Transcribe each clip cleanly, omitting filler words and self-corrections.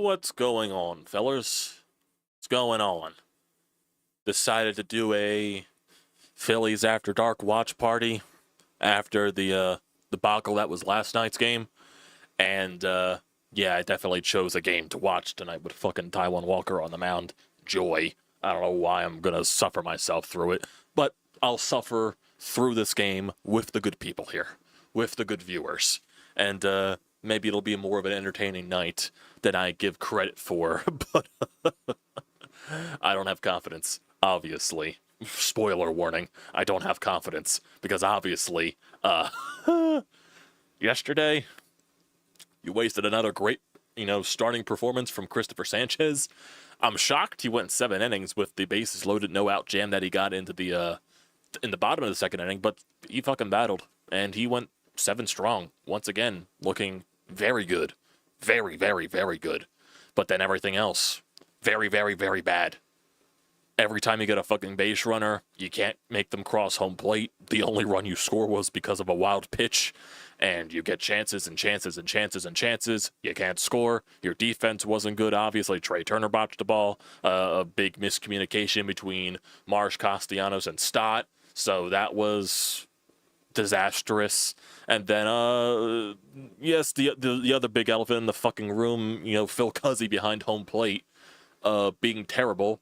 What's going on, fellas? What's going on? Decided to do a Phillies After Dark watch party after the debacle that was last night's game. And, yeah, I definitely chose a game to watch tonight with fucking Taijuan Walker on the mound. Joy. I don't know why I'm gonna suffer myself through it, but I'll suffer through this game with the good people here, with the good viewers. And, maybe it'll be more of an entertaining night than I give credit for, but I don't have confidence, obviously. Spoiler warning, I don't have confidence, because obviously, yesterday, you wasted another great, starting performance from Christopher Sanchez. I'm shocked he went 7 innings with the bases loaded, no out jam that he got into the, in the bottom of the second inning, but he fucking battled, and he went 7 strong, once again, looking very good. Very, very, very good. But then everything else, very, very, very bad. Every time you get a fucking base runner, you can't make them cross home plate. The only run you score was because of a wild pitch. And you get chances and chances and chances and chances. You can't score. Your defense wasn't good, obviously. Trey Turner botched the ball. A big miscommunication between Marsh, Castellanos, and Stott. So that was disastrous. And then, yes, the other big elephant in the fucking room, Phil Cuzzy behind home plate, being terrible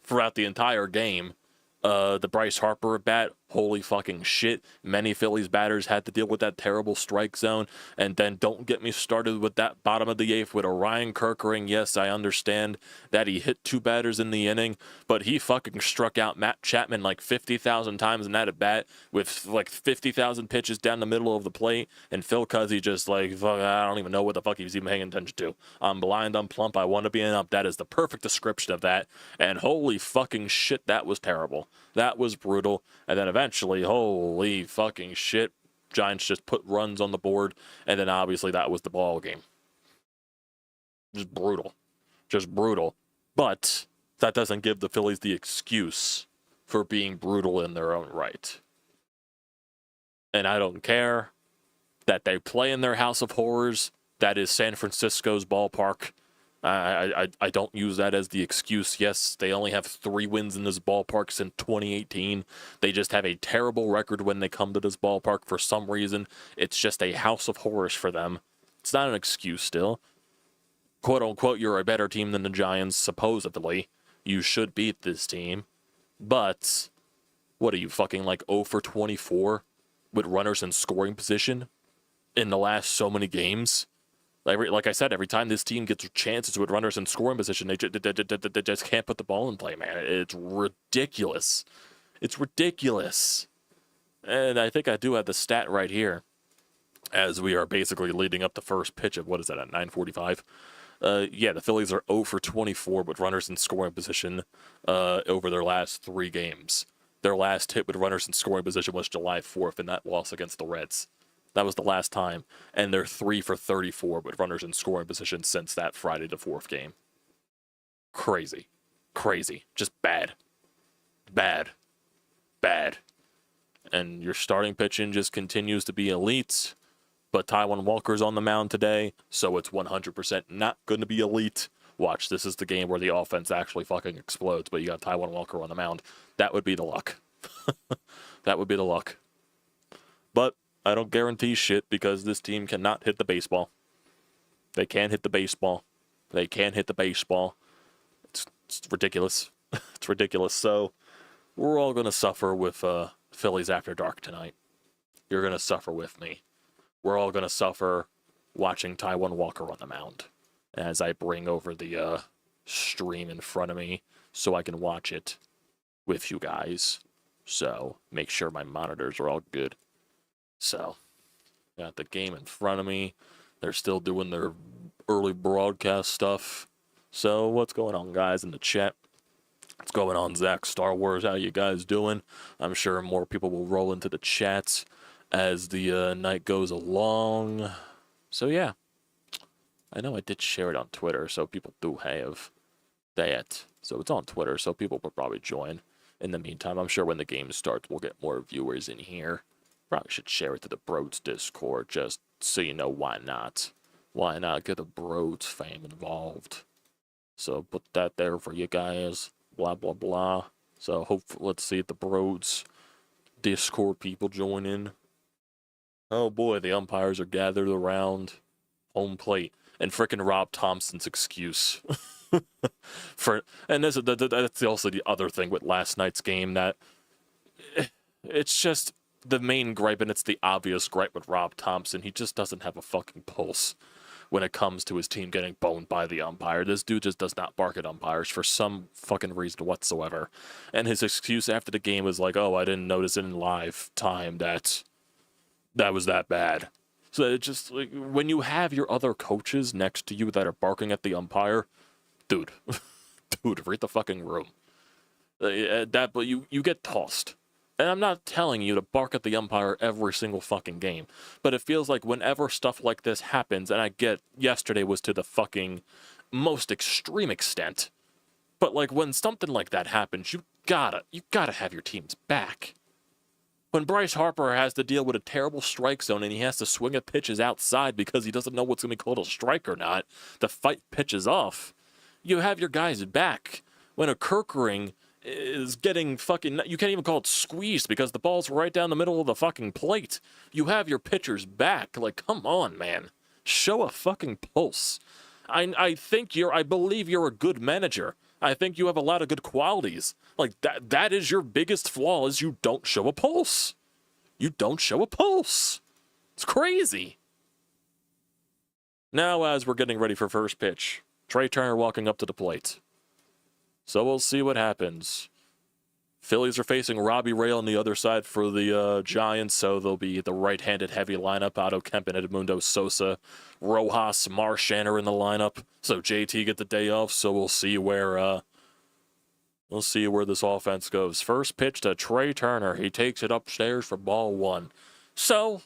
throughout the entire game. The Bryce Harper at bat, holy fucking shit. Many Phillies batters had to deal with that terrible strike zone. And then don't get me started with that bottom of the 8th with Orion Kerkering. Yes, I understand that he hit 2 batters in the inning, but he fucking struck out Matt Chapman like 50,000 times in that at bat with like 50,000 pitches down the middle of the plate. And Phil Cuzzy just like, fuck, I don't even know what the fuck he was even paying attention to. I'm blind, I'm plump, I want to be in up. That is the perfect description of that. And holy fucking shit, that was terrible. That was brutal. And then eventually, holy fucking shit, Giants just put runs on the board. And then obviously that was the ball game. Just brutal. Just brutal. But that doesn't give the Phillies the excuse for being brutal in their own right. And I don't care that they play in their house of horrors. That is San Francisco's ballpark. I don't use that as the excuse. Yes, they only have 3 wins in this ballpark since 2018. They just have a terrible record when they come to this ballpark for some reason. It's just a house of horrors for them. It's not an excuse still. Quote unquote, you're a better team than the Giants, supposedly. You should beat this team. But, what are you, fucking like 0 for 24 with runners in scoring position in the last so many games? Like I said, every time this team gets chances with runners in scoring position, they just can't put the ball in play, man. It's ridiculous. It's ridiculous. And I think I do have the stat right here, as we are basically leading up the first pitch of, what is that, at 9:45? Yeah, the Phillies are 0 for 24 with runners in scoring position over their last 3 games. Their last hit with runners in scoring position was July 4th in that loss against the Reds. That was the last time. And they're 3 for 34 with runners in scoring position since that Friday the 4th game. Crazy. Crazy. Just bad. Bad. Bad. And your starting pitching just continues to be elite. But Taijuan Walker's on the mound today, so it's 100% not going to be elite. Watch, this is the game where the offense actually fucking explodes, but you got Taijuan Walker on the mound. That would be the luck. That would be the luck. But I don't guarantee shit because this team cannot hit the baseball. They can't hit the baseball. They can't hit the baseball. It's ridiculous. It's ridiculous. So we're all going to suffer with Phillies After Dark tonight. You're going to suffer with me. We're all going to suffer watching Taijuan Walker on the mound as I bring over the stream in front of me so I can watch it with you guys. So make sure my monitors are all good. So, got the game in front of me. They're still doing their early broadcast stuff. So, what's going on, guys, in the chat? What's going on, Zach Star Wars? How you guys doing? I'm sure more people will roll into the chats as the night goes along. So, yeah. I know I did share it on Twitter, so people do have that. So, it's on Twitter, so people will probably join. In the meantime, I'm sure when the game starts, we'll get more viewers in here. Probably should share it to the Brodes Discord just so you know why not. Why not get a Brodes fan involved? So put that there for you guys. Blah, blah, blah. So hopefully, let's see if the Brodes Discord people join in. Oh boy, the umpires are gathered around home plate. And frickin' Rob Thompson's excuse. And that's also the other thing with last night's game, that it's just the main gripe, and it's the obvious gripe with Rob Thompson. He just doesn't have a fucking pulse when it comes to his team getting boned by the umpire. This dude just does not bark at umpires for some fucking reason whatsoever. And his excuse after the game was like, oh, I didn't notice in live time that was that bad. So it just, like, when you have your other coaches next to you that are barking at the umpire, dude, read the fucking room. But you get tossed. And I'm not telling you to bark at the umpire every single fucking game, but it feels like whenever stuff like this happens, and I get yesterday was to the fucking most extreme extent, but like when something like that happens, you gotta have your team's back. When Bryce Harper has to deal with a terrible strike zone and he has to swing at pitches outside because he doesn't know what's going to be called a strike or not to fight pitches off, you have your guys back. When a Kirkering is getting fucking, you can't even call it squeezed because the ball's right down the middle of the fucking plate, you have your pitchers back. Like, come on, man. Show a fucking pulse. I believe you're a good manager. I think you have a lot of good qualities. Like, that is your biggest flaw, is you don't show a pulse. You don't show a pulse. It's crazy. Now, as we're getting ready for first pitch, Trey Turner walking up to the plate. So we'll see what happens. Phillies are facing Robbie Ray on the other side for the Giants, so they'll be the right-handed heavy lineup. Otto Kemp and Edmundo Sosa, Rojas, Marchand are in the lineup. So JT get the day off. So we'll see where this offense goes. First pitch to Trey Turner. He takes it upstairs for ball one. So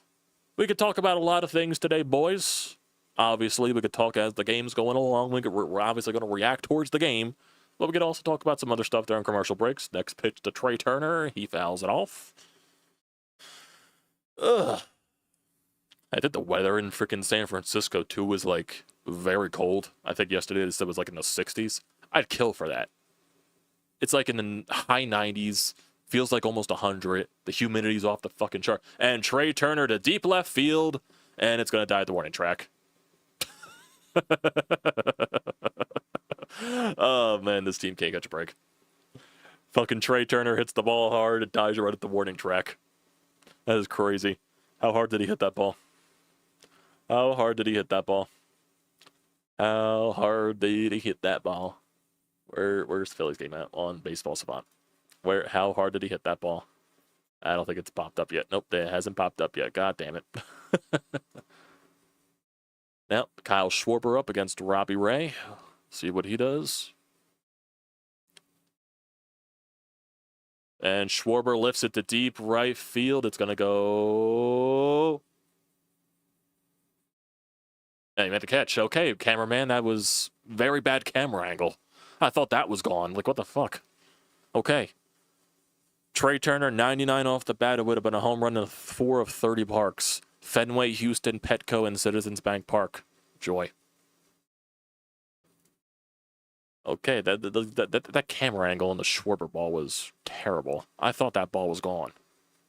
we could talk about a lot of things today, boys. Obviously, we could talk as the game's going along. We're obviously going to react towards the game. But we could also talk about some other stuff during commercial breaks. Next pitch to Trey Turner. He fouls it off. Ugh. I think the weather in freaking San Francisco, too, was, like, very cold. I think yesterday it was, like, in the 60s. I'd kill for that. It's, like, in the high 90s. Feels like almost 100. The humidity's off the fucking chart. And Trey Turner to deep left field. And it's going to die at the warning track. Oh, man, this team can't catch a break. Fucking Trey Turner hits the ball hard. It dies right at the warning track. That is crazy. How hard did he hit that ball? How hard did he hit that ball? How hard did he hit that ball? Where's the Phillies game at? On Baseball Savant. How hard did he hit that ball? I don't think it's popped up yet. Nope, it hasn't popped up yet. God damn it. Now, Kyle Schwarber up against Robbie Ray. See what he does. And Schwarber lifts it to deep right field. It's going to go. And he made the catch. Okay, cameraman, that was very bad camera angle. I thought that was gone. Like, what the fuck? Okay. Trey Turner, 99 off the bat. It would have been a home run in 4 of 30 parks. Fenway, Houston, Petco, and Citizens Bank Park. Joy. Okay, that camera angle on the Schwarber ball was terrible. I thought that ball was gone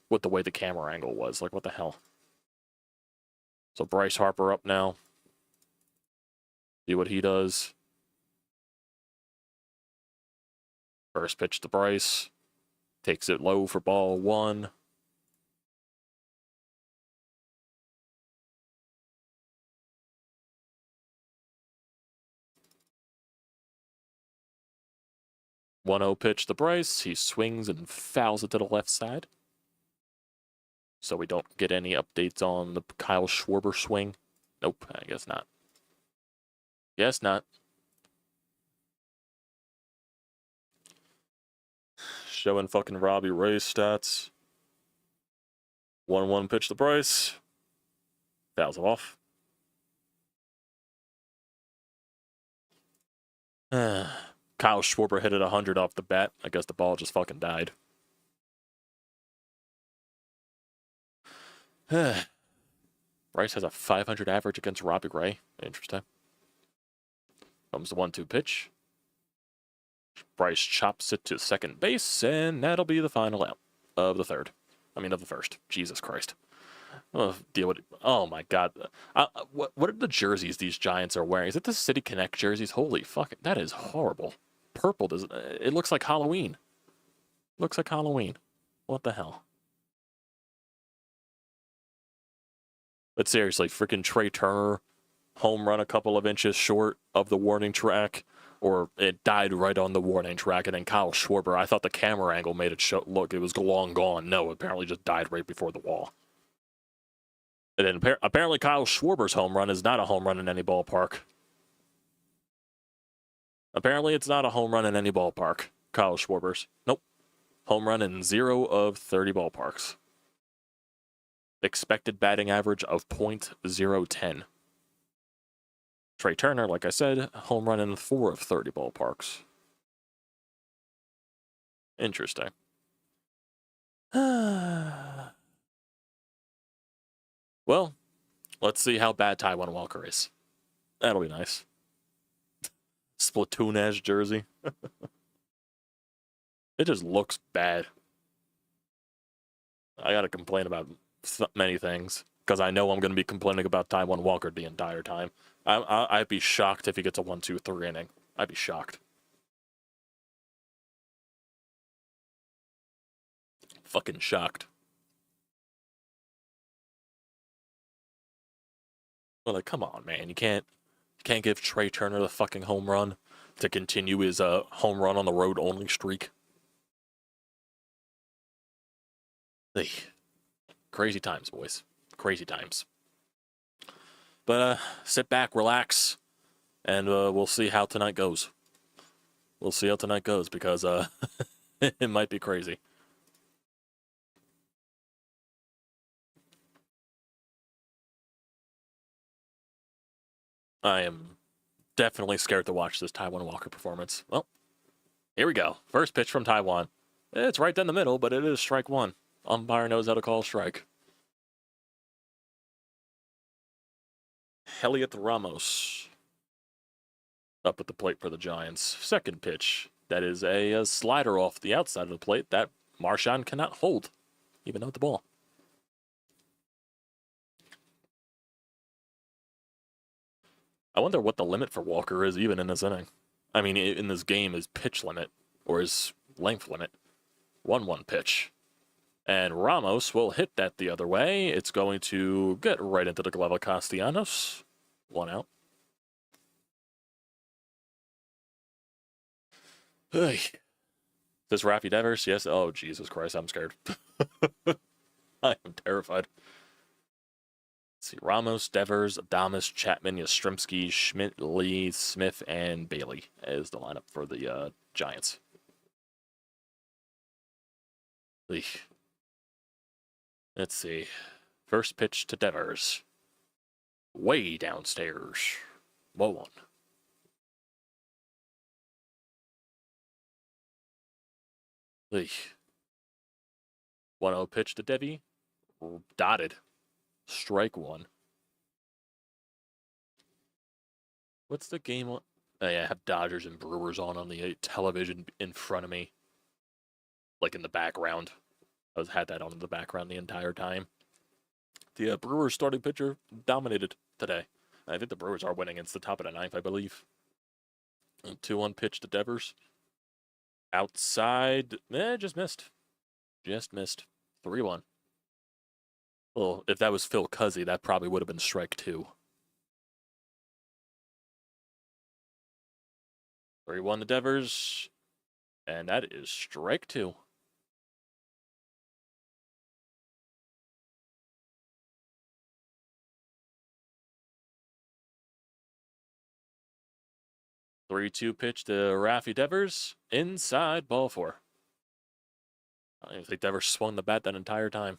with the way the camera angle was. Like, what the hell? So Bryce Harper up now. See what he does. First pitch to Bryce. Takes it low for ball one. One 0 pitch to Bryce. He swings and fouls it to the left side. So we don't get any updates on the Kyle Schwarber swing. Nope, I guess not. Guess not. Showing fucking Robbie Ray stats. 1-1 pitch to Bryce. Fouls it off. Kyle Schwarber hit it 100 off the bat. I guess the ball just fucking died. Bryce has a 500 average against Robbie Ray. Interesting. Comes the 1-2 pitch. Bryce chops it to second base, and that'll be the final out of the third. I mean, of the first. Jesus Christ. Oh, deal with it. Oh my God. What are the jerseys these Giants are wearing? Is it the City Connect jerseys? Holy fuck. That is horrible. Purple doesn't. It looks like Halloween. Looks like Halloween. What the hell? But seriously, freaking Trey Turner, home run a couple of inches short of the warning track, or it died right on the warning track, and then Kyle Schwarber, I thought the camera angle made it look it was long gone. No, apparently just died right before the wall. And then apparently Kyle Schwarber's home run is not a home run in any ballpark. Apparently it's not a home run in any ballpark. Kyle Schwarber's. Nope. Home run in 0 of 30 ballparks. Expected batting average of .010. Trey Turner, like I said, home run in 4 of 30 ballparks. Interesting. Well, let's see how bad Taijuan Walker is. That'll be nice. Splatoon-ass jersey. It just looks bad. I gotta complain about many things, because I know I'm going to be complaining about Taijuan Walker the entire time. I'd be shocked if he gets a 1-2-3 inning. I'd be shocked. Fucking shocked. Well, like, come on, man. You can't give Trey Turner the fucking home run to continue his home run on the road only streak. Hey. Crazy times, boys. Crazy times. But sit back, relax, and we'll see how tonight goes. We'll see how tonight goes, because it might be crazy. I am definitely scared to watch this Taijuan Walker performance. Well, here we go. First pitch from Taijuan. It's right down the middle, but it is strike one. Umpire knows how to call strike. Heliot Ramos up at the plate for the Giants. Second pitch. That is a slider off the outside of the plate that Marchand cannot hold, even though the ball. I wonder what the limit for Walker is even in this inning. I mean, in this game, his pitch limit, or his length limit. 1-1 pitch. And Ramos will hit that the other way. It's going to get right into the glove of Castellanos. 1 out. Hey. This Raffy Devers? Yes. Oh, Jesus Christ, I'm scared. I am terrified. Let's see. Ramos, Devers, Adames, Chapman, Yastrzemski, Schmidt, Lee, Smith, and Bailey is the lineup for the Giants. Eesh. Let's see. First pitch to Devers. Way downstairs. 1-1. 1-0 pitch to Devi. Dotted. Strike one. What's the game on? Oh, yeah, I have Dodgers and Brewers on the television in front of me. Like in the background. I had that on in the background the entire time. The Brewers starting pitcher dominated today. I think the Brewers are winning. It's the top of the ninth, I believe. 2-1 pitch to Devers. Outside. Just missed. Just missed. 3-1. Well, if that was Phil Cuzzy, that probably would have been strike 2. 3-1 to Devers. And that is strike 2. Three-two pitch to Raffy Devers. Inside, ball 4. I don't even think Devers swung the bat that entire time.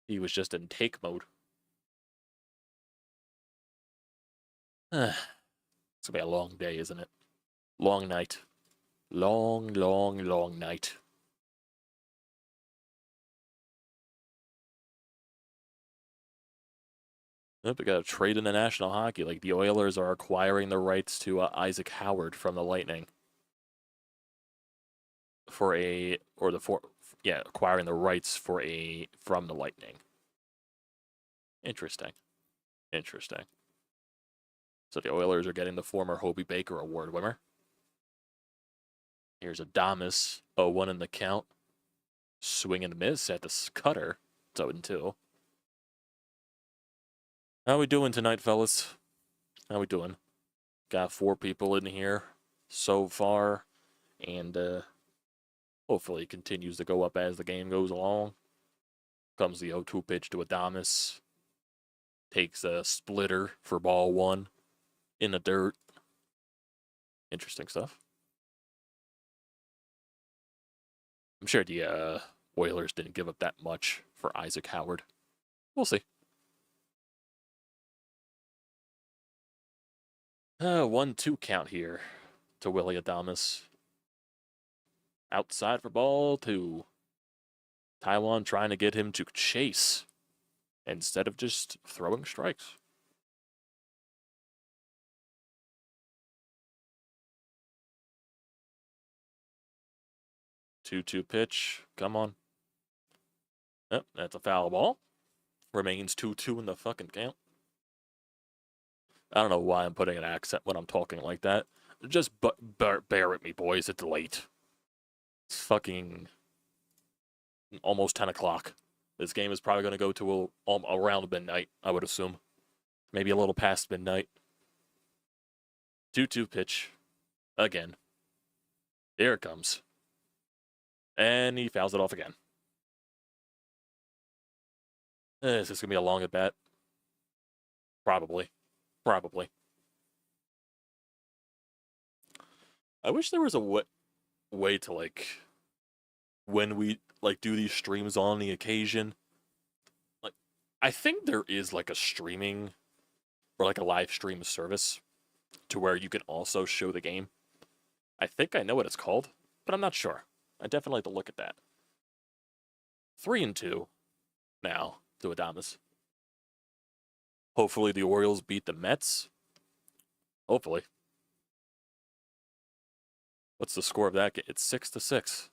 He was just in take mode. It's gonna be a long day, isn't it? Long night. Long, long, long night. Yep, we got a trade in the National Hockey League. The Oilers are acquiring the rights to Isaac Howard from the Lightning acquiring the rights from the Lightning. Interesting. Interesting. So the Oilers are getting the former Hobie Baker Award winner. Here's Adames, 0-1 in the count. Swing and miss at the cutter. It's 0-2. How we doing tonight, fellas? How we doing? Got 4 people in here so far, and hopefully it continues to go up as the game goes along. Comes the 0-2 pitch to Adames. Takes a splitter for ball 1 in the dirt. Interesting stuff. I'm sure the Oilers didn't give up that much for Isaac Howard. We'll see. 1-2 count here to Willy Adames. Outside for ball 2. Taiwan trying to get him to chase instead of just throwing strikes. Two-two pitch. Come on. Yep, that's a foul ball. Remains 2-2 in the fucking count. I don't know why I'm putting an accent when I'm talking like that. Just bear with me, boys. It's late. It's fucking almost 10 o'clock. This game is probably going to go to around midnight, I would assume. Maybe a little past midnight. 2-2 pitch. Again. There it comes. And he fouls it off again. Is this going to be a long at bat? Probably. Probably. I wish there was a way to, like, when we, like, do these streams on the occasion. Like, I think there is, like, a streaming or, like, a live stream service to where you can also show the game. I think I know what it's called, but I'm not sure. I definitely have to look at that. 3-2 now to Adames. Hopefully the Orioles beat the Mets. Hopefully. What's the score of that game? It's 6-6.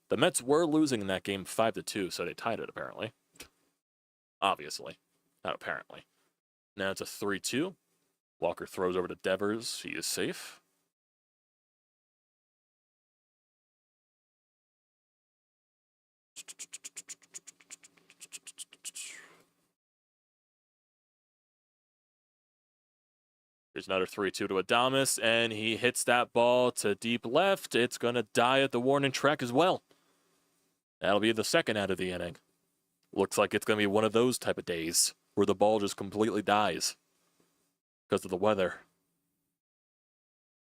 The Mets were losing in that game 5-2, so they tied it apparently. Obviously. Not apparently. Now it's a 3-2. Walker throws over to Devers. He is safe. Here's another 3-2 to Adames, and he hits that ball to deep left. It's going to die at the warning track as well. That'll be the second out of the inning. Looks like it's going to be one of those type of days where the ball just completely dies because of the weather.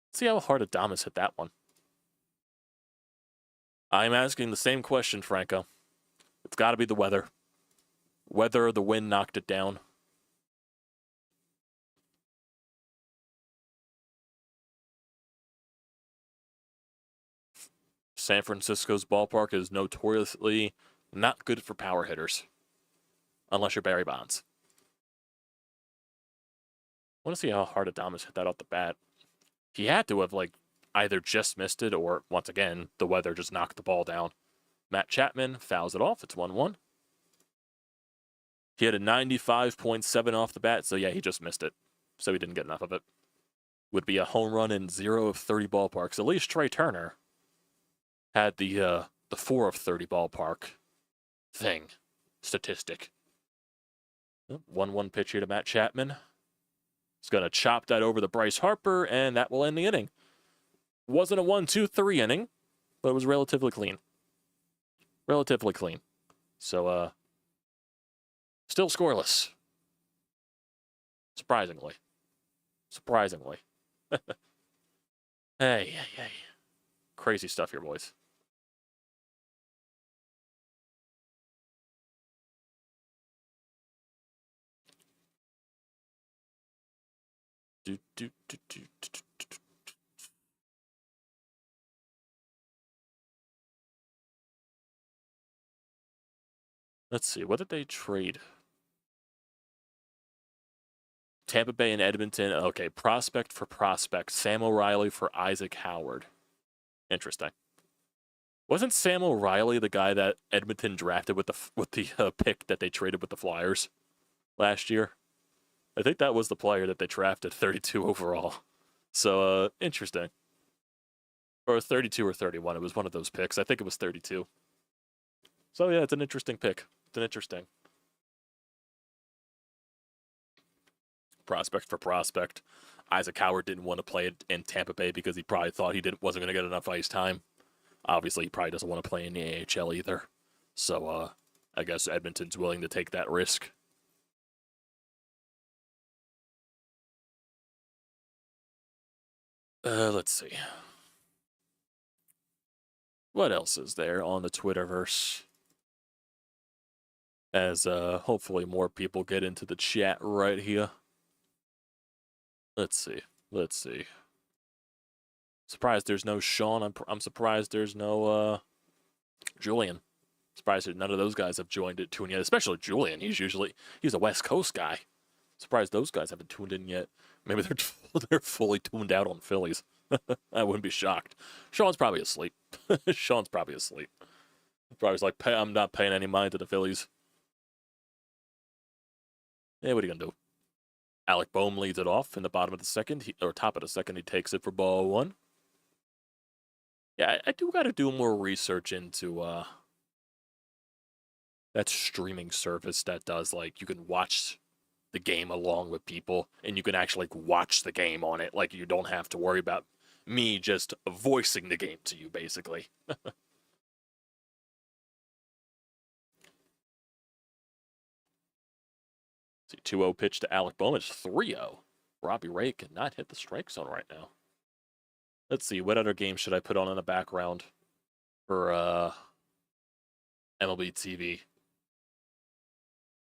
Let's see how hard Adames hit that one. I'm asking the same question, Franco. It's got to be the weather. Weather or the wind knocked it down. San Francisco's ballpark is notoriously not good for power hitters. Unless you're Barry Bonds. I want to see how hard Adames hit that off the bat. He had to have, like, either just missed it or, once again, the weather just knocked the ball down. Matt Chapman fouls it off. It's 1-1. He had a 95.7 off the bat, so yeah, he just missed it. So he didn't get enough of it. Would be a home run in 0 of 30 ballparks. At least Trey Turner had the 4 of 30 ballpark thing, statistic. 1-1 pitch here to Matt Chapman. He's going to chop that over to Bryce Harper, and that will end the inning. Wasn't a 1-2-3 inning, but it was relatively clean. Relatively clean. So, still scoreless. Surprisingly. Surprisingly. Hey. Crazy stuff here, boys. Let's see. What did they trade? Tampa Bay and Edmonton. Okay, prospect for prospect. Sam O'Reilly for Isaac Howard. Interesting. Wasn't Sam O'Reilly the guy that Edmonton drafted with the pick that they traded with the Flyers last year? I think that was the player that they drafted 32 overall. So, interesting. Or 32 or 31. It was one of those picks. I think it was 32. So, yeah, it's an interesting pick. It's an interesting prospect for prospect. Isaac Howard didn't want to play in Tampa Bay because he probably thought wasn't going to get enough ice time. Obviously, he probably doesn't want to play in the AHL either. So, I guess Edmonton's willing to take that risk. Let's see. What else is there on the Twitterverse? As hopefully more people get into the chat right here. Let's see. Surprised there's no Sean. I'm surprised there's no Julian. Surprised that none of those guys have joined it tuned yet. Especially Julian. He's a West Coast guy. Surprised those guys haven't tuned in yet. Maybe they're fully tuned out on Phillies. I wouldn't be shocked. Sean's probably asleep. Sean's probably asleep. Probably like, I'm not paying any mind to the Phillies. Yeah, what are you gonna do? Alec Boehm leads it off in the bottom of the second, or top of the second. He takes it for ball one. Yeah, I do got to do more research into that streaming service that does, like, you can watch the game along with people, and you can actually watch the game on it. Like, you don't have to worry about me just voicing the game to you, basically. See, 2-0 pitch to Alec Boehm. It's 3-0. Robbie Ray cannot hit the strike zone right now. Let's see, what other game should I put on in the background for MLB TV?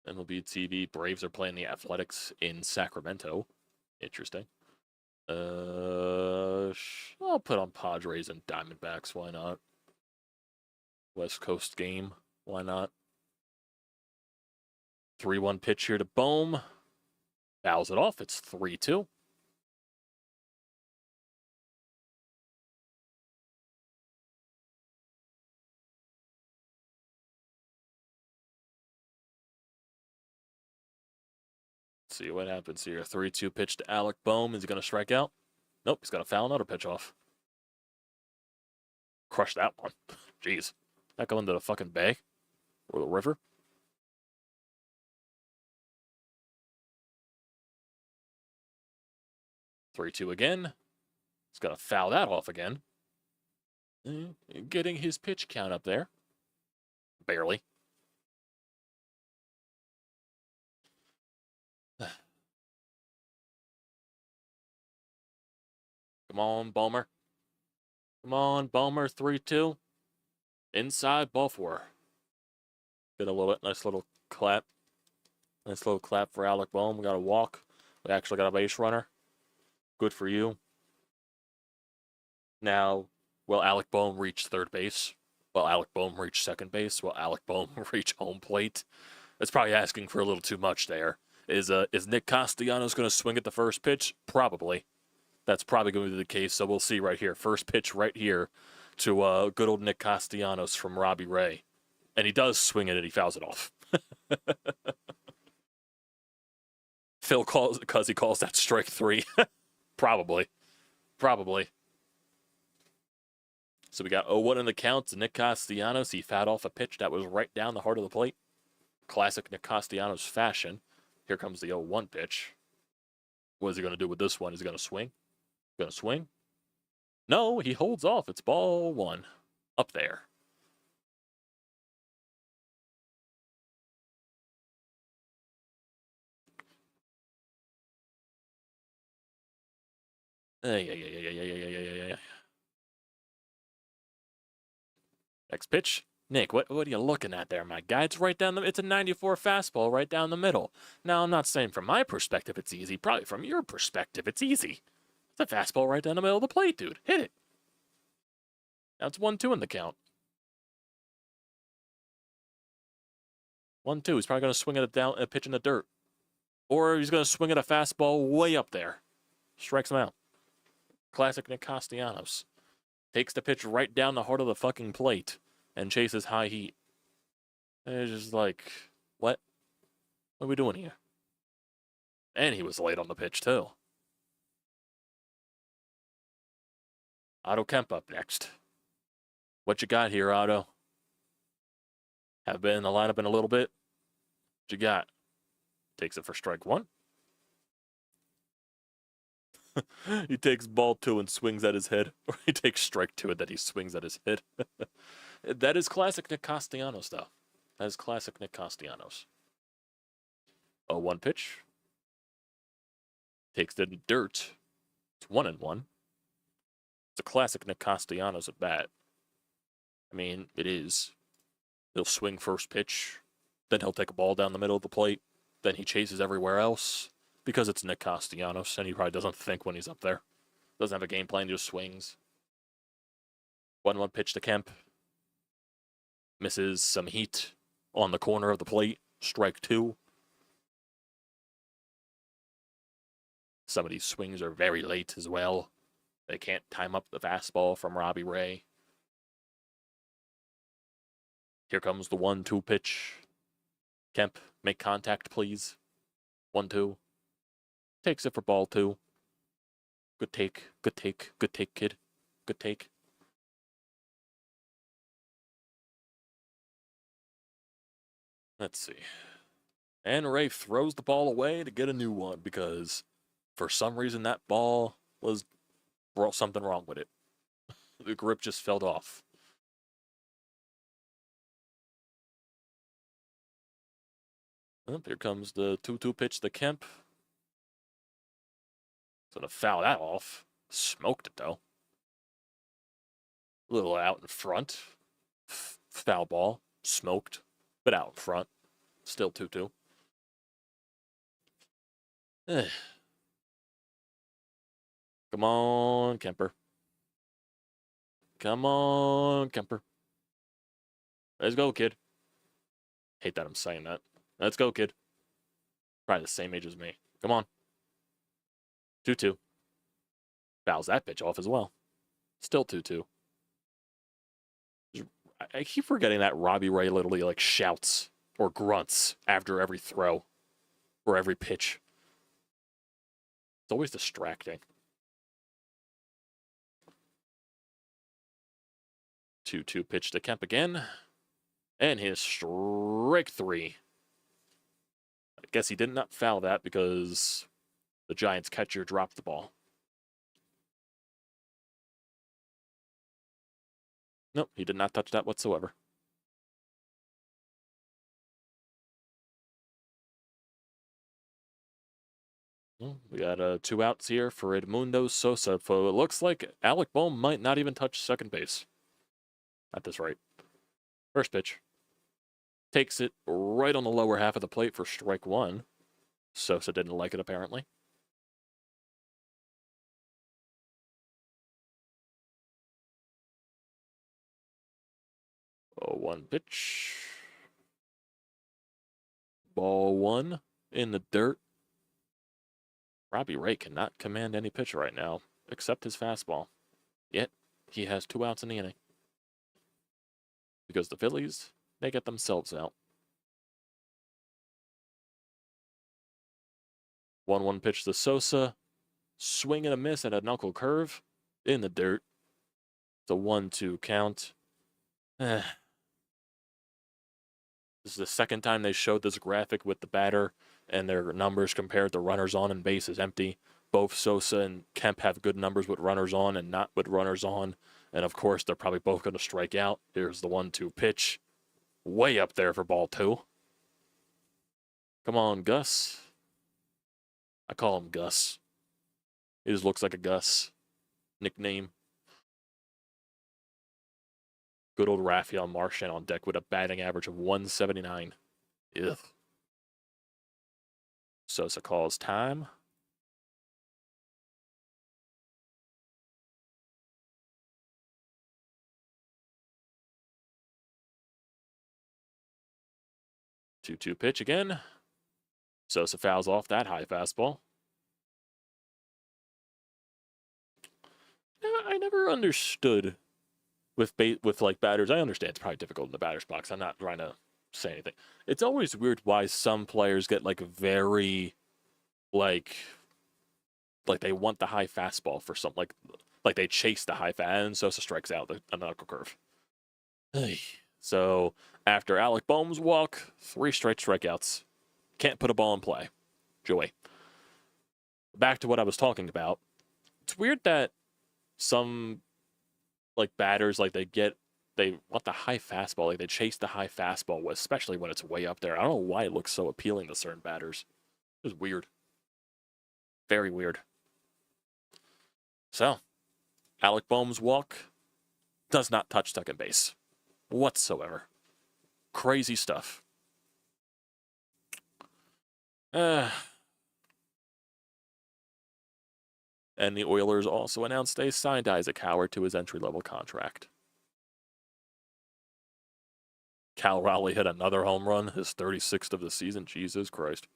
MLB TV, Braves are playing the Athletics in Sacramento. Interesting. I'll put on Padres and Diamondbacks, why not? West Coast game, why not? 3-1 pitch here to Boehm. Fouls it off, it's 3-2. See what happens here. 3-2 pitch to Alec Boehm. Is he going to strike out? Nope, he's got to foul another pitch off. Crush that one. Jeez. That go into the fucking bay? Or the river? Three-two again. He's got to foul that off again. Getting his pitch count up there. Barely. Come on, Balmer. Come on, Balmer. 3-2. Inside ball four. Get a nice little clap. Nice little clap for Alec Boehm. We got a walk. We actually got a base runner. Good for you. Now, will Alec Boehm reach third base? Will Alec Boehm reach second base? Will Alec Boehm reach home plate? That's probably asking for a little too much there. Is Nick Castellanos going to swing at the first pitch? Probably. That's probably going to be the case, so we'll see right here. First pitch right here to good old Nick Castellanos from Robbie Ray. And he does swing it and he fouls it off. Phil calls because he calls that strike three. Probably. So we got 0-1 in the count to Nick Castellanos. He fouled off a pitch that was right down the heart of the plate. Classic Nick Castellanos fashion. Here comes the 0-1 pitch. What is he going to do with this one? Is he going to swing? Going to swing? No, he holds off. It's ball one. Up there. Yeah. Next pitch. Nick, what are you looking at there, my guy? It's right down it's a 94 fastball right down the middle. Now, I'm not saying from my perspective it's easy. Probably from your perspective it's easy. It's a fastball right down the middle of the plate, dude. Hit it. Now it's 1-2 in the count. 1-2. He's probably going to swing at a pitch in the dirt. Or he's going to swing at a fastball way up there. Strikes him out. Classic Nick Castellanos. Takes the pitch right down the heart of the fucking plate and chases high heat. And it's just like, what? What are we doing here? And he was late on the pitch, too. Otto Kemp up next. What you got here, Otto? Have been in the lineup in a little bit. What you got? Takes it for strike one. He takes ball two and swings at his head. Or he takes strike two and then he swings at his head. That is classic Nick Castellanos, though. That is classic Nick Castellanos. 0-1 pitch. Takes the dirt. It's 1-1. It's a classic Nick Castellanos at bat. I mean, it is. He'll swing first pitch. Then he'll take a ball down the middle of the plate. Then he chases everywhere else. Because it's Nick Castellanos, and he probably doesn't think when he's up there. Doesn't have a game plan, just swings. 1-1 pitch to Kemp. Misses some heat on the corner of the plate. Strike two. Some of these swings are very late as well. They can't time up the fastball from Robbie Ray. Here comes the 1-2 pitch. Kemp, make contact, please. 1-2. Takes it for ball two. Good take, good take, good take, kid. Good take. Let's see. And Ray throws the ball away to get a new one because for some reason that ball was something wrong with it. The grip just fell off. Oh, here comes the 2-2 pitch to Kemp. So to foul that off. Smoked it, though. A little out in front. Foul ball. Smoked. But out in front. Still 2-2. Come on, Kemper. Come on, Kemper. Let's go, kid. Hate that I'm saying that. Let's go, kid. Probably the same age as me. Come on. 2-2. Fouls that pitch off as well. Still 2-2. I keep forgetting that Robbie Ray literally like shouts or grunts after every throw or every pitch. It's always distracting. 2-2 pitch to Kemp again. And his strike three. I guess he did not foul that because the Giants catcher dropped the ball. Nope, he did not touch that whatsoever. Well, we got 2 outs here for Edmundo Sosa. So it looks like Alec Bohm might not even touch second base at this rate. First pitch. Takes it right on the lower half of the plate for strike one. Sosa didn't like it, apparently. Oh, 1 pitch. Ball one in the dirt. Robbie Ray cannot command any pitch right now, except his fastball. Yet, he has 2 outs in the inning. Because the Phillies, they get themselves out. 1-1 pitch to Sosa. Swing and a miss and a knuckle curve in the dirt. It's a 1-2 count. This is the second time they showed this graphic with the batter and their numbers compared to runners on and bases empty. Both Sosa and Kemp have good numbers with runners on and not with runners on. And of course, they're probably both going to strike out. Here's the 1-2 pitch. Way up there for ball two. Come on, Gus. I call him Gus. He just looks like a Gus nickname. Good old Rafael Marchand on deck with a batting average of 179. Ugh. Sosa calls time. Two-two pitch again. Sosa fouls off that high fastball. I never understood with like batters. I understand it's probably difficult in the batter's box. I'm not trying to say anything. It's always weird why some players get like very like they want the high fastball for something like they chase the high fast and Sosa strikes out the knuckle curve. So after Alec Boehm's walk, 3 straight strikeouts. Can't put a ball in play. Joey. Back to what I was talking about. It's weird that some like batters like they want the high fastball, like they chase the high fastball, especially when it's way up there. I don't know why it looks so appealing to certain batters. It's weird. Very weird. So, Alec Boehm's walk does not touch second base whatsoever. Crazy stuff. And the Oilers also announced they signed Isaac Howard to his entry-level contract. Cal Raleigh hit another home run, his 36th of the season. Jesus Christ.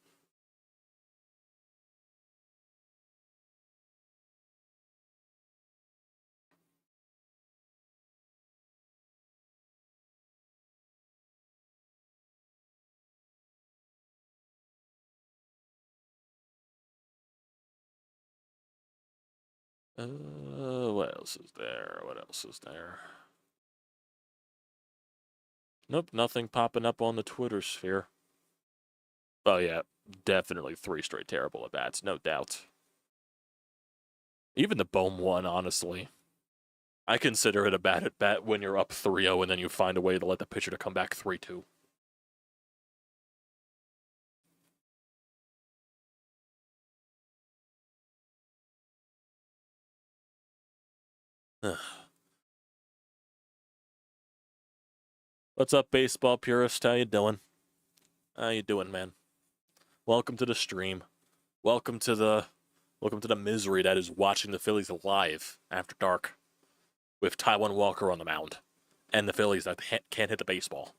What else is there? What else is there? Nope, nothing popping up on the Twitter sphere. Oh, yeah, definitely 3 straight terrible at-bats, no doubt. Even the Boehm one, honestly. I consider it a bad at-bat when you're up 3-0 and then you find a way to let the pitcher to come back 3-2. What's up, baseball purist? How you doing? How you doing, man? Welcome to the stream. Welcome to the misery that is watching the Phillies live after dark with Taijuan Walker on the mound and the Phillies that can't hit the baseball.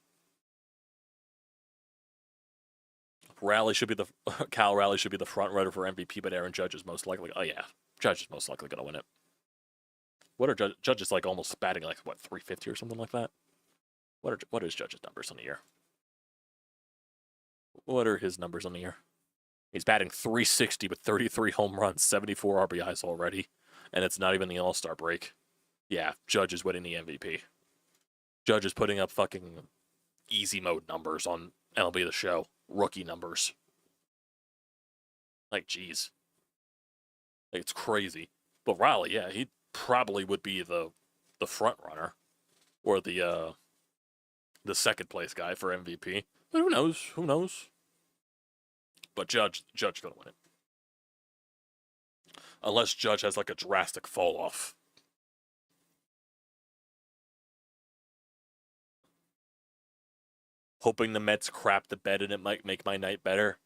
Cal Raleigh should be the front runner for MVP, but Aaron Judge is most likely. Oh yeah, Judge is most likely going to win it. What are Judge is like almost batting like what 350 or something like that? What is Judge's numbers on the year? What are his numbers on the year? He's batting 360 with 33 home runs, 74 RBIs already, and it's not even the All-Star break. Yeah, Judge is winning the MVP. Judge is putting up fucking easy mode numbers on MLB The Show. Rookie numbers. Like, geez. Like, it's crazy. But Raleigh, yeah, he probably would be the front runner. Or the second place guy for MVP. But who knows? Who knows? But Judge gonna win it. Unless Judge has like a drastic fall off. Hoping the Mets crap the bed and it might make my night better.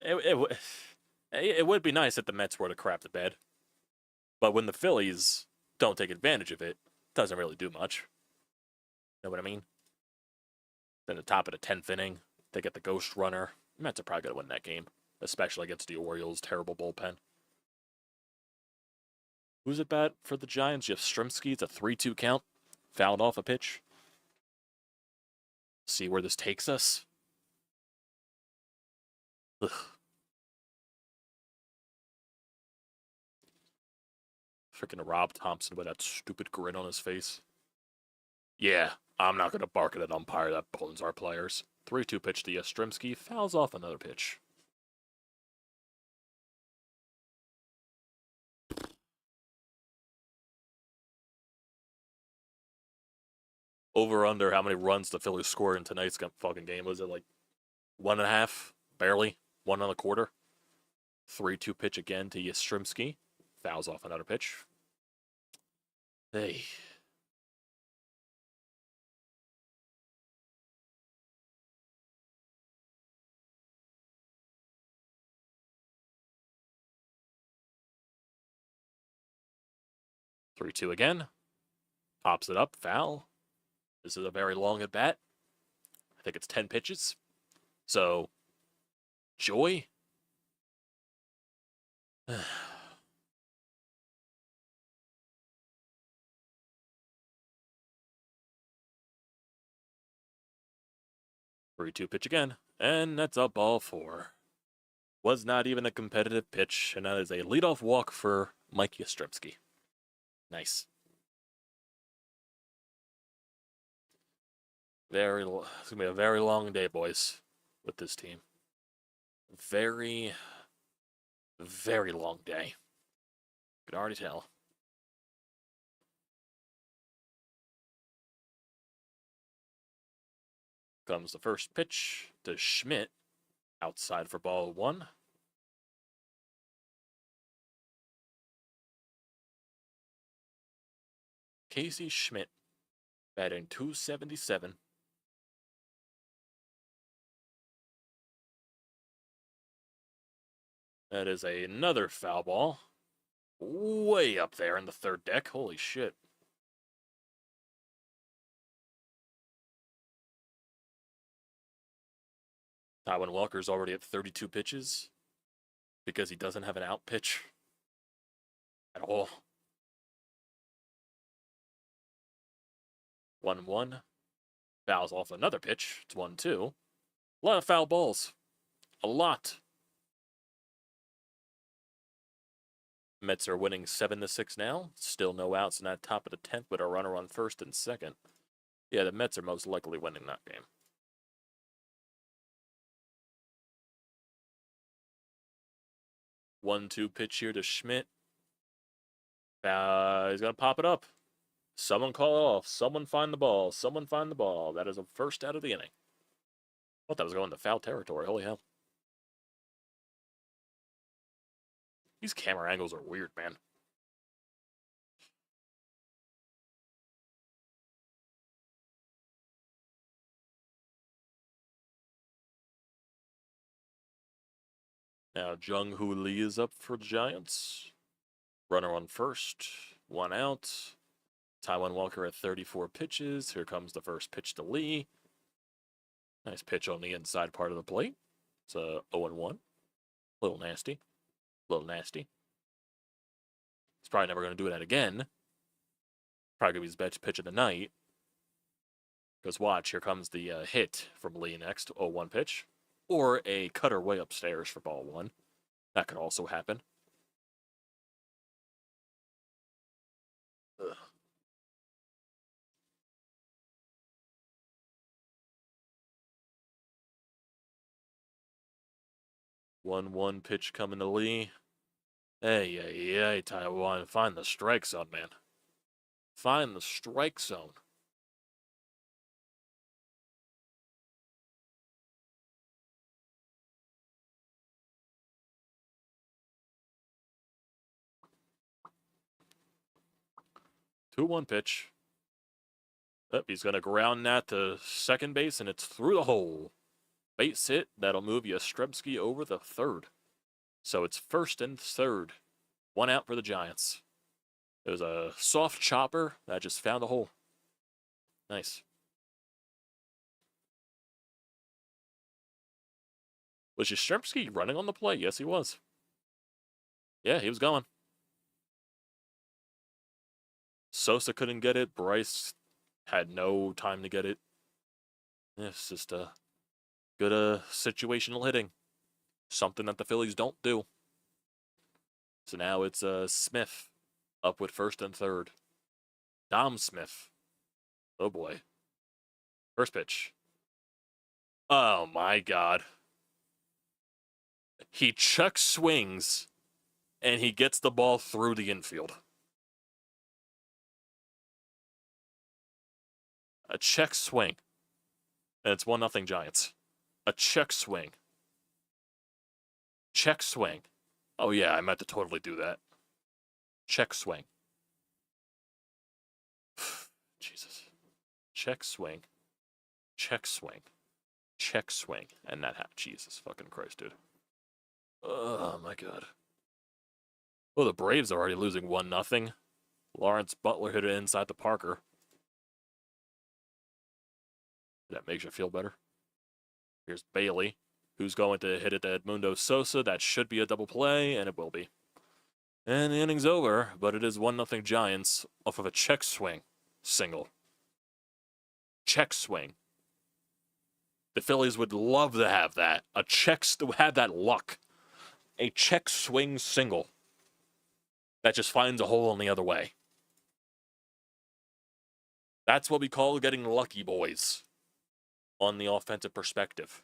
It would be nice if the Mets were to crap the bed. But when the Phillies don't take advantage of it, it doesn't really do much. Know what I mean? Then the top of the 10th inning, they get the ghost runner. The Mets are probably going to win that game, especially against the Orioles' terrible bullpen. Who's it bad for the Giants? You have Stremski. It's a 3-2 count. Fouled off a pitch. See where this takes us. Ugh. Freaking Rob Thompson with that stupid grin on his face. Yeah, I'm not going to bark at an umpire that bones our players. 3-2 pitch to Yastrzemski. Fouls off another pitch. Over under how many runs the Phillies scored in tonight's fucking game? Was it like 1.5? Barely. 1.25? 3-2 pitch again to Yastrzemski. Fouls off another pitch. Hey. Three, two again. Pops it up. Foul. This is a very long at bat. I think it's 10 pitches. So, Joy? 3-2 pitch again, and that's up ball 4. Was not even a competitive pitch, and that is a leadoff walk for Mike Yastrzemski. Nice. It's going to be a very long day, boys, with this team. Very, very long day. Could already tell. Comes the first pitch to Schmidt, outside for ball 1. Casey Schmidt, batting .277. That is another foul ball. Way up there in the third deck. Holy shit. Taiwan Walker's already at 32 pitches because he doesn't have an out pitch at all. 1-1. Fouls off another pitch. It's 1-2. A lot of foul balls. A lot. Mets are winning 7-6 now. Still no outs in that top of the 10th with a runner on first and second. Yeah, the Mets are most likely winning that game. 1-2 pitch here to Schmidt. He's going to pop it up. Someone call it off. Someone find the ball. Someone find the ball. That is a first out of the inning. I thought that was going to foul territory. Holy hell. These camera angles are weird, man. Now Jung Hoo Lee is up for the Giants. Runner on first. 1 out. Taiwan Walker at 34 pitches. Here comes the first pitch to Lee. Nice pitch on the inside part of the plate. It's a 0-1. Little nasty. Little nasty. He's probably never going to do that again. Probably going to be his best pitch of the night. Because watch, here comes the hit from Lee next. 0-1 pitch. Or a cutter way upstairs for ball 1. That could also happen. Ugh. One pitch coming to Lee. Hey, Taiwan. Find the strike zone, man. Find the strike zone. Two-one pitch. Yep, he's going to ground that to second base, and it's through the hole. Base hit. That'll move Yastrzemski over the third. So it's first and third. 1 out for the Giants. It was a soft chopper that just found the hole. Nice. Was Yastrzemski running on the play? Yes, he was. Yeah, he was going. Sosa couldn't get it. Bryce had no time to get it. It's just a good situational hitting. Something that the Phillies don't do. So now it's Smith up with first and third. Dom Smith. Oh boy. First pitch. Oh my God. He chuck swings and he gets the ball through the infield. A check swing. And it's 1-0 Giants. A check swing. Check swing. Oh yeah, I meant to totally do that. Check swing. Jesus. Check swing. Check swing. Check swing. And that happened. Jesus fucking Christ, dude. Oh my God. Well, the Braves are already losing 1-0. Lawrence Butler hit it inside the Parker. That makes you feel better. Here's Bailey, who's going to hit it to Edmundo Sosa. That should be a double play, and it will be. And the inning's over, but it is 1-0 Giants off of a check swing single. Check swing. The Phillies would love to have that. To have that luck. A check swing single that just finds a hole in the other way. That's what we call getting lucky, boys, on the offensive perspective.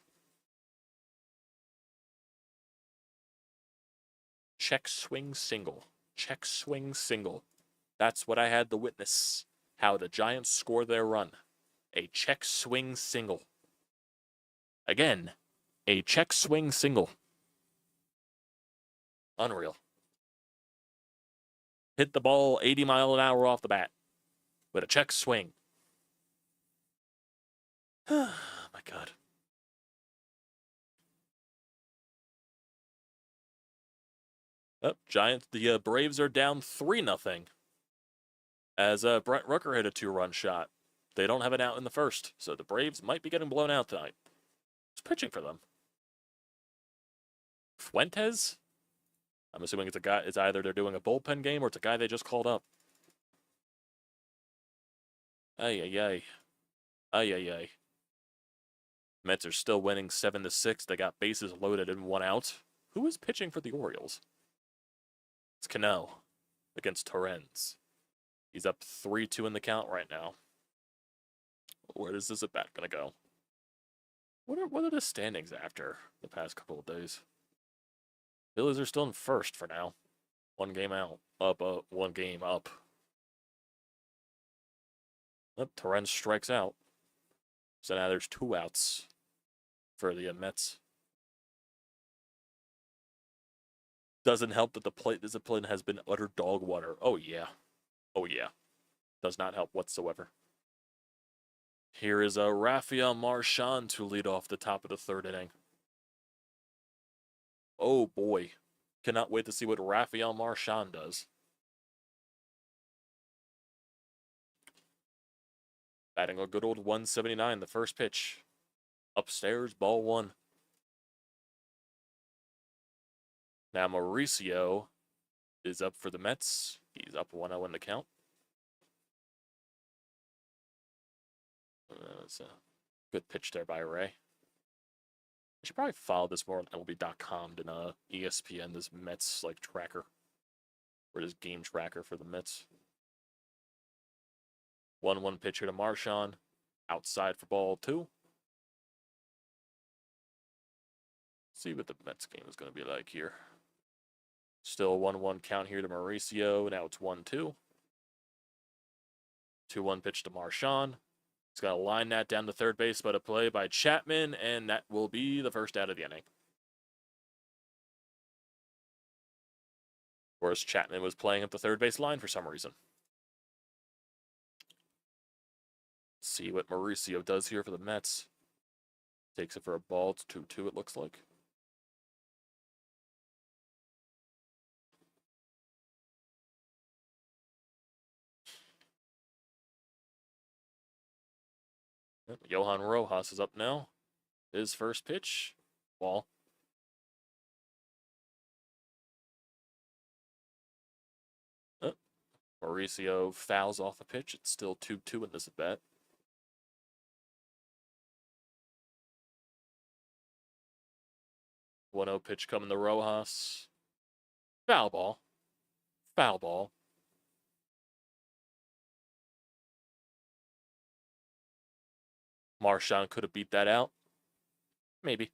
Check swing single. Check swing single. That's what I had to witness. How the Giants score their run. A check swing single. Again, a check swing single. Unreal. Hit the ball 80 miles an hour off the bat with a check swing. Oh my God. Oh, Giants, the Braves are down 3-0 as Brent Rooker hit a 2-run shot. They don't have an out in the first, so the Braves might be getting blown out tonight. Who's pitching for them? Fuentes? I'm assuming it's a guy. It's either they're doing a bullpen game or it's a guy they just called up. Ay, ay, ay. Ay, ay, ay. Mets are still winning 7-6. They got bases loaded and 1 out. Who is pitching for the Orioles? It's Cano against Torrens. He's up 3-2 in the count right now. Where is this at bat gonna go? What are the standings after the past couple of days? Phillies are still in first for now. 1 game out. Up, 1 game up. Oh, Torrens strikes out. So now there's 2 outs for the Mets. Doesn't help that the plate discipline has been utter dog water. Oh, yeah. Oh, yeah. Does not help whatsoever. Here is a Rafael Marchand to lead off the top of the 3rd inning. Oh, boy. Cannot wait to see what Rafael Marchand does. Batting a good old 179, the first pitch. Upstairs, ball 1. Now Mauricio is up for the Mets. He's up 1-0 in the count. It's a good pitch there by Ray. I should probably follow this more on MLB.com than ESPN, this Mets like tracker. Or this game tracker for the Mets. 1-1 pitcher to Marchand. Outside for ball 2. See what the Mets game is going to be like here. Still 1-1 count here to Mauricio. Now it's 1-2. 2-1 pitch to Marchand. He's got to line that down to third base, but a play by Chapman, and that will be the first out of the inning. Of course, Chapman was playing up the third base line for some reason. See what Mauricio does here for the Mets. Takes it for a ball. It's 2-2, it looks like. Johan Rojas is up now. His first pitch. Ball. Mauricio fouls off a pitch. It's still 2-2 in this at bat. 1-0 pitch coming to Rojas. Foul ball. Foul ball. Marchand could have beat that out. Maybe.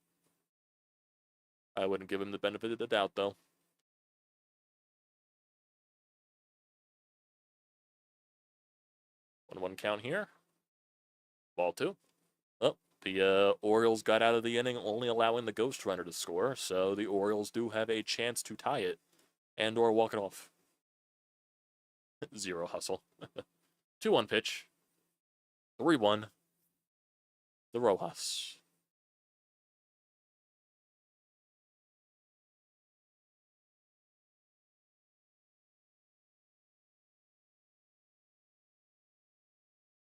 I wouldn't give him the benefit of the doubt, though. 1-1 count here. Ball 2. Oh, the Orioles got out of the inning, only allowing the ghost runner to score, so the Orioles do have a chance to tie it and or walk it off. 0 hustle. 2-1 pitch. 3-1. The Rojas.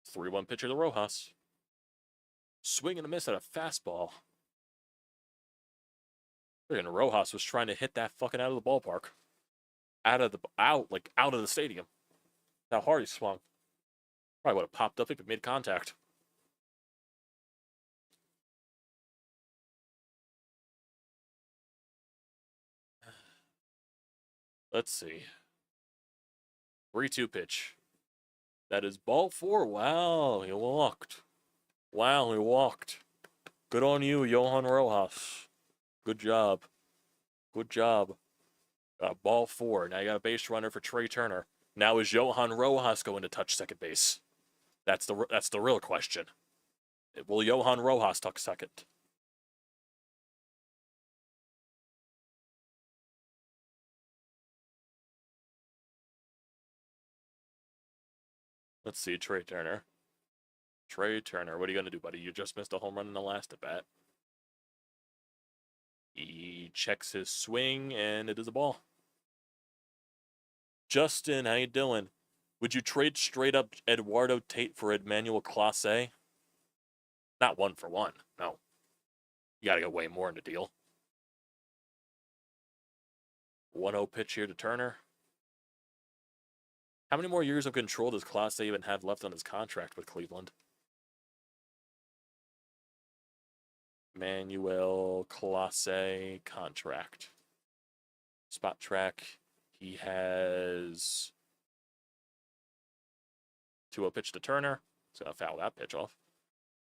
Three-one pitcher to Rojas. Swing and a miss at a fastball. Freaking Rojas was trying to hit that fucking out of the ballpark. Out of the stadium. How hard he swung. Probably would have popped up if it made contact. Let's see. 3-2 pitch. That is ball 4. Wow, he walked. Wow, he walked. Good on you, Johan Rojas. Good job. Good job. Ball 4. Now you got a base runner for Trey Turner. Now is Johan Rojas going to touch second base? That's the real question. Will Johan Rojas touch second? Let's see, Trey Turner. Trey Turner, what are you going to do, buddy? You just missed a home run in the last at bat. He checks his swing, and it is a ball. Justin, how you doing? Would you trade straight up Eduardo Tate for Emmanuel Clase? Not 1 for 1, no. You got to go way more in the deal. 1-0 pitch here to Turner. How many more years of control does Clase even have left on his contract with Cleveland? Manuel Clase contract. Spot track. He has 2-0 pitch to Turner. He's going to foul that pitch off.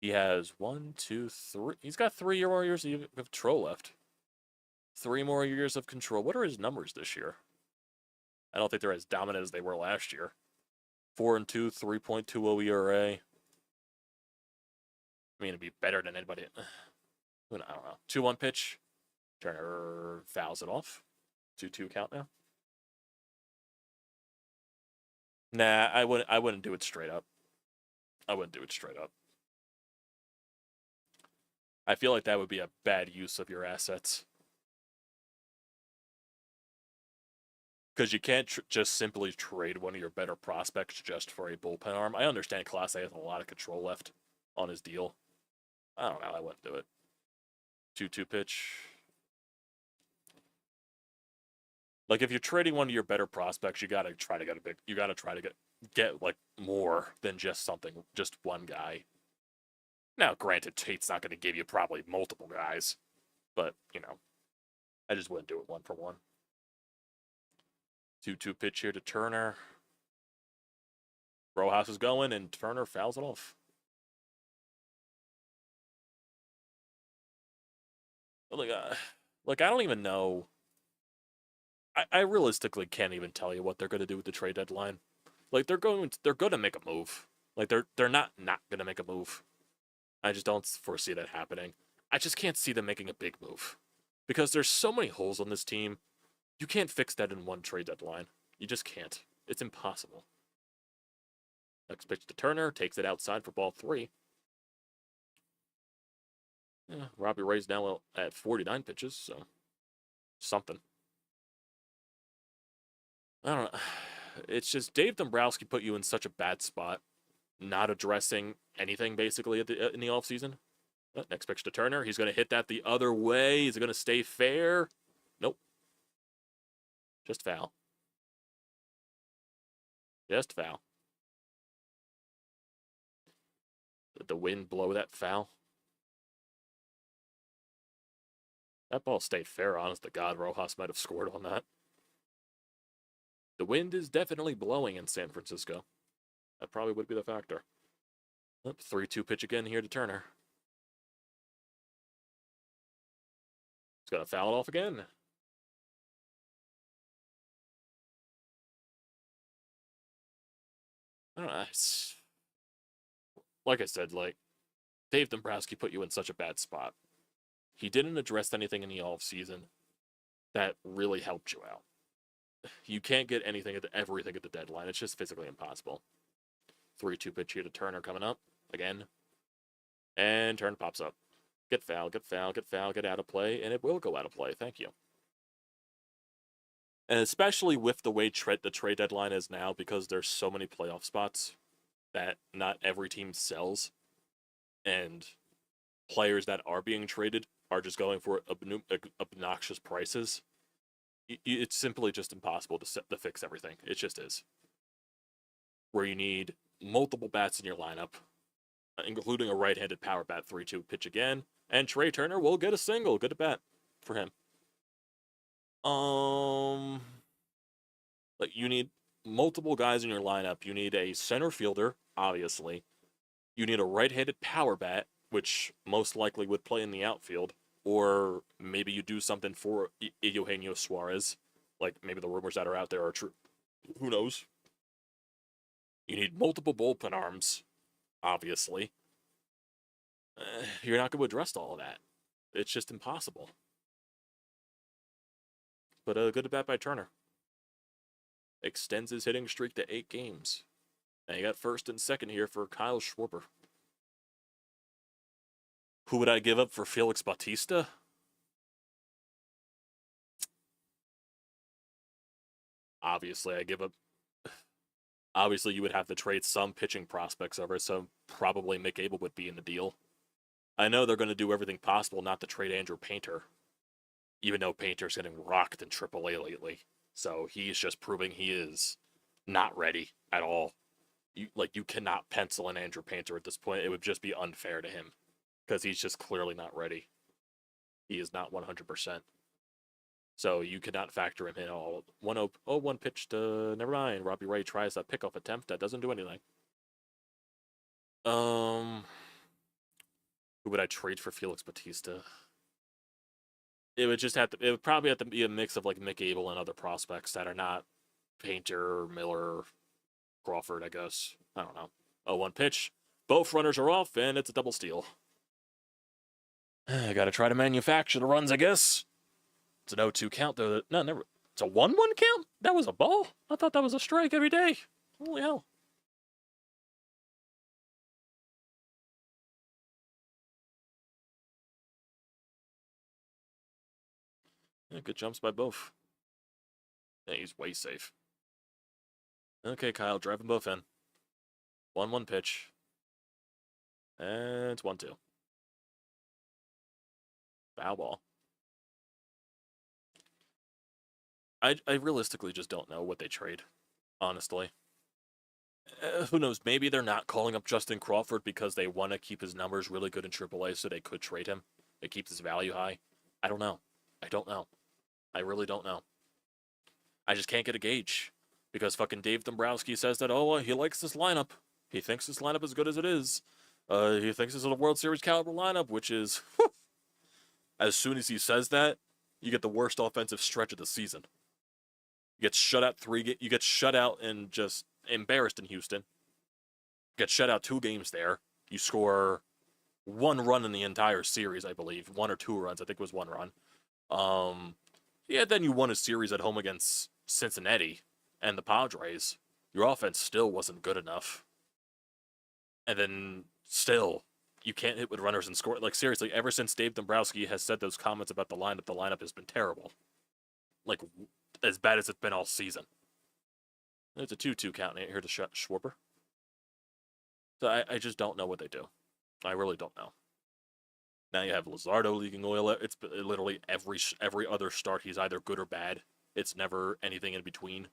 He has 1, 2, 3. He's got 3 more years of control left. 3 more years of control. What are his numbers this year? I don't think they're as dominant as they were last year. 4-2, 3.20 ERA. I mean, it'd be better than anybody. I don't know. 2-1 pitch. Turner fouls it off. 2-2 count now. Nah, I wouldn't do it straight up. I wouldn't do it straight up. I feel like that would be a bad use of your assets. Because you can't just simply trade one of your better prospects just for a bullpen arm. I understand Clase has a lot of control left on his deal. I don't know. I wouldn't do it. 2-2 pitch. Like, if you're trading one of your better prospects, you gotta try to get like more than just one guy. Now, granted, Tate's not going to give you probably multiple guys, but I just wouldn't do it 1 for 1. 2-2 pitch here to Turner. Rojas is going, and Turner fouls it off. Like I don't even know. I realistically can't even tell you what they're going to do with the trade deadline. Like they're going to make a move. Like they're not going to make a move. I just don't foresee that happening. I just can't see them making a big move because there's so many holes on this team. You can't fix that in one trade deadline. You just can't. It's impossible. Next pitch to Turner, takes it outside for ball 3. Yeah, Robbie Ray's now at 49 pitches, so something. I don't know. It's just Dave Dombrowski put you in such a bad spot, not addressing anything basically in the offseason. Next pitch to Turner. He's going to hit that the other way. Is it going to stay fair? Nope. Just foul. Just foul. Did the wind blow that foul? That ball stayed fair, honest to God. Rojas might have scored on that. The wind is definitely blowing in San Francisco. That probably would be the factor. 3-2 pitch again here to Turner. He's going to foul it off again. I don't know. Like I said, Dave Dombrowski put you in such a bad spot. He didn't address anything in the offseason that really helped you out. You can't get everything at the deadline. It's just physically impossible. 3-2 pitch here to Turner coming up again. And Turner pops up. Get foul, get foul, get foul, get out of play, and it will go out of play. Thank you. And especially with the way the trade deadline is now, because there's so many playoff spots that not every team sells, and players that are being traded are just going for obnoxious prices, it's simply just impossible to fix everything. It just is. Where you need multiple bats in your lineup, including a right-handed power bat 3-2 pitch again, and Trey Turner will get a single. Good at bat for him. Like, you need multiple guys in your lineup. You need a center fielder, obviously. You need a right-handed power bat, which most likely would play in the outfield, or maybe you do something for Eugenio Suarez, like maybe the rumors that are out there are true. Who knows? You need multiple bullpen arms, obviously. You're not going to address all of that. It's just impossible. But a good at bat by Turner. Extends his hitting streak to 8 games. And you got first and second here for Kyle Schwarber. Who would I give up for Felix Bautista? Obviously, I give up. Obviously, you would have to trade some pitching prospects over, so probably Mick Abel would be in the deal. I know they're going to do everything possible not to trade Andrew Painter, even though Painter's getting rocked in AAA lately. So he's just proving he is not ready at all. You cannot pencil in Andrew Painter at this point. It would just be unfair to him because he's just clearly not ready. He is not 100%. So you cannot factor him in all. 1 pitch to, never mind. Robbie Ray tries that pickoff attempt. That doesn't do anything. Who would I trade for Felix Bautista? It would probably have to be a mix of like Mick Abel and other prospects that are not Painter, Miller, Crawford, I guess. I don't know. 1 pitch. Both runners are off, and it's a double steal. I gotta try to manufacture the runs, I guess. It's an 0-2 count, though. No, never. It's a 1-1 count? That was a ball? I thought that was a strike every day. Holy hell. Yeah, good jumps by both. Yeah, he's way safe. Okay, Kyle, drive them both in. 1-1 pitch. And it's 1-2. Foul ball. I realistically just don't know what they trade, honestly. Who knows? Maybe they're not calling up Justin Crawford because they want to keep his numbers really good in AAA so they could trade him. It keeps his value high. I don't know. I don't know. I really don't know. I just can't get a gauge because fucking Dave Dombrowski says that, he likes this lineup. He thinks this lineup is good as it is. He thinks this is a World Series caliber lineup, which is, whew, as soon as he says that, you get the worst offensive stretch of the season. You get shut out you get shut out and just embarrassed in Houston. You get shut out 2 games there. You score 1 run in the entire series, I believe. 1 or 2 runs. I think it was 1 run. Then you won a series at home against Cincinnati and the Padres. Your offense still wasn't good enough. And then still, you can't hit with runners and score. Like, seriously, ever since Dave Dombrowski has said those comments about the lineup has been terrible. Like, as bad as it's been all season. It's a 2-2 count here to Schwarber. So I just don't know what they do. I really don't know. Now you have Luzardo leaking oil. It's literally every other start he's either good or bad. It's never anything in between.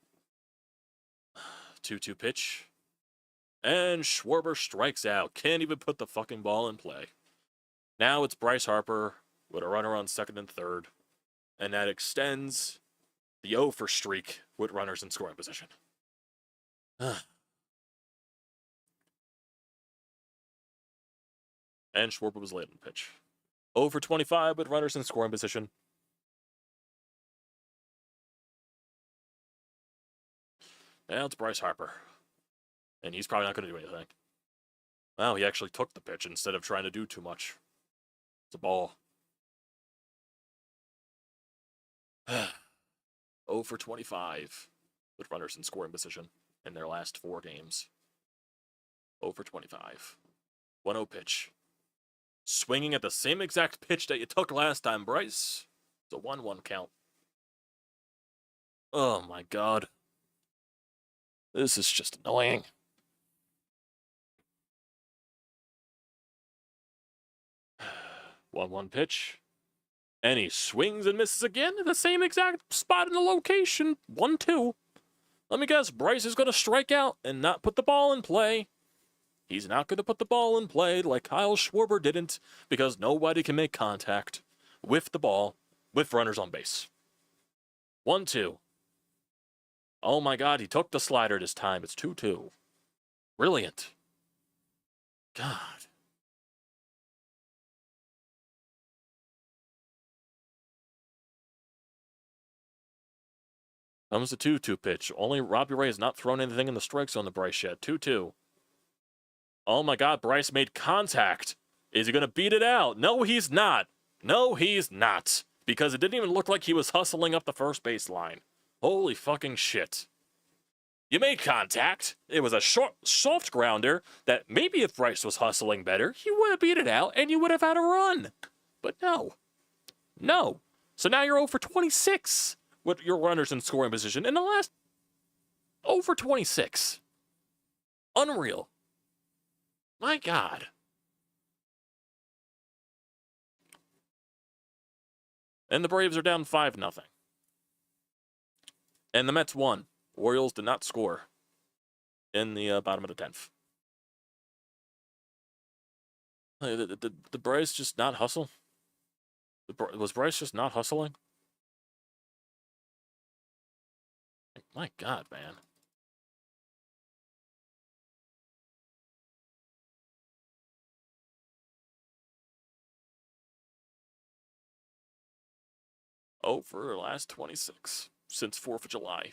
2-2 pitch. And Schwarber strikes out. Can't even put the fucking ball in play. Now it's Bryce Harper with a runner on second and third. And that extends the 0 for streak with runners in scoring position. And Schwarber was late on the pitch. 0 for 25 with runners in scoring position. Now it's Bryce Harper. And he's probably not going to do anything. Well, he actually took the pitch instead of trying to do too much. It's a ball. 0 for 25 with runners in scoring position in their last 4 games. 0 for 25. 1-0 pitch. Swinging at the same exact pitch that you took last time, Bryce. It's a 1-1 count. Oh my god. This is just annoying. One pitch. And he swings and misses again at the same exact spot in the location. 1-2. Let me guess, Bryce is going to strike out and not put the ball in play. He's not going to put the ball in play like Kyle Schwarber didn't, because nobody can make contact with the ball with runners on base. 1-2. Oh my God, he took the slider this time. It's 2-2. Brilliant. God. Comes the 2-2 pitch. Only Robbie Ray has not thrown anything in the strike zone to Bryce yet. 2-2. Oh my God, Bryce made contact. Is he going to beat it out? No, he's not. No, he's not. Because it didn't even look like he was hustling up the first baseline. Holy fucking shit. You made contact. It was a short, soft grounder that maybe if Bryce was hustling better, he would have beat it out and you would have had a run. But no. No. So now you're 0 for 26 with your runners in scoring position. In the last 0 for 26. Unreal. My God. And the Braves are down 5-0. And the Mets won. Orioles did not score in the bottom of the 10th. The Braves just not hustle? Was Bryce just not hustling? My God, man. Oh, for the last 26 since 4th of July.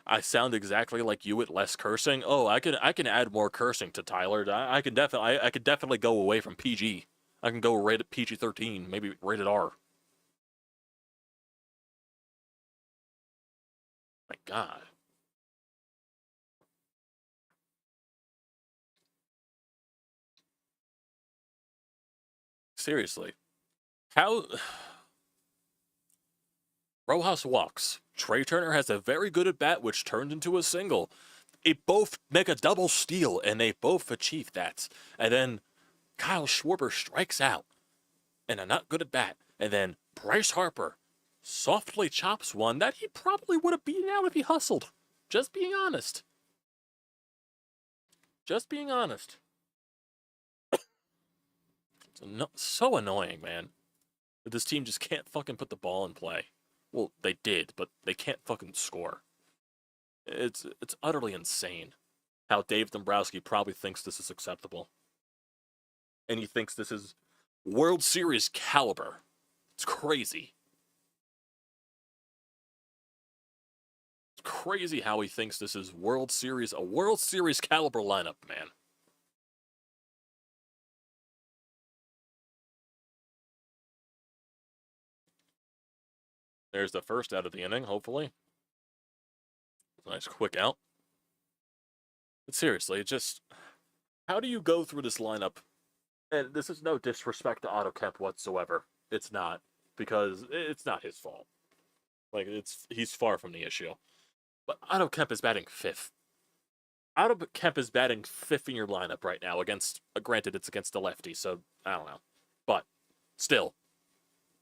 I sound exactly like you with less cursing. Oh, I can add more cursing to Tyler. I could definitely go away from PG. I can go rated PG-13, maybe rated R. My God. Seriously. How... Rojas walks. Trey Turner has a very good at-bat, which turned into a single. They both make a double steal, and they both achieve that. And then Kyle Schwarber strikes out, and a not good at-bat. And then Bryce Harper softly chops one that he probably would have beaten out if he hustled. Just being honest. Just being honest. It's so annoying, man. That this team just can't fucking put the ball in play. Well, they did, but they can't fucking score. It's utterly insane how Dave Dombrowski probably thinks this is acceptable. And he thinks this is World Series caliber. It's crazy. It's crazy how he thinks this is a World Series caliber lineup, man. There's the first out of the inning, hopefully. Nice quick out. But seriously, just... How do you go through this lineup? And this is no disrespect to Otto Kemp whatsoever. It's not. Because it's not his fault. Like, he's far from the issue. But Otto Kemp is batting 5th. Otto Kemp is batting 5th in your lineup right now against... granted, it's against the lefty, so I don't know. But, still...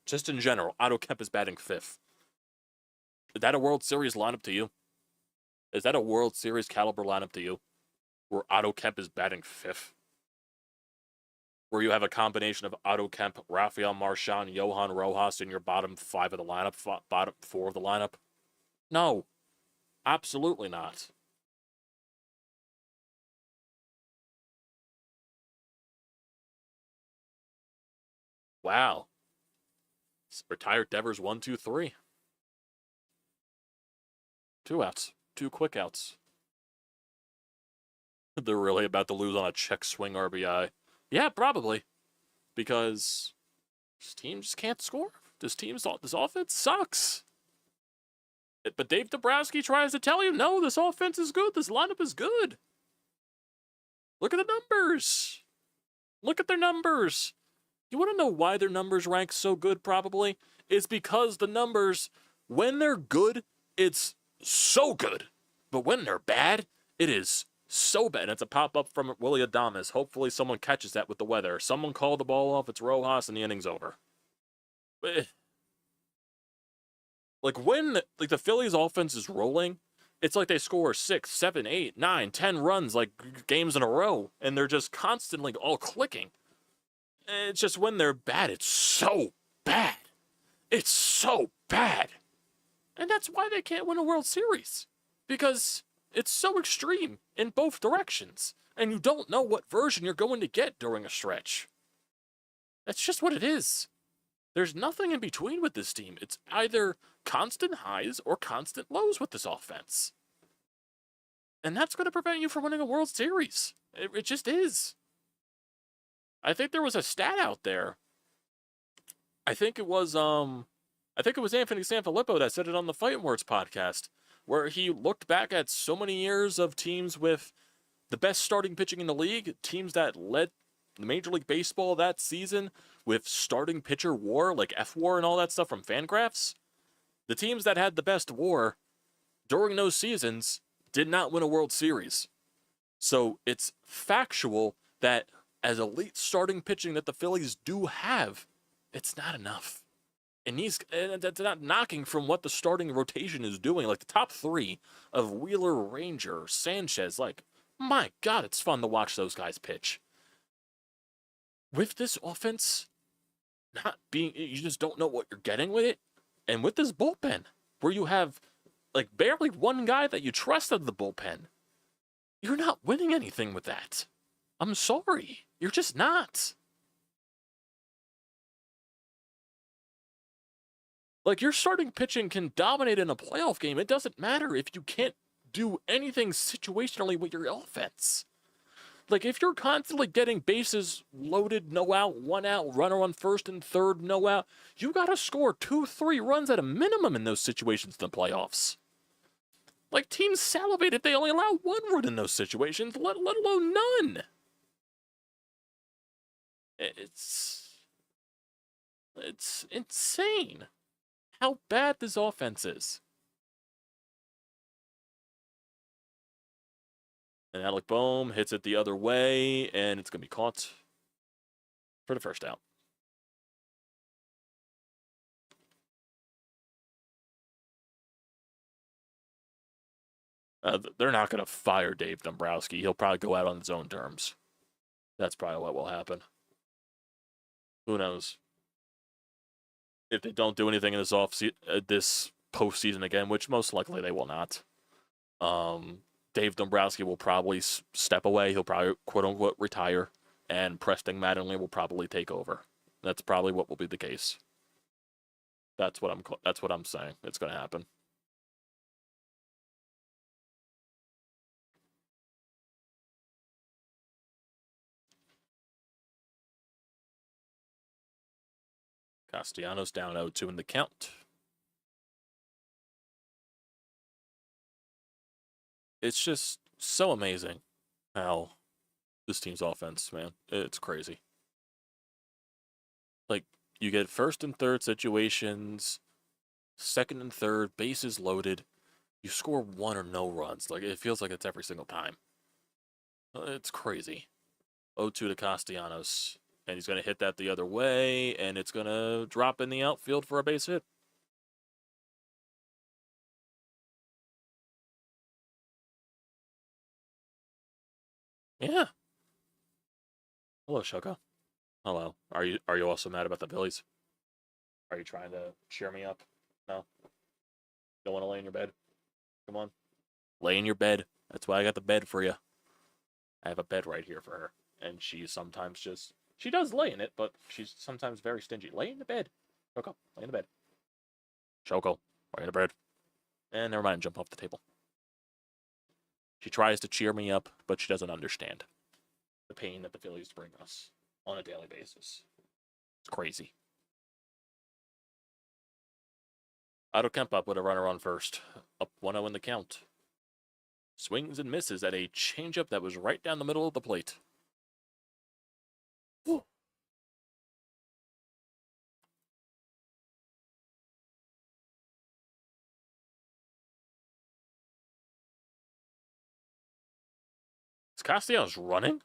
Just in general, Otto Kemp is batting 5th. Is that a World Series lineup to you? Is that a World Series caliber lineup to you? Where Otto Kemp is batting 5th? Where you have a combination of Otto Kemp, Rafael Marchand, Johan Rojas in your bottom 5 of the lineup, bottom 4 of the lineup? No. Absolutely not. Wow. Retired Devers 1, 2, 3. 2 outs. 2 quick outs. They're really about to lose on a check swing RBI. Yeah, probably. Because this team just can't score. This offense sucks. But Dave Dombrowski tries to tell you, no, this offense is good. This lineup is good. Look at the numbers. Look at their numbers. You want to know why their numbers rank so good, probably? It's because the numbers, when they're good, it's so good. But when they're bad, it is So bad. And it's a pop-up from Willie Adames. Hopefully someone catches that with the weather. Someone call the ball off. It's Rojas, and the inning's over. Like, when the Phillies offense is rolling, it's like they score 6, 7, 8, 9, 10 runs, like, games in a row, and they're just constantly all clicking. And it's just when they're bad, it's so bad. It's so bad. And that's why they can't win a World Series. Because it's so extreme in both directions. And you don't know what version you're going to get during a stretch. That's just what it is. There's nothing in between with this team. It's either constant highs or constant lows with this offense. And that's going to prevent you from winning a World Series. It just is. I think there was a stat out there. I think it was Anthony Sanfilippo that said it on the Fighting Words podcast, where he looked back at so many years of teams with the best starting pitching in the league, teams that led Major League Baseball that season with starting pitcher WAR, like F-WAR and all that stuff from Fangraphs. The teams that had the best WAR during those seasons did not win a World Series. So it's factual that as elite starting pitching that the Phillies do have, it's not enough. And that's not knocking from what the starting rotation is doing. Like, the top three of Wheeler, Ranger, Sanchez, like, my God, it's fun to watch those guys pitch. With this offense you just don't know what you're getting with it. And with this bullpen, where you have, like, barely one guy that you trust out of the bullpen, you're not winning anything with that. I'm sorry. You're just not. Like, your starting pitching can dominate in a playoff game. It doesn't matter if you can't do anything situationally with your offense. Like, if you're constantly getting bases loaded, no out, 1 out, runner on first and third, no out, you got to score 2, 3 runs at a minimum in those situations in the playoffs. Like, teams salivate if they only allow 1 run in those situations, let alone none. It's insane how bad this offense is. And Alec Boehm hits it the other way, and it's going to be caught for the first out. They're not going to fire Dave Dombrowski. He'll probably go out on his own terms. That's probably what will happen. Who knows? If they don't do anything in this postseason again, which most likely they will not, Dave Dombrowski will probably step away. He'll probably, quote-unquote, retire, and Preston Mattingly will probably take over. That's probably what will be the case. That's what I'm saying. It's going to happen. Castellanos down 0-2 in the count. It's just so amazing how this team's offense, man, it's crazy. Like, you get first and third situations, second and third, bases loaded. You score 1 or no runs. Like, it feels like it's every single time. It's crazy. 0-2 to Castellanos. And he's going to hit that the other way, and it's going to drop in the outfield for a base hit. Yeah. Hello, Shoko. Hello. Are you also mad about the Phillies? Are you trying to cheer me up? No? Don't want to lay in your bed? Come on. Lay in your bed. That's why I got the bed for you. I have a bed right here for her. And she sometimes she does lay in it, but she's sometimes very stingy. Lay in the bed. Shoko, lay in the bed. Shoko, lay in the bed. And never mind, jump off the table. She tries to cheer me up, but she doesn't understand the pain that the Phillies bring us on a daily basis. It's crazy. Otto Kemp up with a runner on first. Up 1-0 in the count. Swings and misses at a changeup that was right down the middle of the plate. Whew. Castellanos running?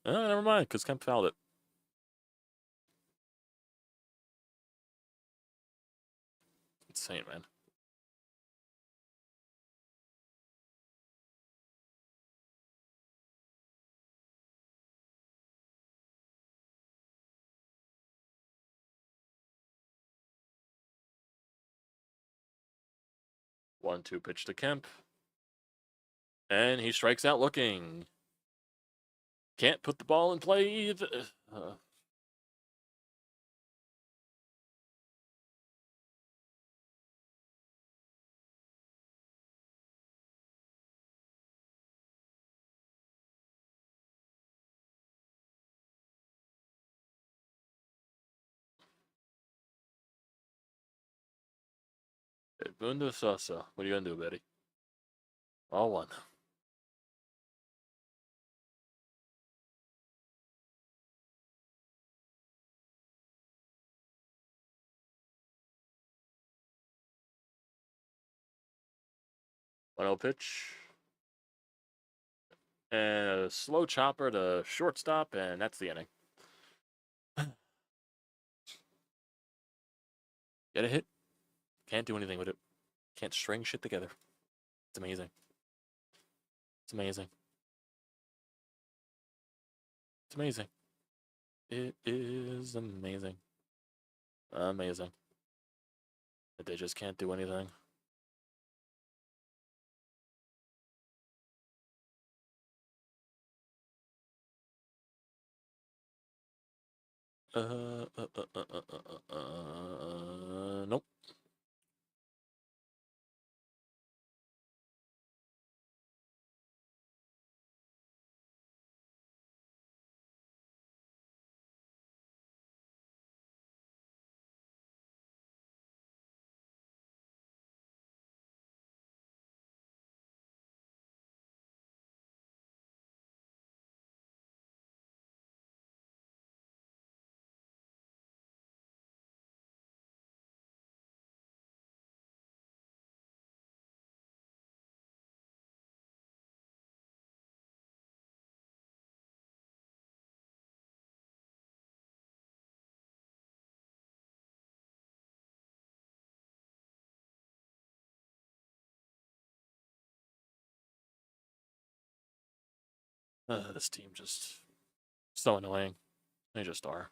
Oh, never mind, because Kemp fouled it. Insane, man. One-two pitch to Kemp. And he strikes out looking. Can't put the ball in play. Bundo Sosa. What are you going to do, Betty? All one. One-zero pitch. And a slow chopper to shortstop, and that's the inning. Get a hit. Can't do anything with it. Can't string shit together. It's amazing. It's amazing. It's amazing. It is amazing. Amazing. But they just can't do anything. Nope. This team just so annoying. They just are.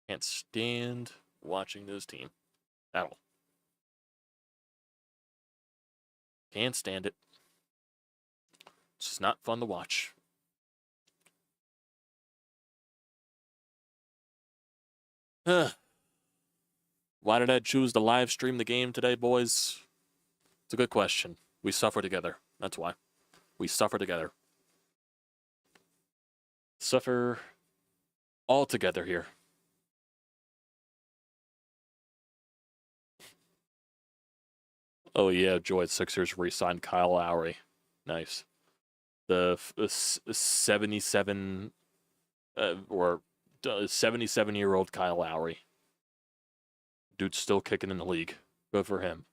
Can't stand watching this team at all. Can't stand it. It's just not fun to watch. Why did I choose to live stream the game today, boys? It's a good question. We suffer together. That's why. We suffer together. Suffer all together here. Oh yeah, Joy Sixers re-signed Kyle Lowry. Nice. The 77 or 77-year-old Kyle Lowry. Dude's still kicking in the league. Good for him.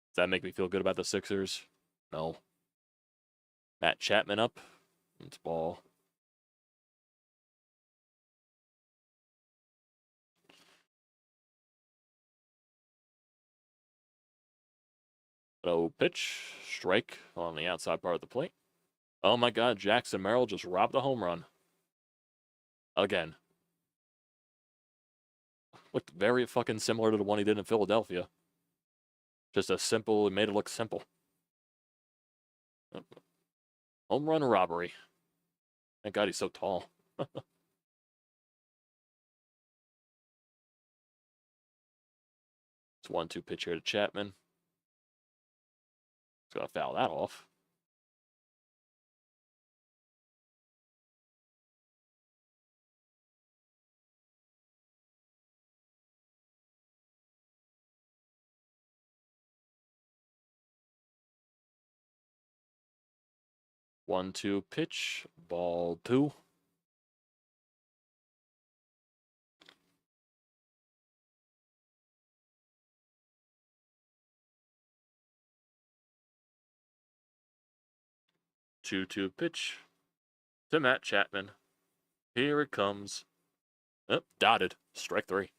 Does that make me feel good about the Sixers? No. Matt Chapman up. It's ball. Oh, pitch. Strike on the outside part of the plate. Oh my god, Jackson Merrill just robbed a home run. Again. Looked very fucking similar to the one he did in Philadelphia. Just a simple, it made it look simple. Home run robbery. Thank God he's so tall. It's 1-2 pitch here to Chapman. He's gonna foul that off. One-two pitch, ball two. 2-2 pitch to Matt Chapman. Here it comes. Oh, dotted. Strike 3.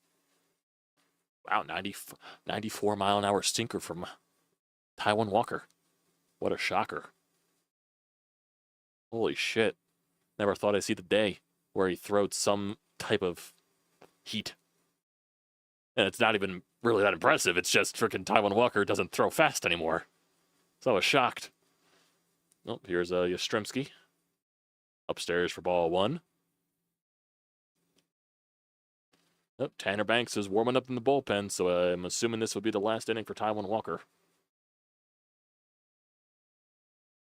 Wow, 94-mile-an-hour sinker from Taijuan Walker. What a shocker. Holy shit. Never thought I'd see the day where he throwed some type of heat. And it's not even really that impressive. It's just freaking Taijuan Walker doesn't throw fast anymore. So I was shocked. Oh, here's Yastrzemski. Upstairs for ball 1. Oh, Tanner Banks is warming up in the bullpen, so I'm assuming this would be the last inning for Taijuan Walker.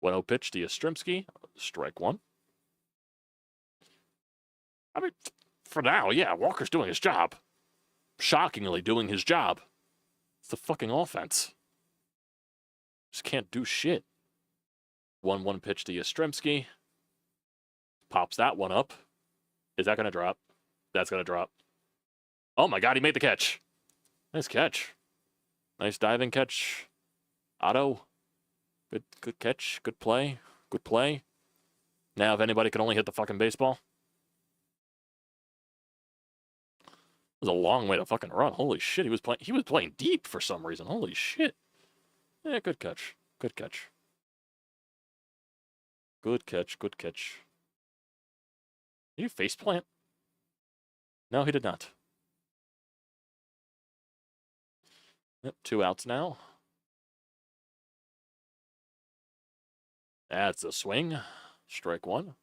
1-0 pitch to Yastrzemski. Strike 1. I mean, for now, yeah, Walker's doing his job. Shockingly doing his job. It's the fucking offense. Just can't do shit. 1-1 pitch to Yastrzemski. Pops that one up. Is that going to drop? That's going to drop. Oh my god, he made the catch. Nice catch. Nice diving catch. Otto. Good catch. Good play. Good play. Now if anybody can only hit the fucking baseball. It was a long way to fucking run. Holy shit, he was playing deep for some reason. Holy shit. Yeah, good catch. Good catch. Good catch. Good catch. Did he faceplant? No, he did not. Yep, 2 outs now. That's a swing. Strike 1.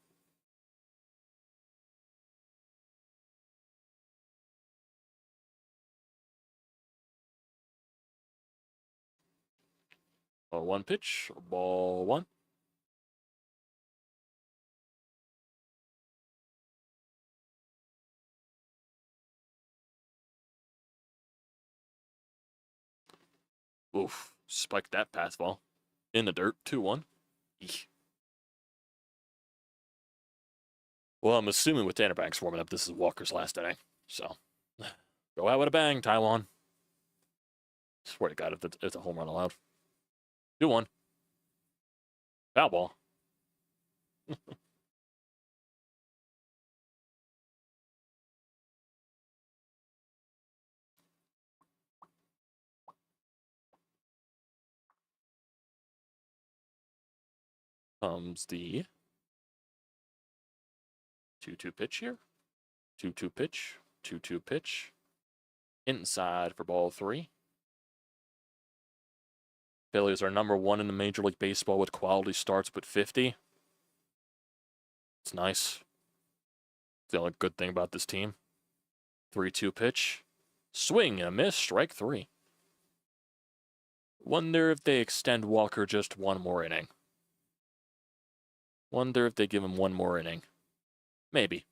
Oh, 1 pitch. Ball 1. Oof. Spiked that pass ball. In the dirt. 2-1. Eek. Well, I'm assuming with Tanner Banks warming up, this is Walker's last inning. So, go out with a bang, Taijuan. Swear to God, if it's a home run allowed. 2-1. Foul ball. Comes the 2-2 pitch here. 2-2 pitch. 2-2 pitch. Inside for ball 3. Phillies are number 1 in the Major League Baseball with quality starts with 50. It's nice. It's the only good thing about this team. 3-2 pitch. Swing and a miss. Strike 3. Wonder if they extend Walker just one more inning. Wonder if they give him one more inning. Maybe.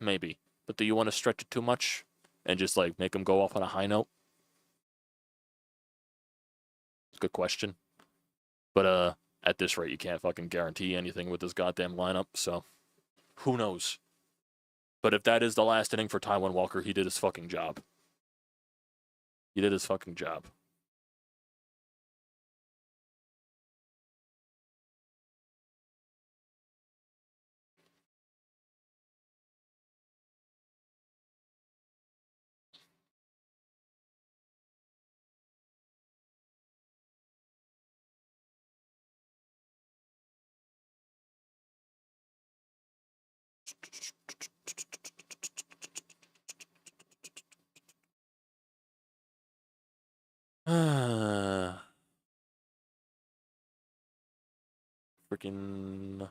Maybe. But do you want to stretch it too much? And just, like, make him go off on a high note? It's a good question. But, at this rate, you can't fucking guarantee anything with this goddamn lineup, so who knows? But if that is the last inning for Taijuan Walker, he did his fucking job. He did his fucking job. Freaking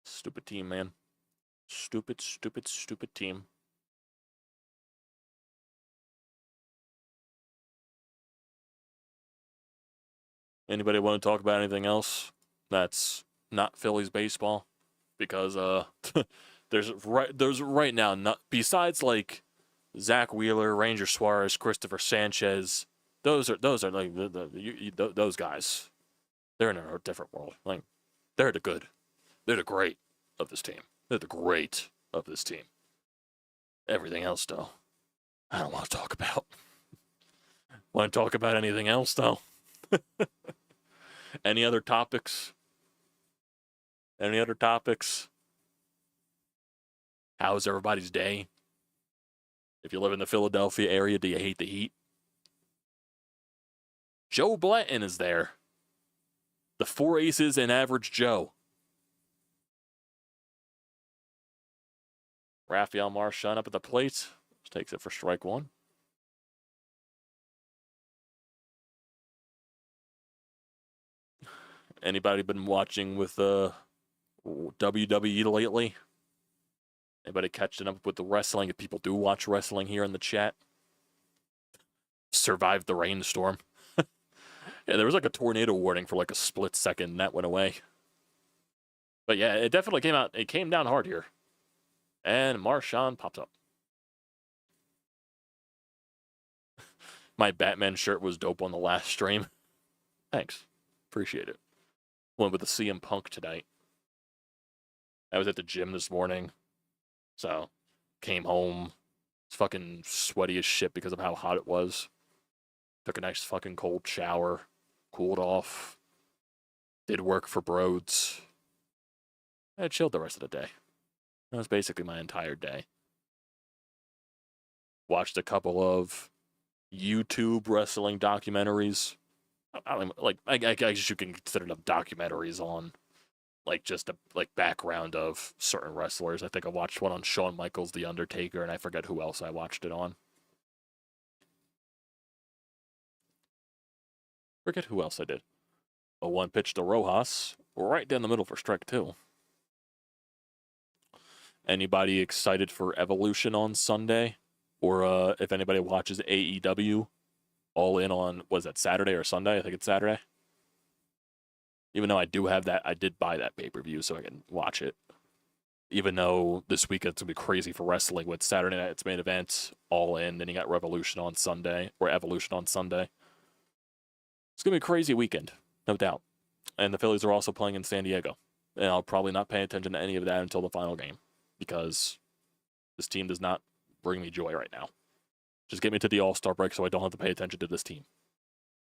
stupid team, man. Stupid, stupid, stupid team. Anybody want to talk about anything else that's not Phillies baseball? Because there's right now, not besides like Zach Wheeler, Ranger Suarez, Christopher Sanchez. Those are like those guys. They're in a different world. Like they're the good. They're the great of this team. They're the great of this team. Everything else, though, I don't want to talk about. Want to talk about anything else, though? Any other topics? Any other topics? How's everybody's day? If you live in the Philadelphia area, do you hate the heat? Joe Blanton is there. The 4 aces and average Joe. Rafael Marchand up at the plate. Takes it for strike 1. Anybody been watching with WWE lately? Anybody catching up with the wrestling? If people do watch wrestling here in the chat. Survived the rainstorm. Yeah, there was like a tornado warning for like a split second, and that went away. But yeah, it definitely came out. It came down hard here. And Marchand popped up. My Batman shirt was dope on the last stream. Thanks. Appreciate it. Went with the CM Punk tonight. I was at the gym this morning. So, came home. It's fucking sweaty as shit because of how hot it was. Took a nice fucking cold shower. Cooled off. Did work for Brodes. I chilled the rest of the day. That was basically my entire day. Watched a couple of YouTube wrestling documentaries. I guess you can consider them documentaries on, like, just a background of certain wrestlers. I think I watched one on Shawn Michaels, The Undertaker, and I forget who else I watched it on. Forget who else I did. A 1 pitch to Rojas, right down the middle for strike 2. Anybody excited for Evolution on Sunday? Or if anybody watches AEW, All In on, was that Saturday or Sunday? I think it's Saturday. Even though I do have that, I did buy that pay-per-view so I can watch it. Even though this weekend's going to be crazy for wrestling with Saturday night's main event, All In, then you got Revolution on Sunday, or Evolution on Sunday. It's going to be a crazy weekend, no doubt. And the Phillies are also playing in San Diego. And I'll probably not pay attention to any of that until the final game, because this team does not bring me joy right now. Just get me to the All-Star break so I don't have to pay attention to this team.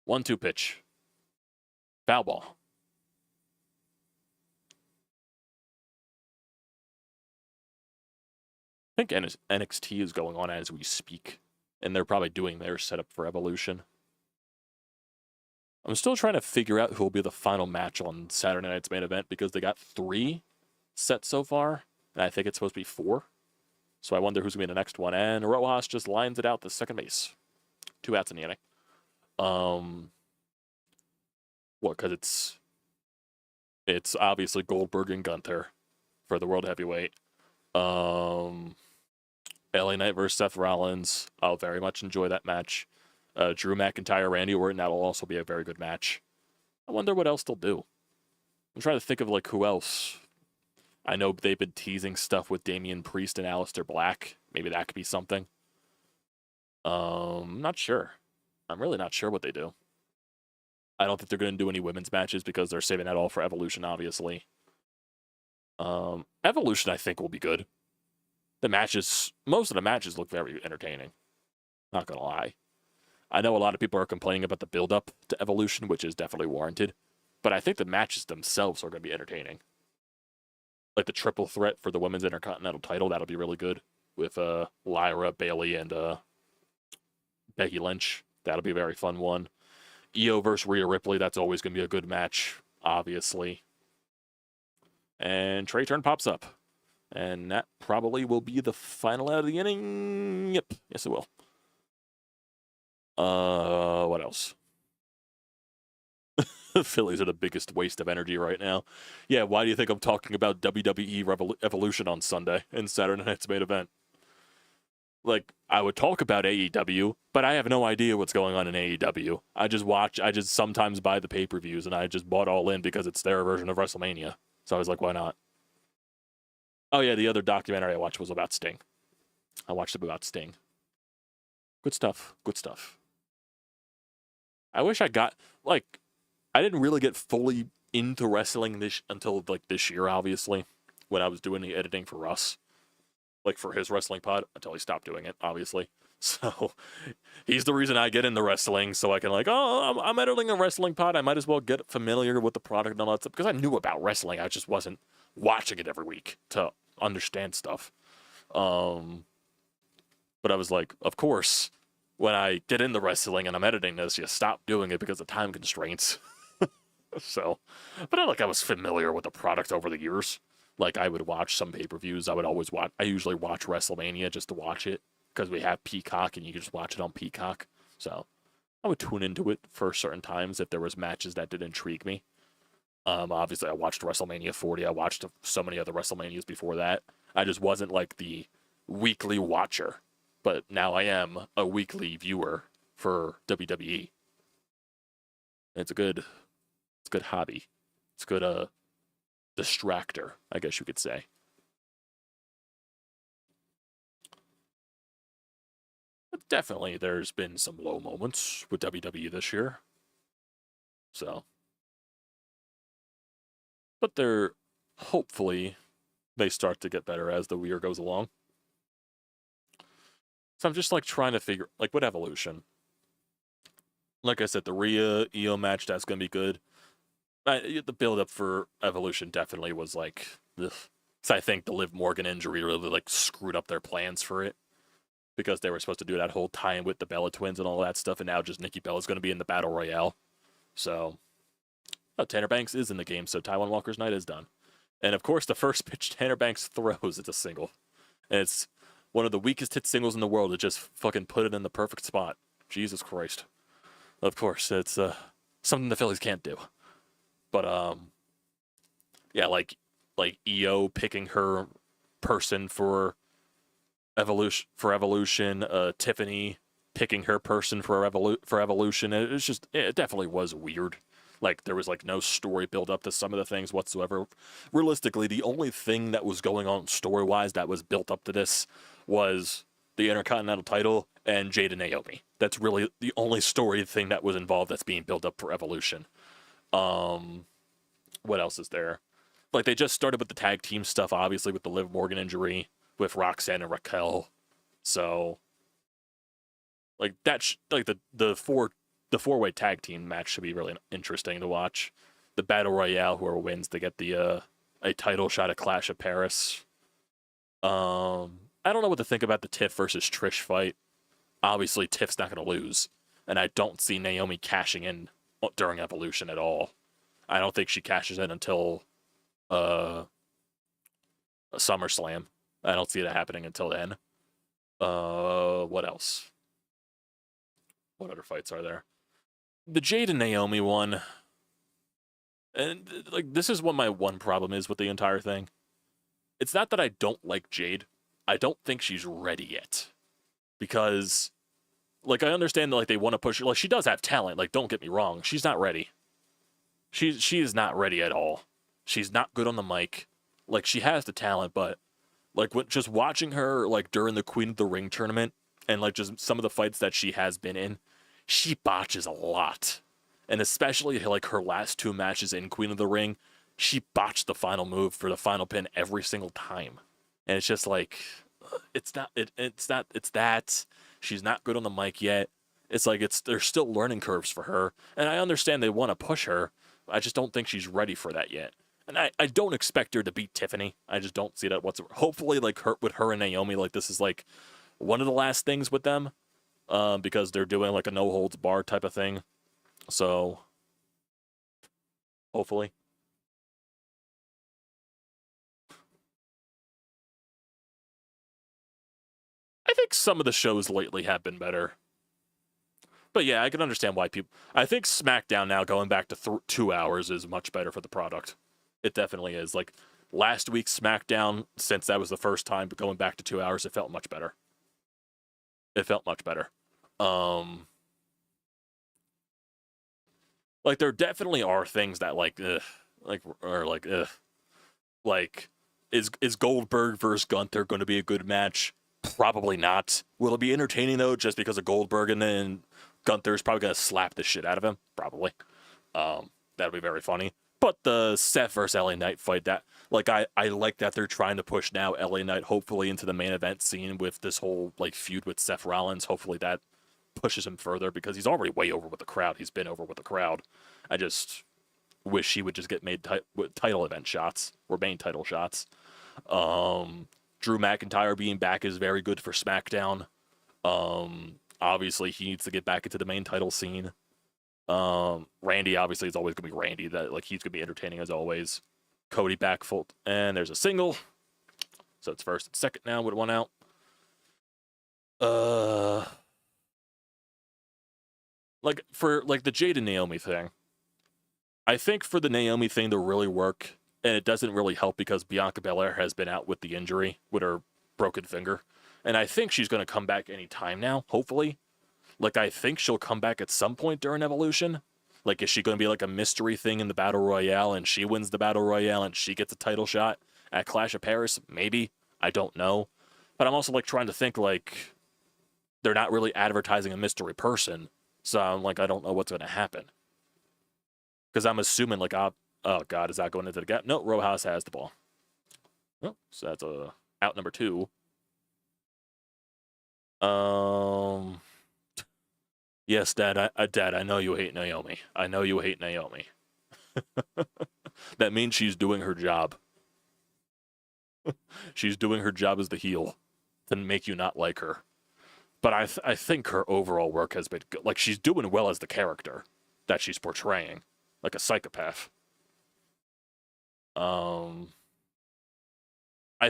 1-2 pitch. Foul ball. I think NXT is going on as we speak, and they're probably doing their setup for Evolution. I'm still trying to figure out who will be the final match on Saturday night's main event, because they got 3 set so far, and I think it's supposed to be 4. So I wonder who's going to be the next one. And Rojas just lines it out to second base. 2 outs in the inning. What? Because it's obviously Goldberg and Gunther for the World Heavyweight. LA Knight versus Seth Rollins. I'll very much enjoy that match. Drew McIntyre, Randy Orton. That'll also be a very good match. I wonder what else they'll do. I'm trying to think of like who else. I know they've been teasing stuff with Damian Priest and Aleister Black. Maybe that could be something. I'm not sure. I'm really not sure what they do. I don't think they're going to do any women's matches because they're saving that all for Evolution, obviously. Evolution, I think, will be good. Most of the matches look very entertaining. Not going to lie. I know a lot of people are complaining about the build-up to Evolution, which is definitely warranted. But I think the matches themselves are going to be entertaining. Like the triple threat for the Women's Intercontinental title, that'll be really good. With Lyra, Bayley, and Becky Lynch. That'll be a very fun one. Io versus Rhea Ripley, that's always going to be a good match, obviously. And Trey Turn pops up. And that probably will be the final out of the inning. Yep, yes it will. What else? The Phillies are the biggest waste of energy right now. Yeah, why do you think I'm talking about WWE Evolution on Sunday and Saturday night's main event? Like, I would talk about AEW, but I have no idea what's going on in AEW. I just sometimes buy the pay-per-views, and I just bought All In because it's their version of WrestleMania. So I was like, why not? Oh yeah, the other documentary I watched was about Sting. I watched it about Sting. Good stuff. Good stuff. I wish I got, like, I didn't really get fully into wrestling until this year, obviously, when I was doing the editing for Russ, like for his wrestling pod, until he stopped doing it, obviously. So he's the reason I get into wrestling, so I can like, oh, I'm editing a wrestling pod. I might as well get familiar with the product and all that stuff because I knew about wrestling. I just wasn't watching it every week to understand stuff. But I was like, of course, when I get into wrestling and I'm editing this, you stop doing it because of time constraints. So, but I was familiar with the product over the years. Like I would watch some pay-per-views. I usually watch WrestleMania just to watch it because we have Peacock and you can just watch it on Peacock. So I would tune into it for certain times if there was matches that did intrigue me. Obviously I watched WrestleMania 40. I watched so many other WrestleManias before that. I just wasn't like the weekly watcher, but now I am a weekly viewer for WWE. It's a good hobby. It's a good distractor, I guess you could say. But definitely there's been some low moments with WWE this year. So, but they're hopefully they start to get better as the year goes along. So I'm just like trying to figure like with Evolution. Like I said, the Rhea EO match, that's gonna be good. The build up for Evolution definitely was like, ugh. So I think the Liv Morgan injury really like screwed up their plans for it because they were supposed to do that whole tie-in with the Bella Twins and all that stuff, and now just Nikki Bella's going to be in the Battle Royale. So, Tanner Banks is in the game, so Taiwan Walker's night is done. And of course, the first pitch Tanner Banks throws, it's a single. And it's one of the weakest hit singles in the world to just fucking put it in the perfect spot. Jesus Christ. Of course, it's something the Phillies can't do. But yeah, like EO picking her person for Evolution, Tiffany picking her person for Evolution. It definitely was weird. Like there was like no story build up to some of the things whatsoever. Realistically, the only thing that was going on story wise that was built up to this was the Intercontinental title and Jade and Naomi. That's really the only story thing that was involved that's being built up for Evolution. What else is there? Like they just started with the tag team stuff, obviously with the Liv Morgan injury with Roxanne and Raquel. So like the four-way tag team match should be really interesting to watch. The Battle Royale, whoever wins, they get the a title shot at Clash of Paris. I don't know what to think about the Tiff versus Trish fight. Obviously, Tiff's not going to lose, and I don't see Naomi cashing in during Evolution at all. I don't think she cashes in until SummerSlam. I don't see that happening until then. What else? What other fights are there? The Jade and Naomi one. And like this is what my one problem is with the entire thing. It's not that I don't like Jade. I don't think she's ready yet. Because like I understand that like they want to push her. Like she does have talent. Like don't get me wrong. She's not ready. She is not ready at all. She's not good on the mic. Like she has the talent, but like just watching her like during the Queen of the Ring tournament and like just some of the fights that she has been in, she botches a lot. And especially like her last two matches in Queen of the Ring, she botched the final move for the final pin every single time. And it's just like it's that she's not good on the mic yet. It's like there's still learning curves for her. And I understand they want to push her. I just don't think she's ready for that yet. And I don't expect her to beat Tiffany. I just don't see that whatsoever. Hopefully, like with her and Naomi, like this is like one of the last things with them, because they're doing like a no holds barred type of thing. So hopefully, I think some of the shows lately have been better. But yeah, I can understand why people. I think SmackDown now going back to 2 hours is much better for the product. It definitely is. Like last week's SmackDown, since that was the first time, but going back to 2 hours, it felt much better. It felt much better. Like there definitely are things that like is Goldberg versus Gunther going to be a good match? Probably not. Will it be entertaining though, just because of Goldberg, and then Gunther's probably going to slap the shit out of him? Probably. That'll be very funny. But the Seth versus LA Knight fight, that like I like that they're trying to push now LA Knight hopefully into the main event scene with this whole like feud with Seth Rollins. Hopefully that pushes him further because he's already way over with the crowd. He's been over with the crowd. I just wish he would just get made with title event shots or main title shots. Drew McIntyre being back is very good for SmackDown. Obviously he needs to get back into the main title scene. Randy obviously is always gonna be Randy. That like he's gonna be entertaining as always. Cody back full, and there's a single, so it's first and second now with one out. Like for like the Jade and Naomi thing, I think for the Naomi thing to really work, and it doesn't really help because Bianca Belair has been out with the injury with her broken finger, and I think she's gonna come back any time now, hopefully. Like, I think she'll come back at some point during Evolution. Like, is she going to be like a mystery thing in the Battle Royale and she wins the Battle Royale and she gets a title shot at Clash of Paris? Maybe. I don't know. But I'm also, like, trying to think, like, they're not really advertising a mystery person. So I'm like, I don't know what's going to happen. Because I'm assuming, like, oh, God, is that going into the gap? No, Rojas has the ball. Oh, so that's out number 2. Yes, Dad, Dad, I know you hate Naomi. I know you hate Naomi. That means she's doing her job. She's doing her job as the heel to make you not like her. But I think her overall work has been good. Like, she's doing well as the character that she's portraying, like a psychopath. I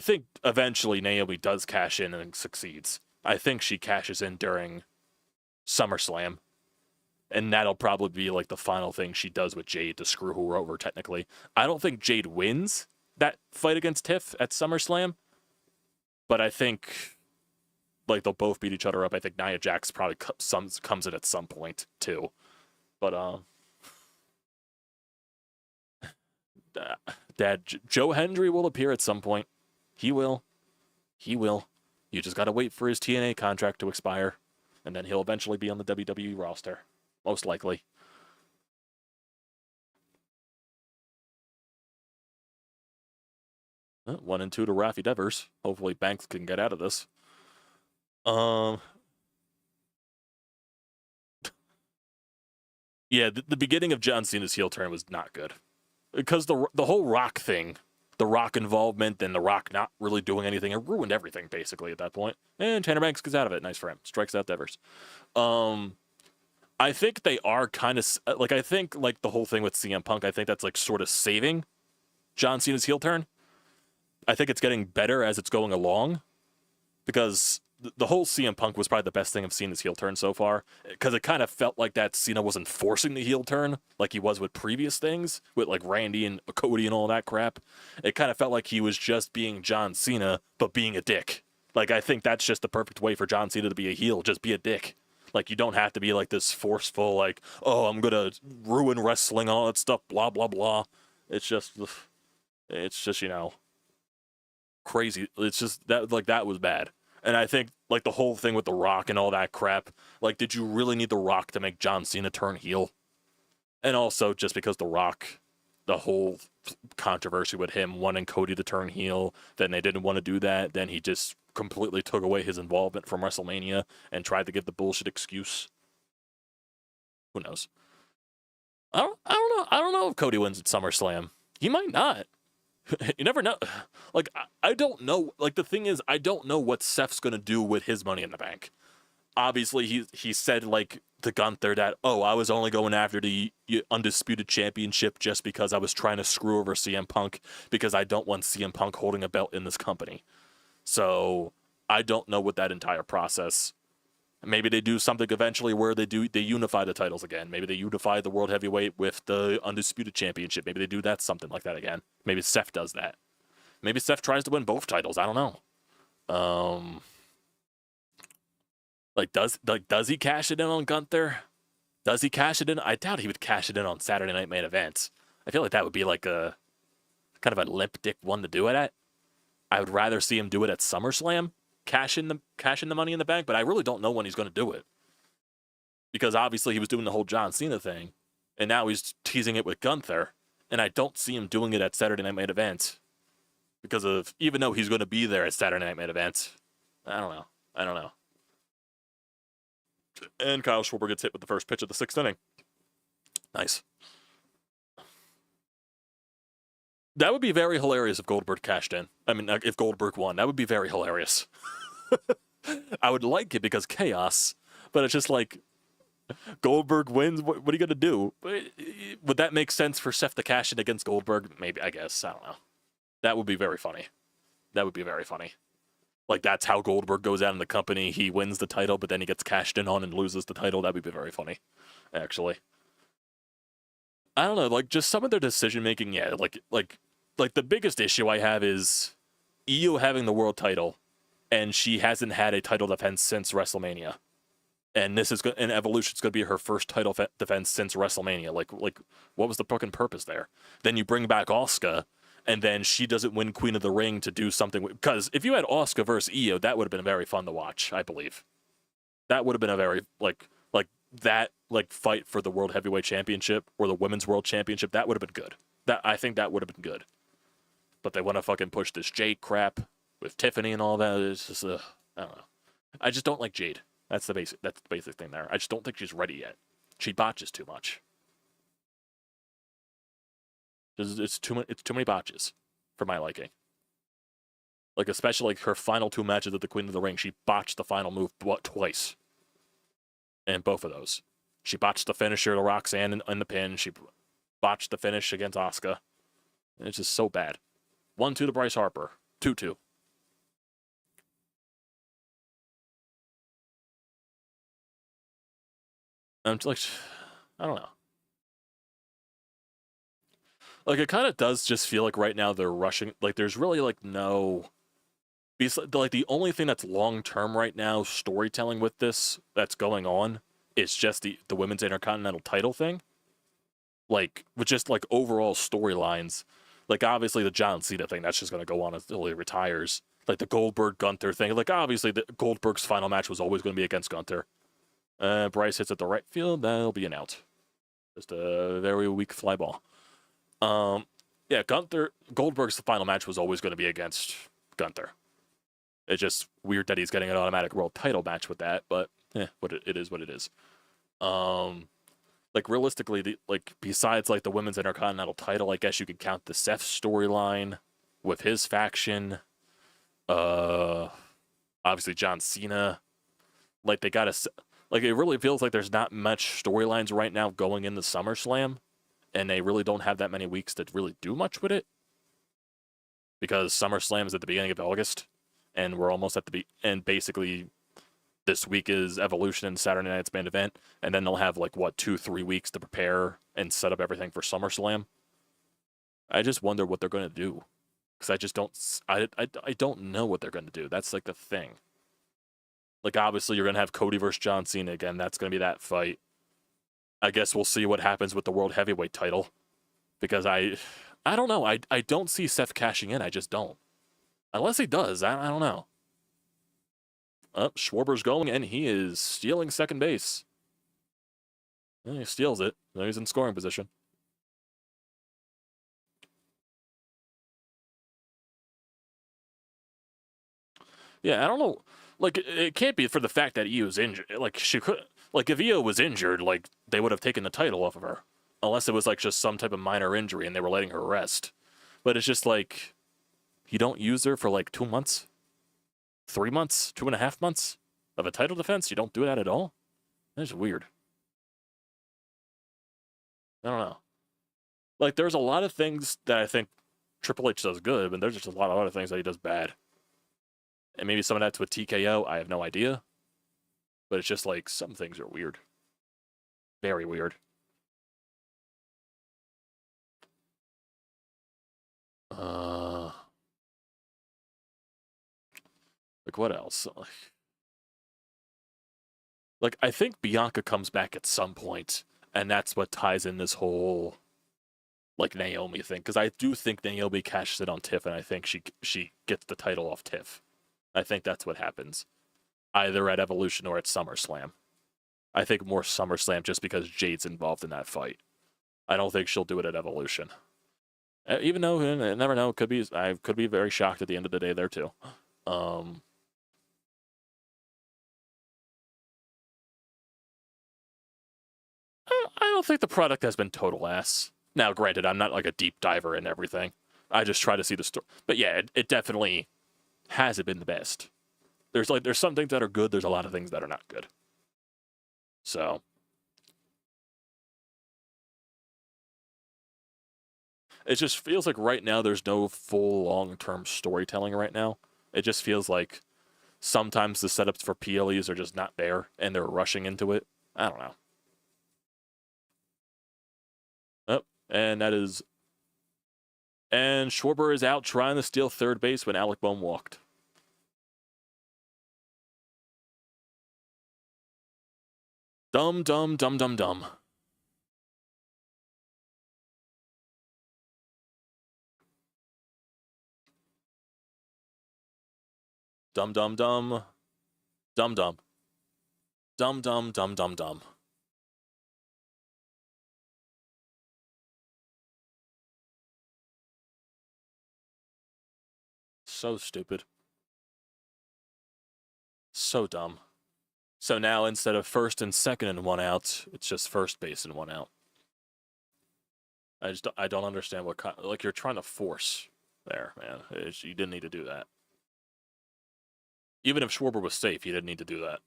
think eventually Naomi does cash in and succeeds. I think she cashes in during SummerSlam, and that'll probably be like the final thing she does with Jade to screw her over technically. I don't think Jade wins that fight against Tiff at SummerSlam, but I think like they'll both beat each other up. I think Nia Jax probably comes in at some point too, but Dad, Joe Hendry will appear at some point. He will. You just gotta wait for his TNA contract to expire. And then he'll eventually be on the WWE roster. Most likely. 1-2 to Rafi Devers. Hopefully Banks can get out of this. Yeah, the beginning of John Cena's heel turn was not good. Because the whole Rock thing, the Rock involvement and the Rock not really doing anything, it ruined everything basically at that point. And Tanner Banks gets out of it. Nice for him. Strikes out Devers. I think they are kind of like, I think like the whole thing with CM Punk, I think that's like sort of saving John Cena's heel turn. I think it's getting better as it's going along because the whole CM Punk was probably the best thing of Cena's heel turn so far because it kind of felt like that Cena wasn't forcing the heel turn like he was with previous things with like Randy and Cody and all that crap. It kind of felt like he was just being John Cena but being a dick. Like, I think that's just the perfect way for John Cena to be a heel. Just be a dick. Like, you don't have to be like this forceful, like, oh, I'm gonna ruin wrestling, all that stuff, blah, blah, blah. It's just, you know, crazy. It's just that, like, that was bad. And I think, like, the whole thing with The Rock and all that crap, like, did you really need The Rock to make John Cena turn heel? And also, just because The Rock, the whole controversy with him wanting Cody to turn heel, then they didn't want to do that, then he just completely took away his involvement from WrestleMania and tried to give the bullshit excuse. Who knows? I don't know if Cody wins at SummerSlam. He might not. You never know. Like, I don't know. Like, the thing is, I don't know what Seth's gonna do with his Money in the Bank. Obviously, he said, like, to Gunther that, oh, I was only going after the Undisputed Championship just because I was trying to screw over CM Punk because I don't want CM Punk holding a belt in this company. So I don't know what that entire process. Maybe they do something eventually where they unify the titles again. Maybe they unify the World Heavyweight with the Undisputed Championship. Maybe they do that, something like that again. Maybe Seth does that. Maybe Seth tries to win both titles. I don't know. Does he cash it in on Gunther? Does he cash it in? I doubt he would cash it in on Saturday Night Main Event. I feel like that would be like a kind of a limp dick one to do it at. I would rather see him do it at SummerSlam, cash in the Money in the Bank, but I really don't know when he's going to do it. Because obviously he was doing the whole John Cena thing, and now he's teasing it with Gunther, And I don't see him doing it at Saturday Night Main Event because of, even though he's going to be there at Saturday Night Main Event, I don't know. And Kyle Schwarber gets hit with the first pitch of the 6th inning. Nice. That would be very hilarious if Goldberg cashed in. I mean, if Goldberg won, that would be very hilarious. I would like it because chaos, but it's just like, Goldberg wins, what are you going to do? Would that make sense for Seth to cash in against Goldberg? Maybe, I guess. I don't know. That would be very funny. Like, that's how Goldberg goes out in the company. He wins the title, but then he gets cashed in on and loses the title. That would be very funny, actually. I don't know, like, just some of their decision-making, yeah, like the biggest issue I have is Io having the world title, and she hasn't had a title defense since WrestleMania. And this is and Evolution's going to be her first title defense since WrestleMania. Like, what was the fucking purpose there? Then you bring back Asuka, and then she doesn't win Queen of the Ring to do something. Because if you had Asuka versus Io, that would have been very fun to watch, I believe. That would have been a very, that fight for the World Heavyweight Championship or the Women's World Championship. That would have been good. I think that would have been good. But they want to fucking push this Jade crap with Tiffany and all that. It's just, I don't know. I just don't like Jade. That's the basic thing there. I just don't think she's ready yet. She botches too much. It's too many botches for my liking. Like, especially like her final 2 matches at the Queen of the Ring, she botched the final move twice. And both of those. She botched the finisher to Roxanne in the pin. She botched the finish against Asuka. And it's just so bad. 1-2 to Bryce Harper. 2-2. I'm like, I don't know. Like, it kind of does just feel like right now they're rushing. Like, there's really, like, no... Like, the only thing that's long-term right now, storytelling with this, that's going on, is just the Women's Intercontinental title thing. Like, with just, like, overall storylines. Like, obviously, the John Cena thing, that's just going to go on until he retires. Like, the Goldberg-Gunther thing. Like, obviously, Goldberg's final match was always going to be against Gunther. Bryce hits at the right field, that'll be an out. Just a very weak fly ball. Yeah, Goldberg's final match was always going to be against Gunther. It's just weird that he's getting an automatic world title match with that, but it is what it is. Like, realistically, besides like the Women's Intercontinental title, I guess you could count the Seth storyline with his faction. Obviously John Cena. Like, they gotta. Like, it really feels like there's not much storylines right now going into SummerSlam, and they really don't have that many weeks to really do much with it. Because SummerSlam is at the beginning of August, and we're almost at and basically this week is Evolution and Saturday Night's main event, and then they'll have, 2-3 weeks to prepare and set up everything for SummerSlam. I just wonder what they're going to do. Because I just don't, I don't know what they're going to do. That's, the thing. Like, obviously, you're going to have Cody versus John Cena again. That's going to be that fight. I guess we'll see what happens with the World Heavyweight title. Because I don't know. I don't see Seth cashing in. I just don't. Unless he does. I don't know. Schwarber's going, and he is stealing second base. And he steals it. Now he's in scoring position. Yeah, I don't know. Like, it can't be for the fact that Io's injured. Like, she could. Like, if Io was injured, they would have taken the title off of her. Unless it was, just some type of minor injury and they were letting her rest. But it's just, you don't use her for, 2 months? 3 months? 2.5 months? Of a title defense? You don't do that at all? That's weird. I don't know. There's a lot of things that I think Triple H does good, but there's just a lot of other things that he does bad. And maybe some of that's with TKO, I have no idea. But it's just some things are weird. Very weird. What else? I think Bianca comes back at some point, and that's what ties in this whole Naomi thing. Because I do think Naomi cashes it on Tiff, and I think she gets the title off Tiff. I think that's what happens. Either at Evolution or at SummerSlam. I think more SummerSlam just because Jade's involved in that fight. I don't think she'll do it at Evolution. Even though, never know, I could be very shocked at the end of the day there too. Um, I don't think the product has been total ass. Now, granted, I'm not like a deep diver in everything. I just try to see the story. But yeah, it definitely hasn't been the best. There's some things that are good. There's a lot of things that are not good. So it just feels like right now there's no full long-term storytelling right now. It just feels like sometimes the setups for PLEs are just not there and they're rushing into it. I don't know. Oh, and that is. And Schwarber is out trying to steal third base when Alec Bohm walked. Dumb, dumb, dumb, dumb, dumb. Dumb, dumb, dumb. Dumb, dumb. Dumb, dumb, dumb, dumb, dumb. So stupid. So dumb. So now instead of first and second and one out, it's just first base and one out. I don't understand what kind, like you're trying to force there, man. You didn't need to do that. Even if Schwarber was safe, you didn't need to do that.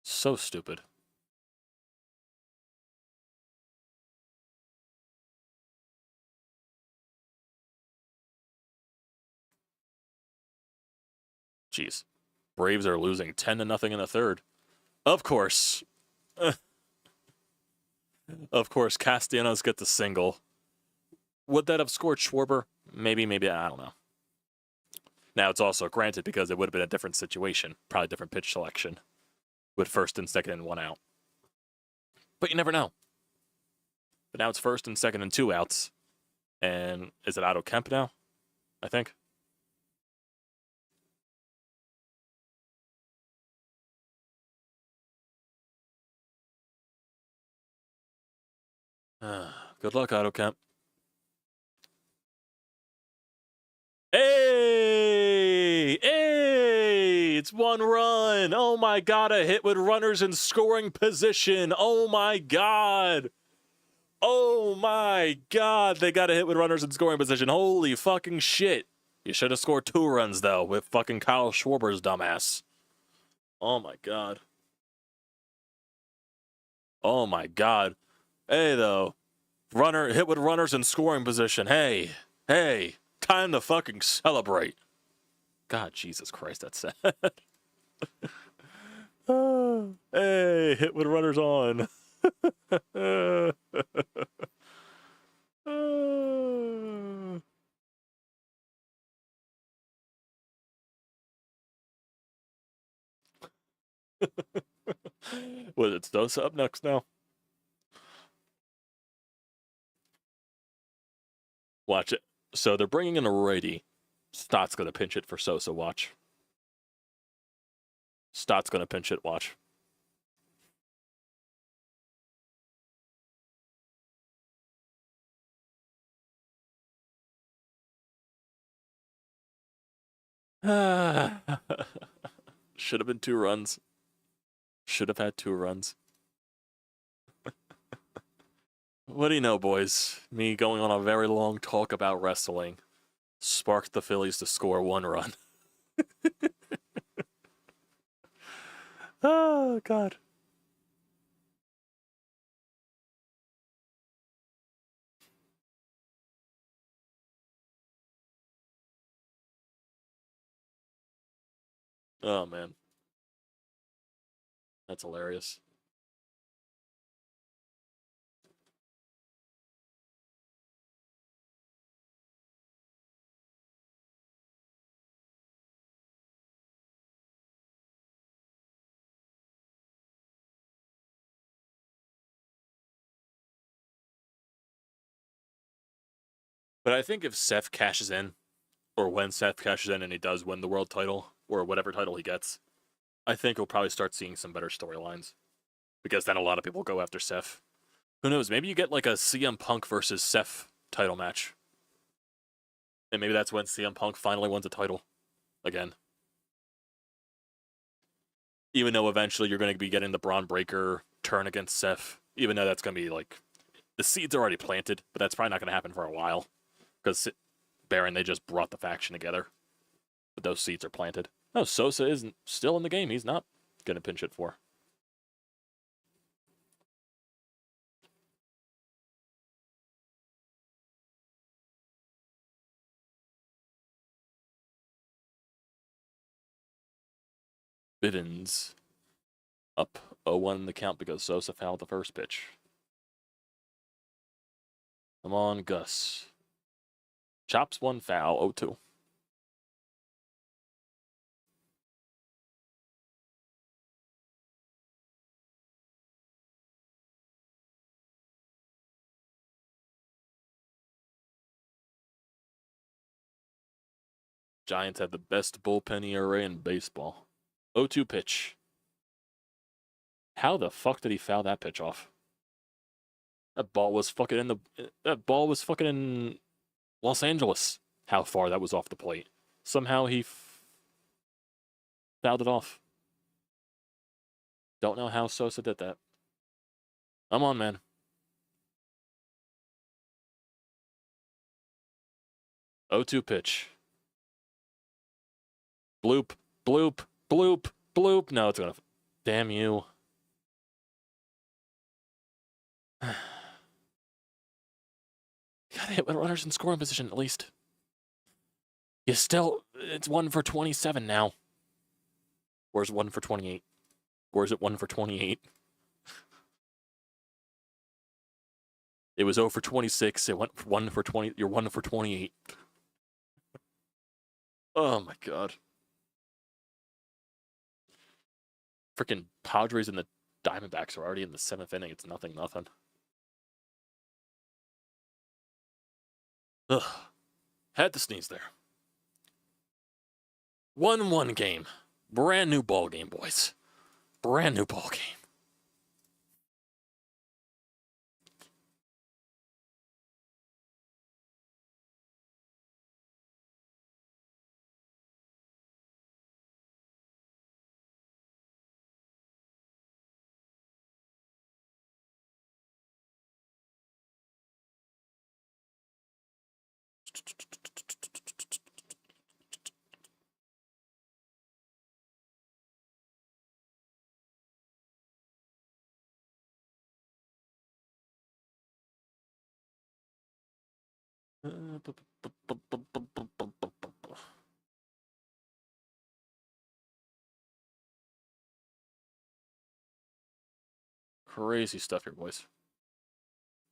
So stupid. Jeez. Braves are losing 10-0 in the third. Of course. Of course, Castellanos get the single. Would that have scored Schwarber? Maybe, I don't know. Now, it's also granted because it would have been a different situation. Probably different pitch selection. With first and second and one out. But you never know. But now it's first and second and two outs. And is it Otto Kemp now? I think. Good luck, Otto Kemp. Hey! Hey! It's one run. Oh my god, a hit with runners in scoring position. Oh my god. Oh my god, they got a hit with runners in scoring position. Holy fucking shit. You should have scored 2 runs, though, with fucking Kyle Schwarber's dumbass. Oh my god. Oh my god. Hey, though. Runner hit with runners in scoring position. Hey. Hey. Time to fucking celebrate. God, Jesus Christ, that's sad. Hey, hit with runners on. Well, it's Dosa up next now. Watch it. So they're bringing in a righty. Stott's going to pinch it for Sosa, watch. Stott's going to pinch it, watch. Should have been 2 runs. Should have had 2 runs. What do you know, boys? Me going on a very long talk about wrestling sparked the Phillies to score 1 run. Oh, God. Oh, man. That's hilarious. But I think if Seth cashes in, or when Seth cashes in and he does win the world title, or whatever title he gets, I think we'll probably start seeing some better storylines. Because then a lot of people go after Seth. Who knows? Maybe you get like a CM Punk versus Seth title match. And maybe that's when CM Punk finally wins a title again. Even though eventually you're going to be getting the Braun Breaker turn against Seth. Even though that's going to be like... The seeds are already planted, but that's probably not going to happen for a while. Because Baron, they just brought the faction together. But those seeds are planted. No, Sosa isn't still in the game. He's not going to pinch it for. Bivens up 0-1 in the count because Sosa fouled the first pitch. Come on, Gus. Chops one foul, 0-2. Giants have the best bullpen ERA in baseball. 0-2 pitch. How the fuck did he foul that pitch off? That ball was fucking in Los Angeles. How far that was off the plate. Somehow he fouled it off. Don't know how Sosa did that. I'm on, man. O2 pitch. Bloop, bloop, bloop, bloop. No, it's gonna... Damn you. Gotta hit with runners in scoring position, at least. You still... It's 1 for 27 now. Where's 1 for 28? Where's it 1 for 28? It was 0 for 26. It went 1 for 20. You're 1 for 28. Oh my god. Freaking Padres and the Diamondbacks are already in the 7th inning. It's 0-0. Ugh. Had to sneeze there. 1-1 game. Brand new ball game, boys. Brand new ball game. Crazy stuff here, boys.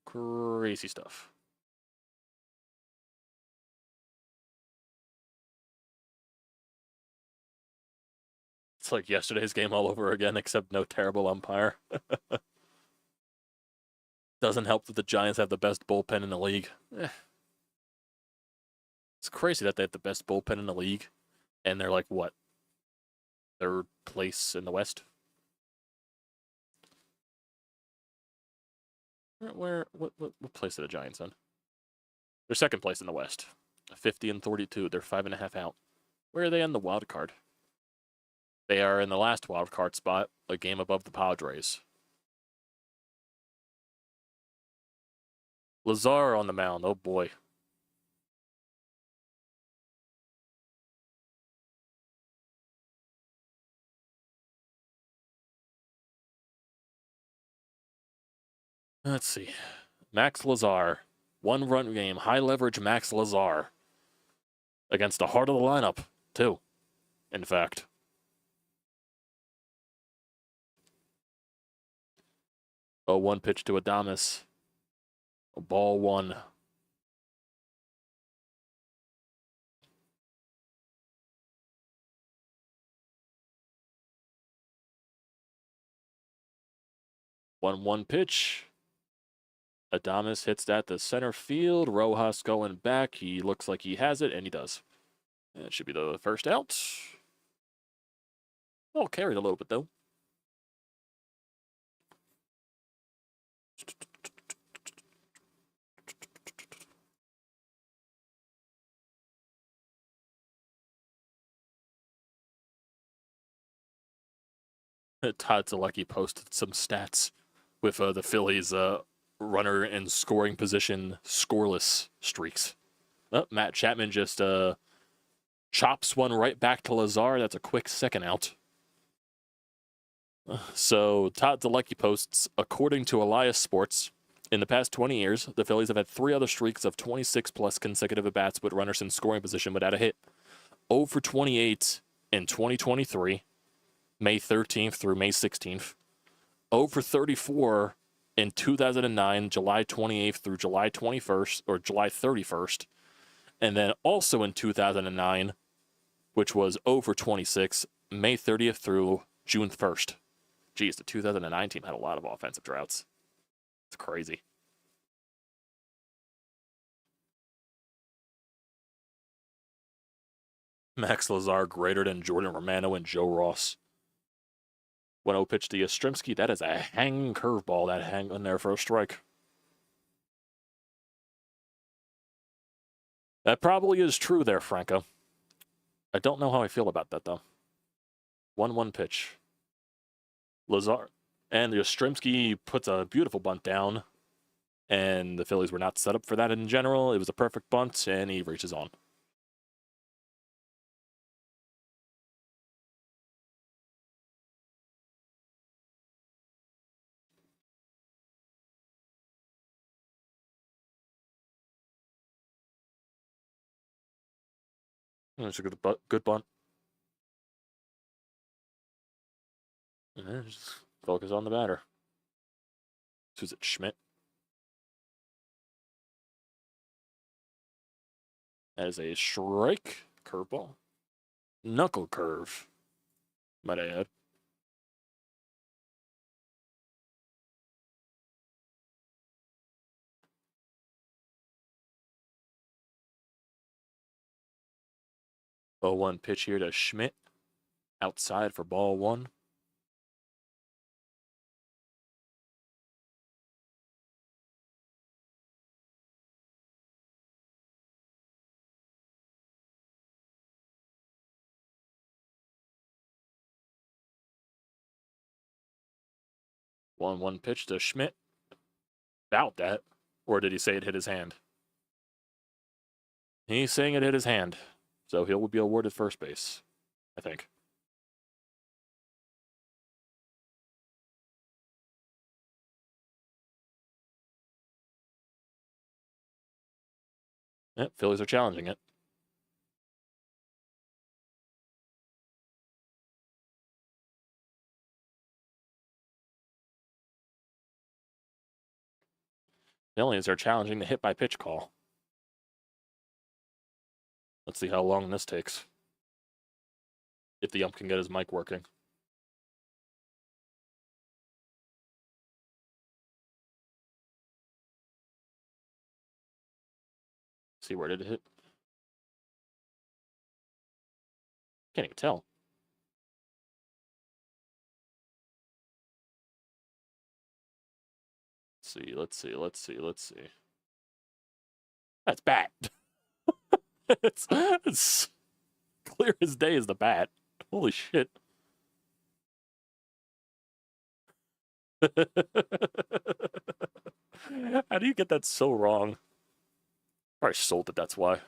Crazy stuff. It's like yesterday's game all over again, except no terrible umpire. Doesn't help that the Giants have the best bullpen in the league. It's crazy that they have the best bullpen in the league, and they're like, what? 3rd place in the West? What place are the Giants in? They're 2nd place in the West. 50-42. They're 5.5 out. Where are they on the wild card? They are in the last wild card spot, a game above the Padres. Lazar on the mound. Oh boy. Let's see. Max Lazar. 1-run game. High leverage Max Lazar. Against the heart of the lineup, too. In fact. Oh, 1 pitch to Adames. Ball 1. One pitch. Adames hits that to center field. Rojas going back. He looks like he has it, and he does. That should be the first out. Oh, carried a little bit, though. Todd Zalecki posted some stats with the Phillies runner in scoring position scoreless streaks. Oh, Matt Chapman just chops one right back to Lazar. That's a quick second out. So Todd Zalecki posts, according to Elias Sports, in the past 20 years, the Phillies have had 3 other streaks of 26-plus consecutive at-bats with runners in scoring position without a hit. 0 for 28 in 2023, May 13th through May 16th. 0 for 34 in 2009, July 28th through July 21st, or July 31st. And then also in 2009, which was 0 for 26, May 30th through June 1st. Geez, the 2009 team had a lot of offensive droughts. It's crazy. Max Lazar greater than Jordan Romano and Joe Ross. 1-0 pitch to Yastrzemski. That is a hanging curveball that hang in there for a strike. That probably is true there, Franco. I don't know how I feel about that, though. 1-1 pitch. Lazar and Yastrzemski puts a beautiful bunt down, and the Phillies were not set up for that in general. It was a perfect bunt, and he reaches on. It's a good bunt. And just focus on the batter. Who's it, Schmidt? That is a strike. Curveball. Knuckle curve, might I add. Oh, 1 pitch here to Schmidt. Outside for ball 1. One pitch to Schmidt. About that. Or did he say it hit his hand? He's saying it hit his hand. So he'll be awarded first base, I think. Yep, Phillies are challenging it. Phillies are challenging the hit by pitch call. Let's see how long this takes. If the ump can get his mic working. See, where did it hit? Can't even tell. Let's see. That's bat. it's clear as day as the bat. Holy shit. How do you get that so wrong? Probably sold it, that's why.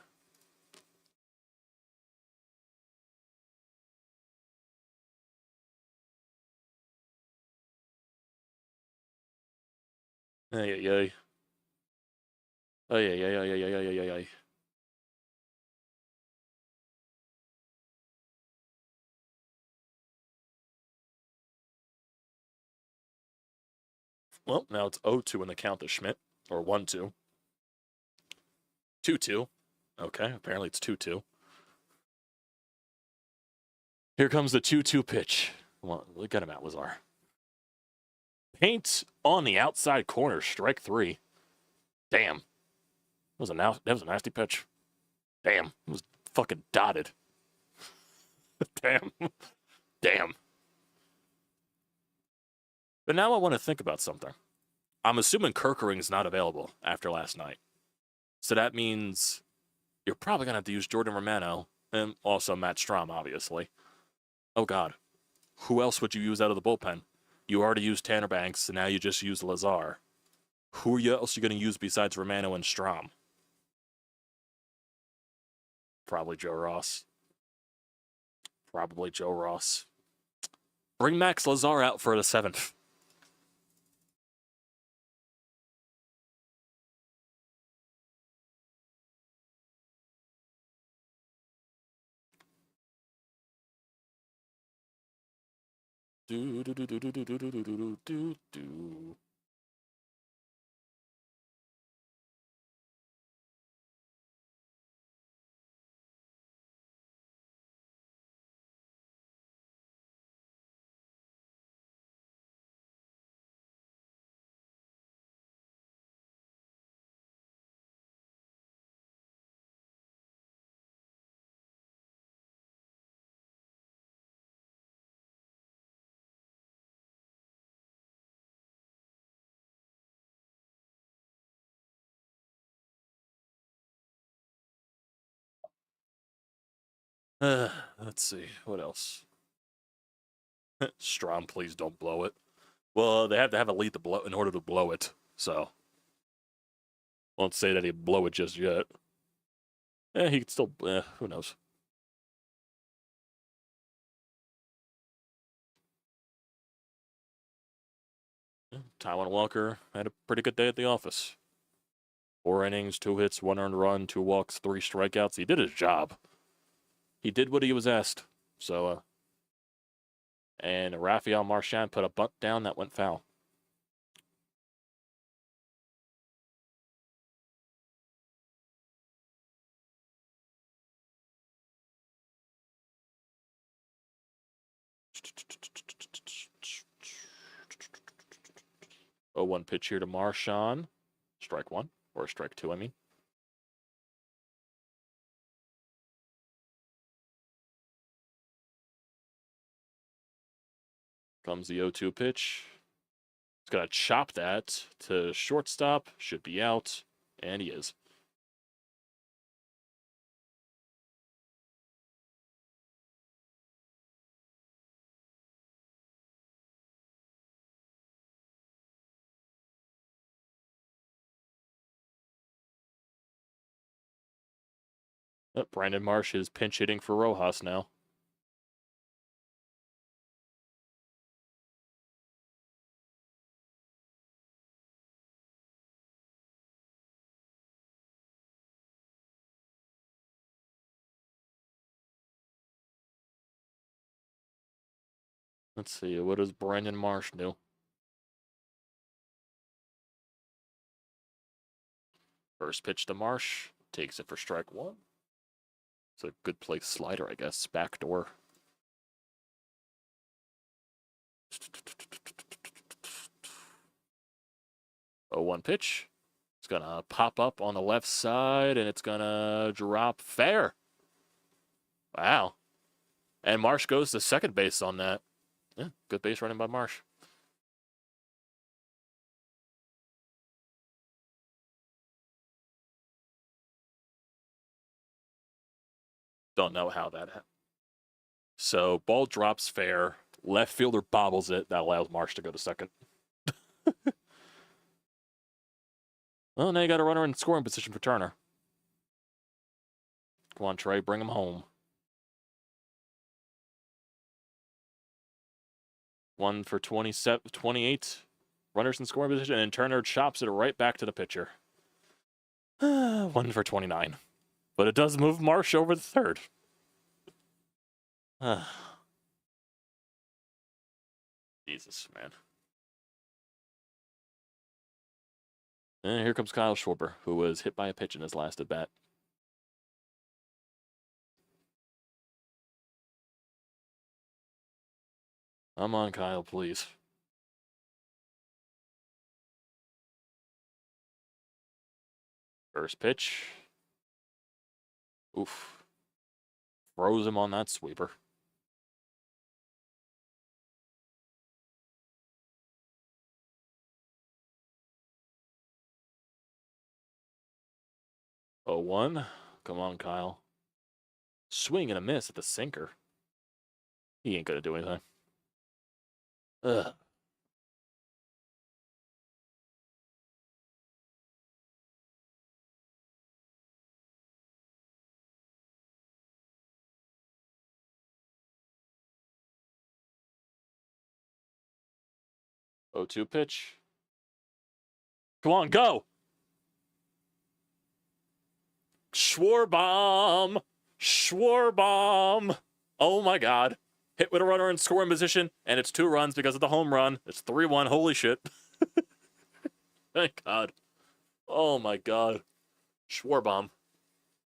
Ay, ay, ay. Ay, ay, ay, ay, ay, ay, ay, ay, ay. Well, now it's 0-2 in the count to Schmidt. Or 1-2. 2-2. Okay, apparently it's 2-2. Here comes the 2-2 pitch. Well, get him out, Lazar. Paint on the outside corner, strike 3. Damn. That was a nasty pitch. Damn. It was fucking dotted. Damn. Damn. But now I want to think about something. I'm assuming Kerkering's not available after last night. So that means you're probably going to have to use Jordan Romano and also Matt Strom, obviously. Oh, God. Who else would you use out of the bullpen? You already used Tanner Banks, and now you just use Lazar. Who else are you going to use besides Romano and Strom? Probably Joe Ross. Probably Joe Ross. Bring Max Lazar out for the 7th. Do do do do do do do do do do do. Let's see. What else? Strom, please don't blow it. Well, they have to have a lead to blow in order to blow it. So, won't say that he'd blow it just yet. He could still. Who knows? Taiwan Walker had a pretty good day at the office. 4 innings, 2 hits, 1 earned run, 2 walks, 3 strikeouts. He did his job. He did what he was asked. So, and Rafael Marchand put a bunt down that went foul. Oh, 1 pitch here to Marchand. Strike 1, or strike 2, I mean. Comes the 0-2 pitch. He's got to chop that to shortstop. Should be out. And he is. Brandon Marsh is pinch hitting for Rojas now. Let's see, what does Brandon Marsh do? First pitch to Marsh. Takes it for strike 1. It's a good play slider, I guess. Backdoor. Oh, 1 pitch. It's going to pop up on the left side, and it's going to drop fair. Wow. And Marsh goes to second base on that. Yeah, good base running by Marsh. Don't know how that happened. So, ball drops fair. Left fielder bobbles it. That allows Marsh to go to second. Well, now you got a runner in scoring position for Turner. Come on, Trey, bring him home. 1 for 28. Runners in scoring position, and Turner chops it right back to the pitcher. 1 for 29. But it does move Marsh over the third. Jesus, man. And here comes Kyle Schwarber, who was hit by a pitch in his last at bat. Come on, Kyle, please. First pitch. Oof. Froze him on that sweeper. Oh, 1. Come on, Kyle. Swing and a miss at the sinker. He ain't gonna do anything. Ugh. O2 pitch. Come on, go! Schwarber! Schwarber! Oh my god. Hit with a runner in scoring position, and it's 2 runs because of the home run. It's 3-1. Holy shit. Thank god. Oh my god. Schwarber.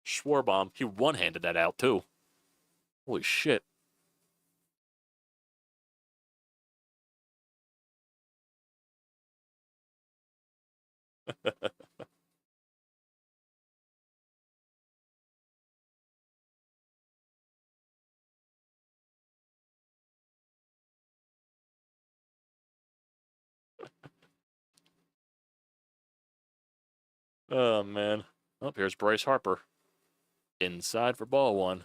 Schwarber. He one-handed that out, too. Holy shit. Oh, man. Oh, here's Bryce Harper. Inside for ball 1.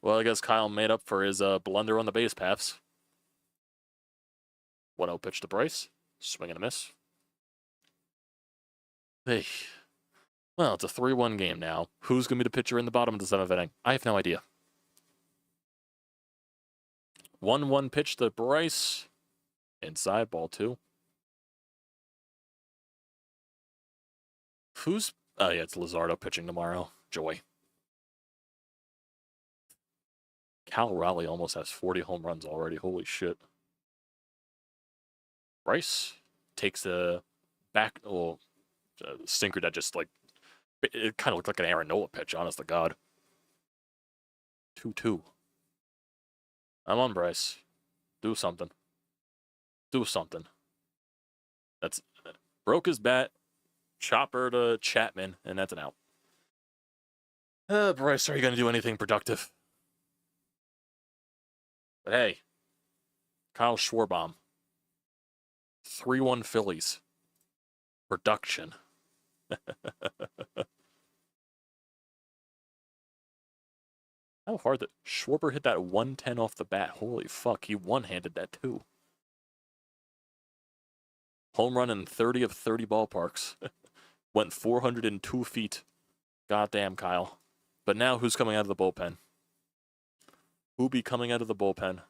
Well, I guess Kyle made up for his blunder on the base paths. 1-0 pitch to Bryce. Swing and a miss. Hey. Well, it's a 3-1 game now. Who's going to be the pitcher in the bottom of the 7th inning? I have no idea. 1-1 pitch to Bryce. Inside, ball 2. Who's... Oh, yeah, it's Luzardo pitching tomorrow. Joy. Cal Raleigh almost has 40 home runs already. Holy shit. Bryce takes a back... Oh, sinker that just, like... It kind of looked like an Aaron Nola pitch, honest to God. 2-2. I'm on Bryce. Do something. Do something. That's... Broke his bat. Chopper to Chapman, and that's an out. Bryce, are you going to do anything productive? But hey, Kyle Schwarber. 3-1 Phillies. Production. How hard that Schwarber hit that 110 off the bat. Holy fuck, he one-handed that too. Home run in 30 of 30 ballparks. Went 402 feet. Goddamn, Kyle. But now who's coming out of the bullpen? Who be coming out of the bullpen?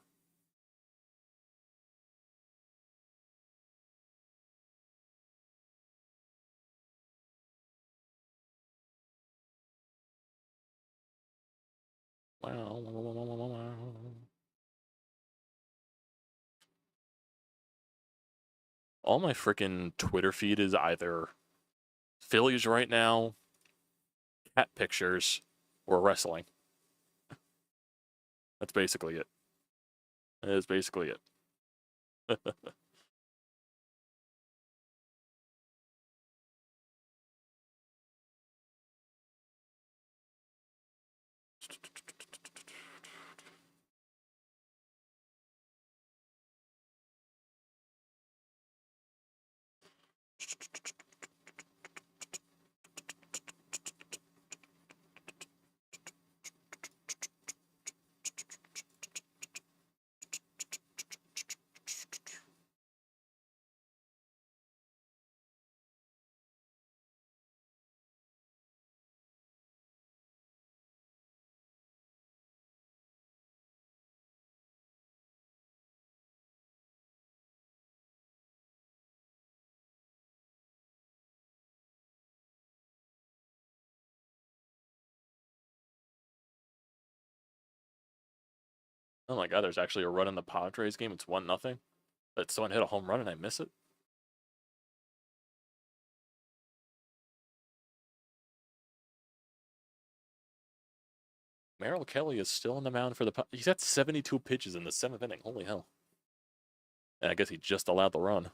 All my freaking Twitter feed is either Phillies right now, cat pictures, or wrestling. That's basically it. That is basically it. Oh my god, there's actually a run in the Padres game. It's 1-0. But someone hit a home run and I miss it. Merrill Kelly is still on the mound for the... He's got 72 pitches in the 7th inning. Holy hell. And I guess he just allowed the run.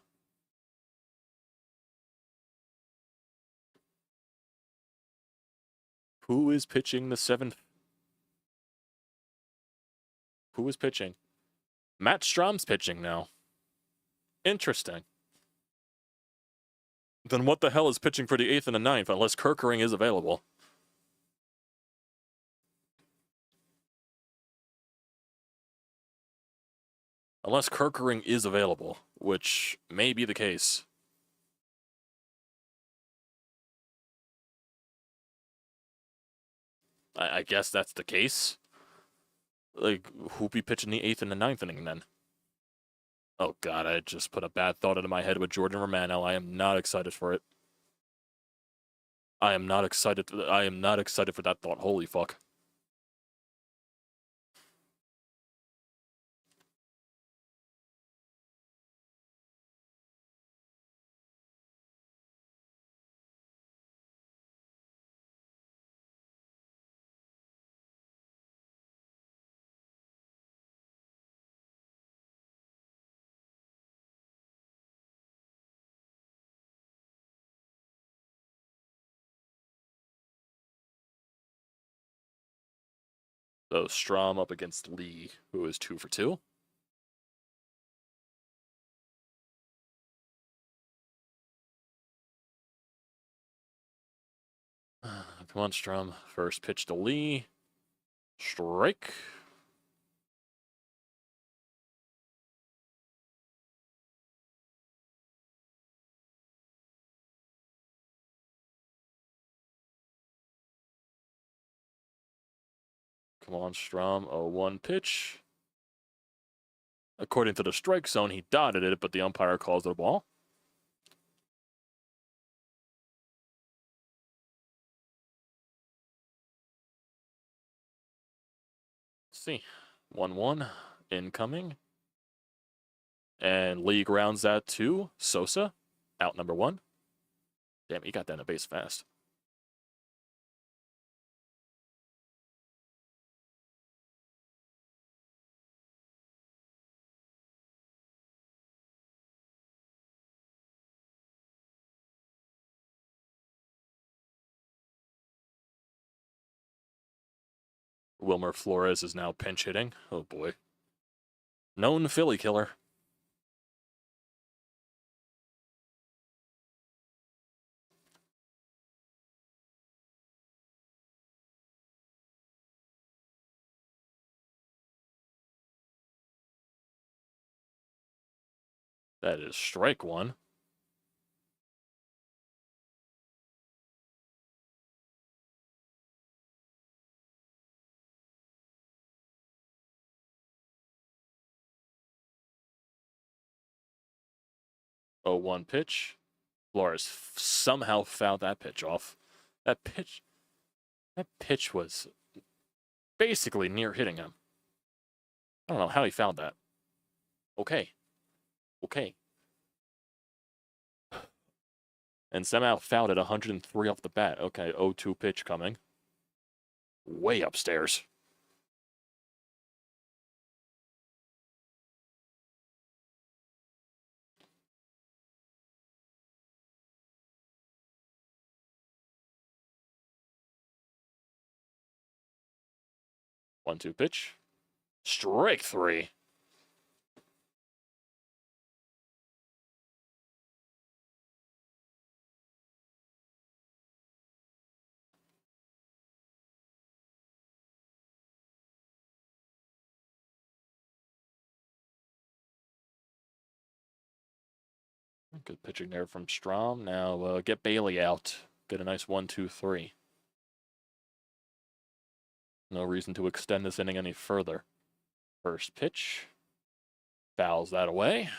Who is pitching the 7th? Who is pitching? Matt Strom's pitching now. Interesting. Then what the hell is pitching for the 8th and the 9th, unless Kerkering is available? Unless Kerkering is available, which may be the case. I guess that's the case. Like, who'd be pitching the 8th and the 9th inning then? Oh god, I just put a bad thought into my head with Jordan Romano. I am not excited for it. I am not excited. I am not excited for that thought. Holy fuck. So Strom up against Lee, who is 2 for 2. Come on, Strom. First pitch to Lee. Strike. Come on, Strom. 0-1 pitch. According to the strike zone, he dotted it, but the umpire calls it a ball. Let's see. 1-1 incoming. And Lee grounds that to Sosa. Out number 1. Damn, he got that in a base fast. Wilmer Flores is now pinch hitting. Oh boy. Known Philly killer. That is strike 1. Oh, 1 pitch. Flores somehow fouled that pitch off. That pitch was basically near hitting him. I don't know how he fouled that. Okay. And somehow fouled at 103 off the bat. Okay, 0-2 pitch coming. Way upstairs. One-two pitch. Strike 3. Good pitching there from Strom. Now get Bailey out. Get a nice 1-2-3. No reason to extend this inning any further. First pitch. Fouls that away.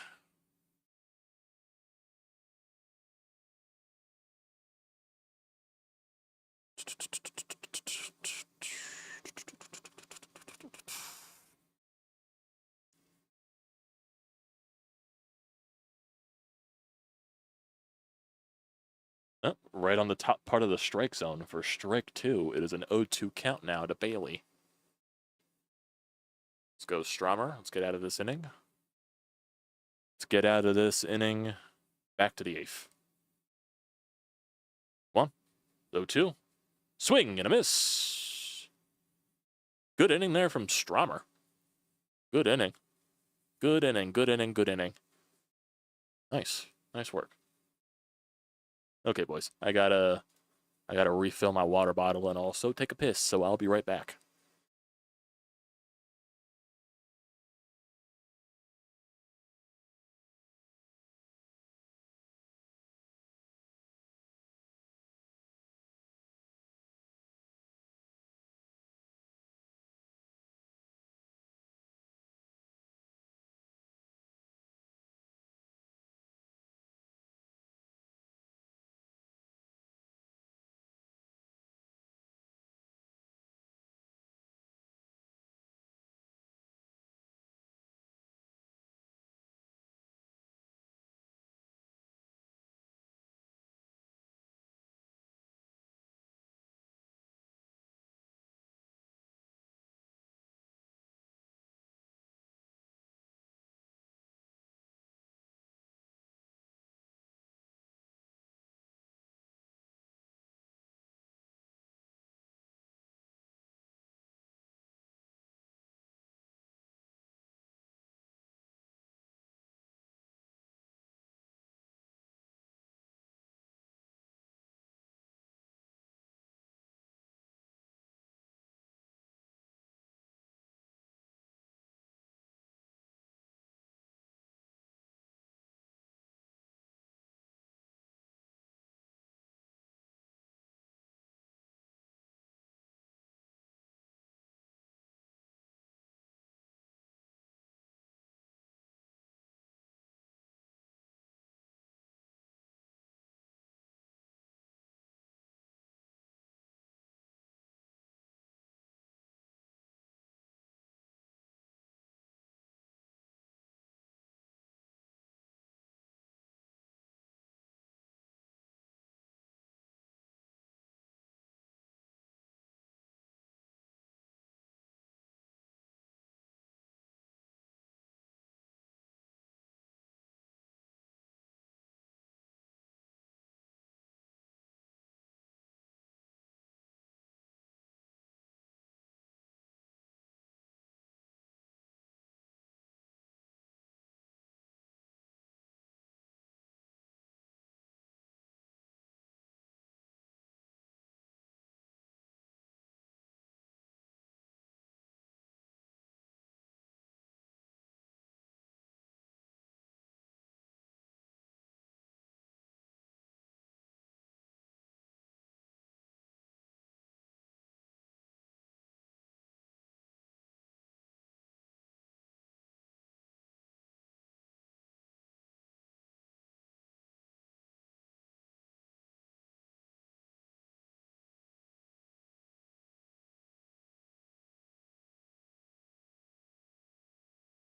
Oh, right on the top part of the strike zone for strike 2. It is an 0-2 count now to Bailey. Let's go Stromer. Let's get out of this inning. Let's get out of this inning. Back to the 8th. 1, 0-2. Swing and a miss. Good inning there from Stromer. Good inning. Good inning. Nice work. Okay, boys. I gotta refill my water bottle and also take a piss, so I'll be right back.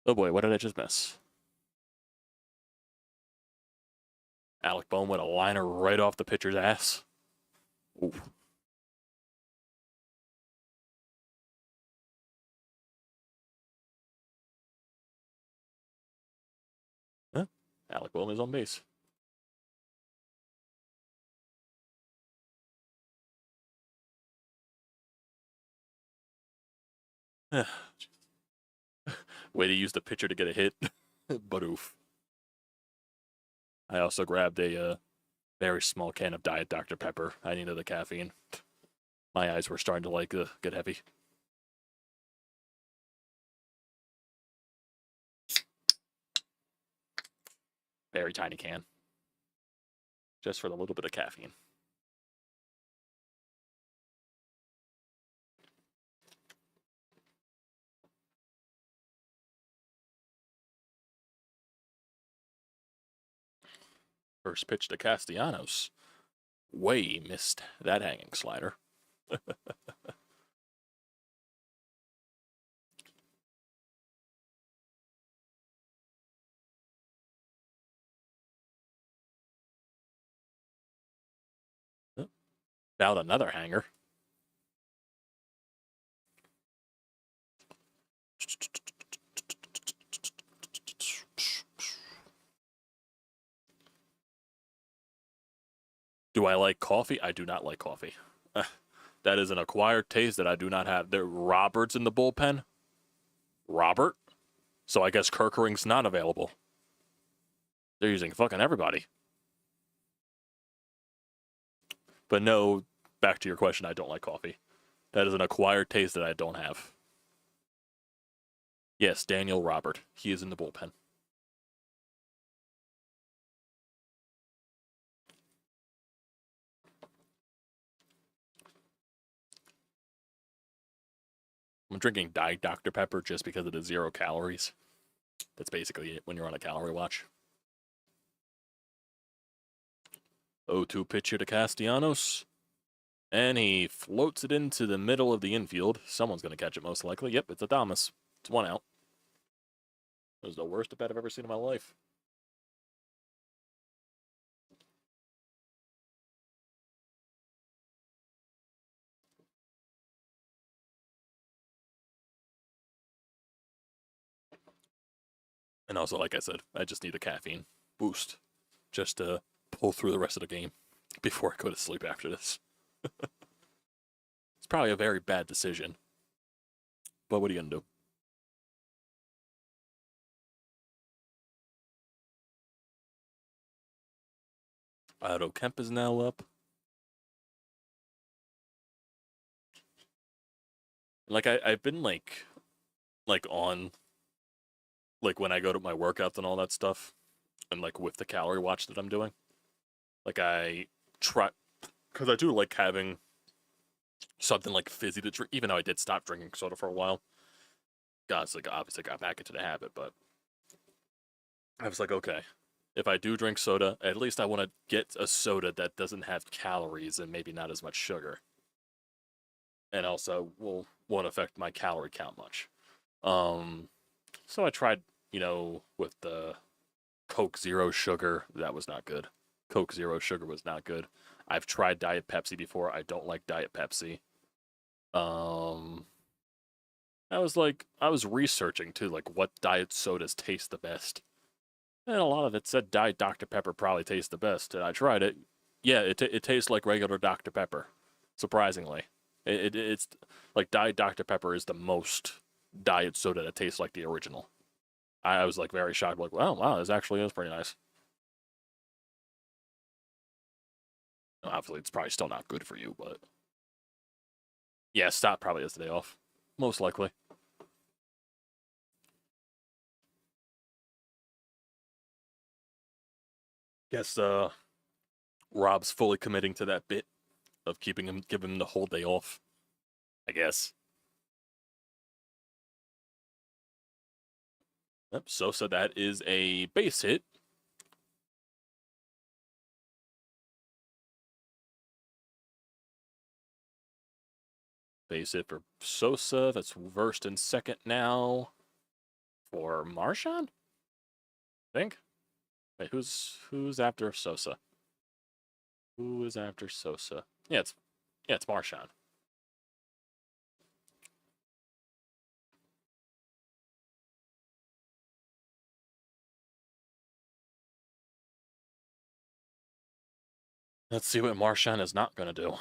Oh boy, what did I just miss? Alec Bohm with a liner right off the pitcher's ass. Ooh. Huh? Alec Bohm is on base. Way to use the pitcher to get a hit. But oof. I also grabbed a very small can of Diet Dr. Pepper. I needed the caffeine. My eyes were starting to get heavy. Very tiny can. Just for the little bit of caffeine. First pitch to Castellanos. Way missed that hanging slider. About another hanger. Do I like coffee? I do not like coffee. That is an acquired taste that I do not have. There, Robert's in the bullpen. Robert? So I guess Kerkering's not available. They're using fucking everybody. But no, back to your question, I don't like coffee. That is an acquired taste that I don't have. Yes, Daniel Robert. He is in the bullpen. I'm drinking Diet Dr. Pepper just because it is 0 calories. That's basically it when you're on a calorie watch. 0-2 pitch here to Castellanos. And he floats it into the middle of the infield. Someone's going to catch it most likely. Yep, it's Adames. It's 1 out. That was the worst bet I've ever seen in my life. And also, like I said, I just need a caffeine boost just to pull through the rest of the game before I go to sleep after this. It's probably a very bad decision. But what are you going to do? Otto Kemp is now up. Like, I've been, like on, like, when I go to my workouts and all that stuff, and, like, with the calorie watch that I'm doing, like, I try, because I do like having something, like, fizzy to drink, even though I did stop drinking soda for a while. God, like, obviously got back into the habit, but I was like, okay, if I do drink soda, at least I want to get a soda that doesn't have calories and maybe not as much sugar. And also won't affect my calorie count much. So I tried, with the Coke Zero Sugar. That was not good. Coke Zero Sugar was not good. I've tried Diet Pepsi before. I don't like Diet Pepsi. I was researching too, like what diet sodas taste the best. And a lot of it said Diet Dr. Pepper probably tastes the best. And I tried it. Yeah, it tastes like regular Dr. Pepper, surprisingly. It's like Diet Dr. Pepper is the most diet soda that tastes like the original. I was like very shocked, like, wow, this actually is pretty nice. Obviously, it's probably still not good for you, but yeah, Stott probably has the day off, most likely. Guess Rob's fully committing to that bit of giving him the whole day off. I guess. Yep, Sosa, that is a base hit. Base hit for Sosa. That's versed in second now. For Marchand? I think. Wait, who's after Sosa? Who is after Sosa? Yeah, it's Marchand. Let's see what Marchand is not going to do.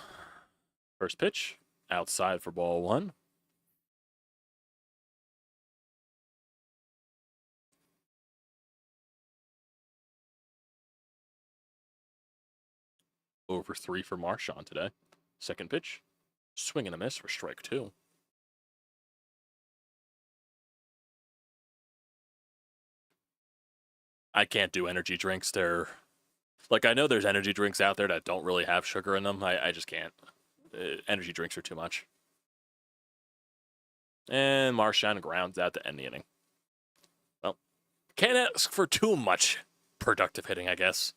First pitch, outside for ball one. Over 3 for Marchand today. Second pitch, swing and a miss for strike 2. I can't do energy drinks. They're like, I know there's energy drinks out there that don't really have sugar in them. I just can't. Energy drinks are too much. And Marchand grounds out to end the inning. Well, can't ask for too much productive hitting, I guess.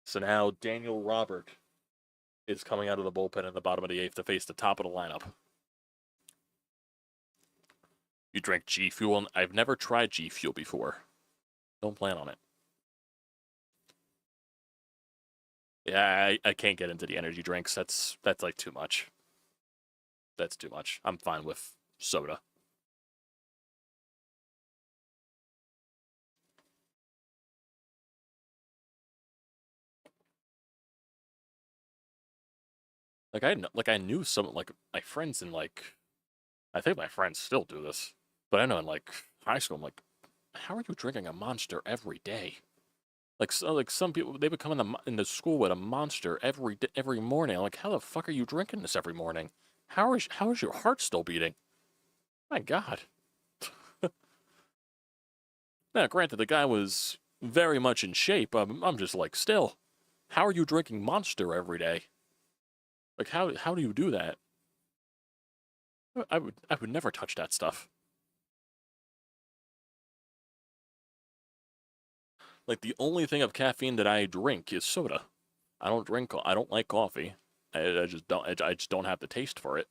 So now Daniel Robert is coming out of the bullpen in the bottom of the 8th to face the top of the lineup. You drink G Fuel? I've never tried G Fuel before. Don't plan on it. Yeah, I can't get into the energy drinks. That's like too much. That's too much. I'm fine with soda. I knew some like my friends in like, I think my friends still do this, but I know in like high school, I'm like, how are you drinking a Monster every day? Like some people, they would come in the school with a Monster every morning. I'm like, how the fuck are you drinking this every morning? How is your heart still beating? My God. Now, granted, the guy was very much in shape. I'm just like, still, how are you drinking Monster every day? Like, how do you do that? I would never touch that stuff. Like, the only thing of caffeine that I drink is soda. I don't like coffee. I just don't have the taste for it.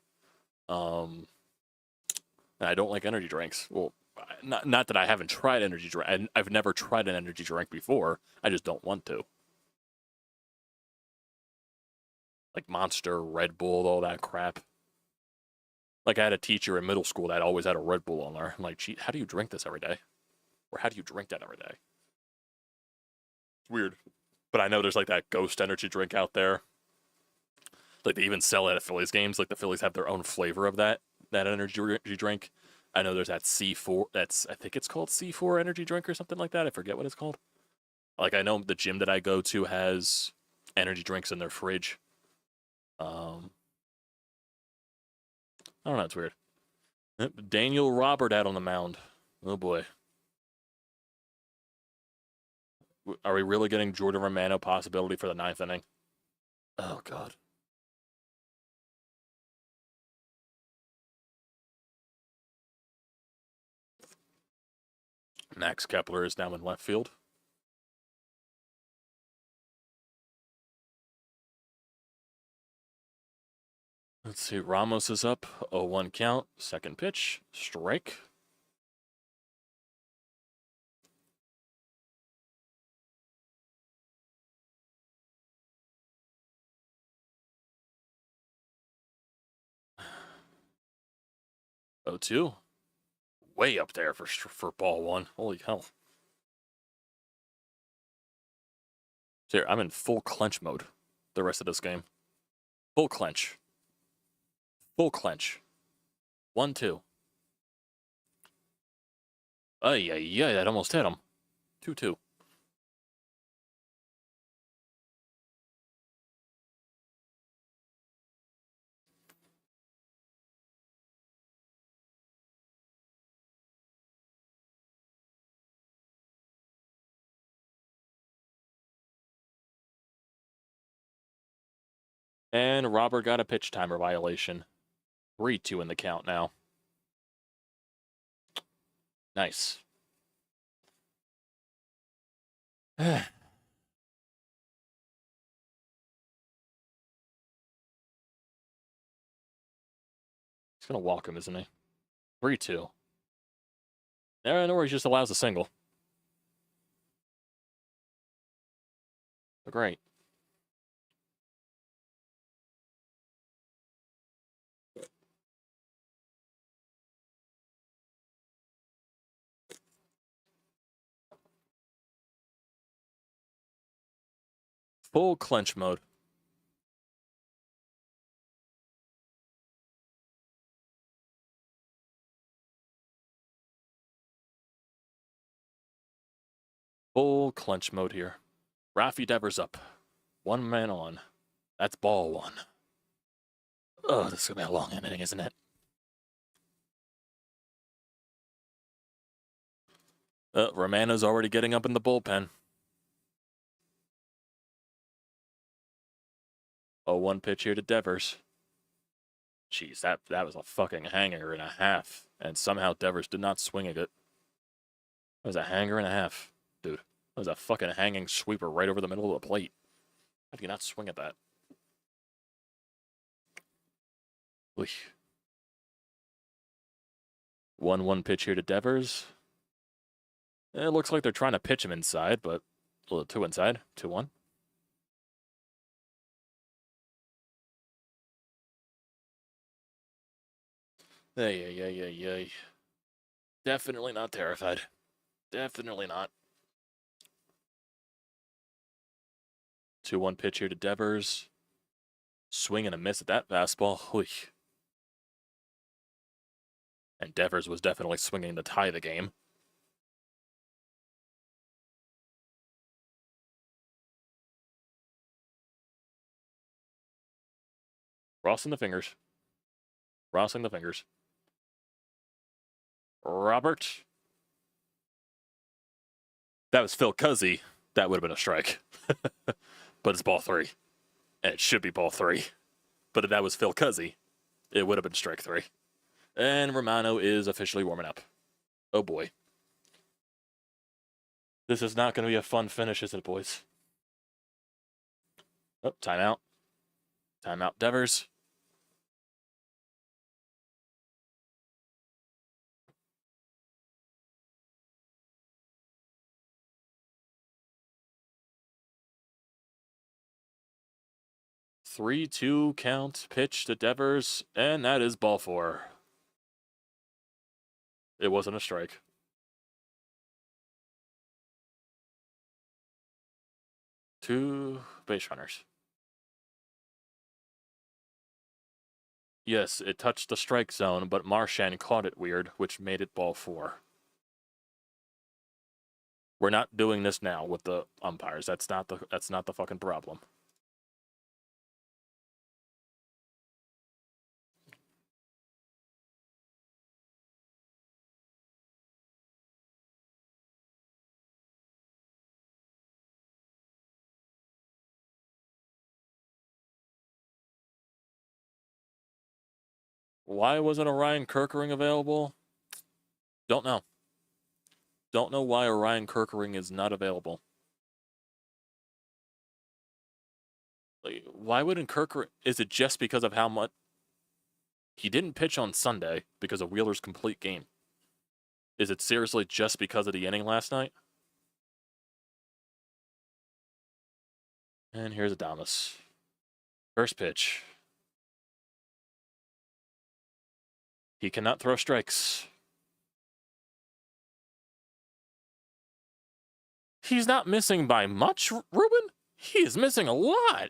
And I don't like energy drinks. Well, not that I haven't tried energy drink. I've never tried an energy drink before. I just don't want to. Like Monster, Red Bull, all that crap. Like I had a teacher in middle school that always had a Red Bull on there. I'm like, gee, how do you drink this every day? Or how do you drink that every day? It's weird. But I know there's like that Ghost energy drink out there. Like they even sell it at Phillies games. Like the Phillies have their own flavor of that energy drink. I know there's that C4. I think it's called C4 energy drink or something like that. I forget what it's called. Like I know the gym that I go to has energy drinks in their fridge. I don't know. It's weird. Daniel Robert out on the mound. Oh boy. Are we really getting Jordan Romano possibility for the 9th inning? Oh God. Max Kepler is now in left field. Let's see. Ramos is up. 0-1 count. Second pitch. Strike. Oh, 2. Way up there for ball 1. Holy hell. Here, I'm in full clench mode the rest of this game. Full clench. Full clench. 1-2. Yeah, that almost hit him. 2-2. And Robert got a pitch timer violation. 3-2 in the count now. Nice. He's gonna walk him, isn't he? 3-2. Or he just allows a single. Great. Full clinch mode. Full clinch mode here. Rafi Devers up. 1 man on. That's ball 1. Oh, this is going to be a long inning, isn't it? Romano's already getting up in the bullpen. 0-1 pitch here to Devers. Jeez, that was a fucking hanger and a half. And somehow Devers did not swing at it. That was a hanger and a half. Dude, that was a fucking hanging sweeper right over the middle of the plate. How do you not swing at that? 1-1 pitch here to Devers. It looks like they're trying to pitch him inside, but a little 2 inside. 2-1. Yay. Definitely not terrified. Definitely not. 2-1 pitch here to Devers. Swing and a miss at that fastball. And Devers was definitely swinging to tie the game. Crossing the fingers. Crossing the fingers. Robert. That was Phil Cuzzy. That would have been a strike. But it's ball 3. And it should be ball 3. But if that was Phil Cuzzy, it would have been strike 3. And Romano is officially warming up. Oh boy. This is not going to be a fun finish, is it, boys? Oh, timeout. Timeout, Devers. Three-two count, pitch to Devers, and that is ball 4. It wasn't a strike. Two base runners. Yes, it touched the strike zone, but Marchand caught it weird, which made it ball 4. We're not doing this now with the umpires. That's not the fucking problem. Why wasn't Orion Kerkering available? Don't know. Don't know why Orion Kerkering is not available. Like, why wouldn't Kerkering... Is it just because of how much... He didn't pitch on Sunday because of Wheeler's complete game. Is it seriously just because of the inning last night? And here's Adames. First pitch. He cannot throw strikes. He's not missing by much, Ruben. He is missing a lot.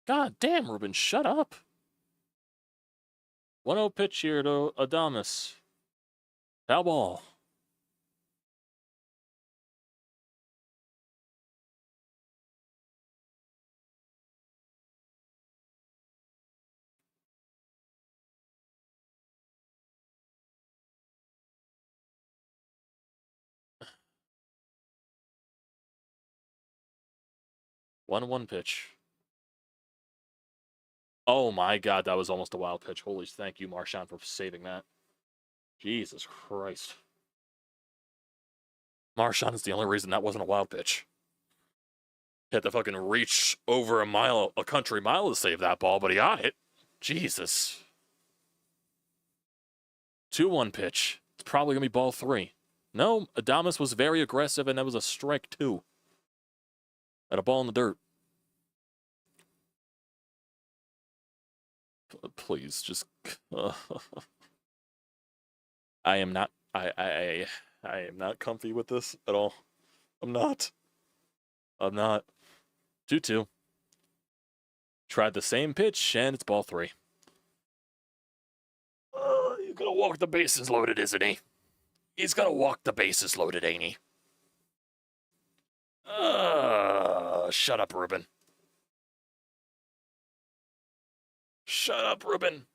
God damn, Ruben, shut up. 1-0 pitch here to Adames. Foul ball. One pitch. Oh my God, that was almost a wild pitch. Holy, thank you, Marchand, for saving that. Jesus Christ. Marchand is the only reason that wasn't a wild pitch. Had to fucking reach over a country mile to save that ball, but he got it. Jesus. 2-1 pitch. It's probably going to be ball 3. No, Adames was very aggressive, and that was a strike 2. At a ball in the dirt. Please, just... I am not... I am not comfy with this at all. I'm not. 2-2. Tried the same pitch, and it's ball 3. He's gonna walk the bases loaded, isn't he? He's gonna walk the bases loaded, ain't he? Shut up, Ruben. Shut up, Ruben.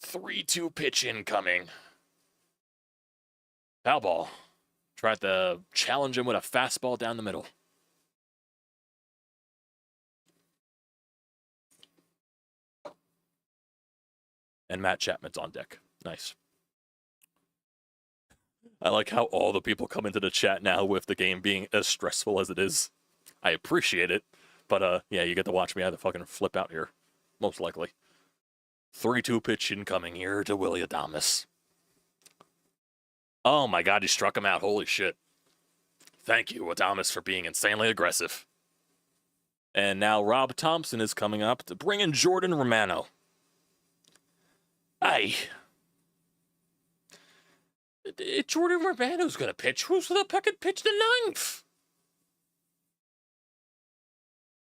3-2 pitch incoming. Foul ball. Tried to challenge him with a fastball down the middle. And Matt Chapman's on deck. Nice. I like how all the people come into the chat now with the game being as stressful as it is. I appreciate it. But, yeah, you get to watch me either fucking flip out here. Most likely. 3-2 pitch incoming here to Willy Adames. Oh my god, he struck him out. Holy shit. Thank you, Adames, for being insanely aggressive. And now Rob Thompson is coming up to bring in Jordan Romano. Aye. Jordan Romano's going to pitch. Who's the fucking pitch the 9th?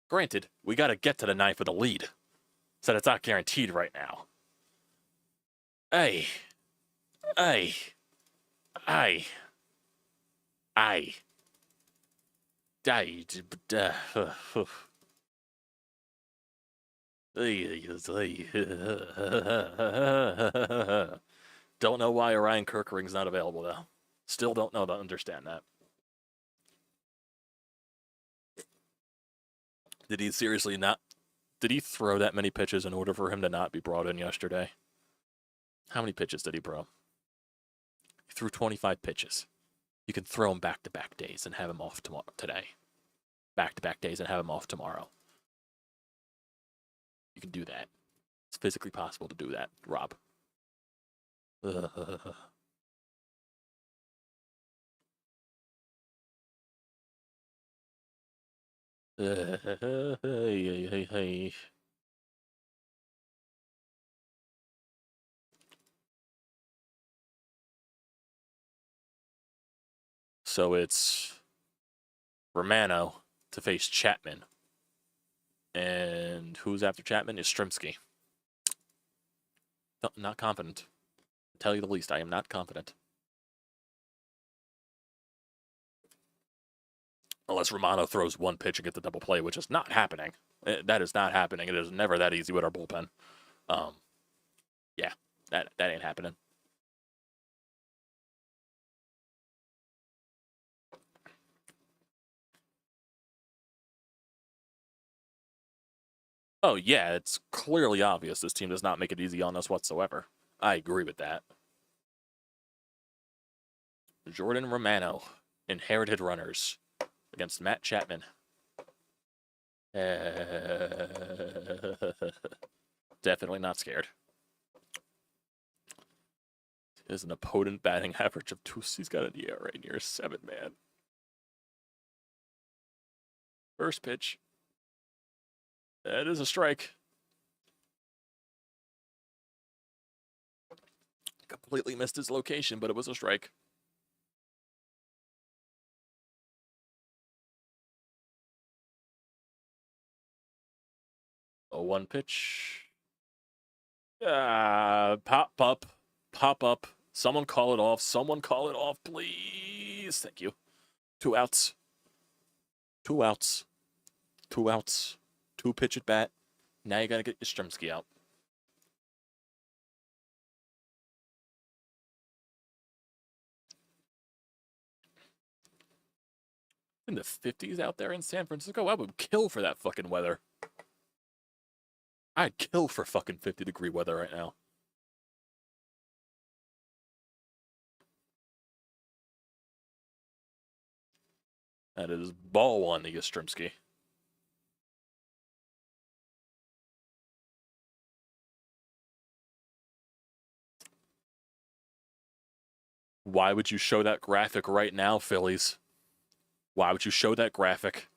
Granted, we got to get to the 9th with a lead. So that's not guaranteed right now. Aye. Aye. Aye. Aye. Aye. Don't know why Orion Kirkering's not available, though. Still don't know to understand that. Did he seriously not... Did he throw that many pitches in order for him to not be brought in yesterday? How many pitches did he throw? He threw 25 pitches. You can throw him back-to-back days and have him off tomorrow today. Back-to-back days and have him off tomorrow. You can do that. It's physically possible to do that, Rob. Hey. So it's Romano to face Chapman. And who's after Chapman? Yastrzemski. Not confident. To tell you the least, I am not confident. Unless Romano throws one pitch and gets the double play, which is not happening. That is not happening. It is never that easy with our bullpen. Yeah, that ain't happening. Oh, yeah, it's clearly obvious this team does not make it easy on us whatsoever. I agree with that. Jordan Romano, inherited runners, against Matt Chapman. Definitely not scared. He has an opponent batting average of 2. He's got an ERA near 7, man. First pitch. That is a strike. Completely missed his location, but it was a strike. A 1 pitch. Pop up. Someone call it off. Someone call it off, please. Thank you. 2 outs. 2 outs. 2 outs. 2 pitch at bat. Now you gotta get Yastrzemski out. In the 50s out there in San Francisco, I would kill for that fucking weather. I'd kill for fucking 50-degree weather right now. That is ball 1 to Yastrzemski. Why would you show that graphic right now, Phillies? Why would you show that graphic?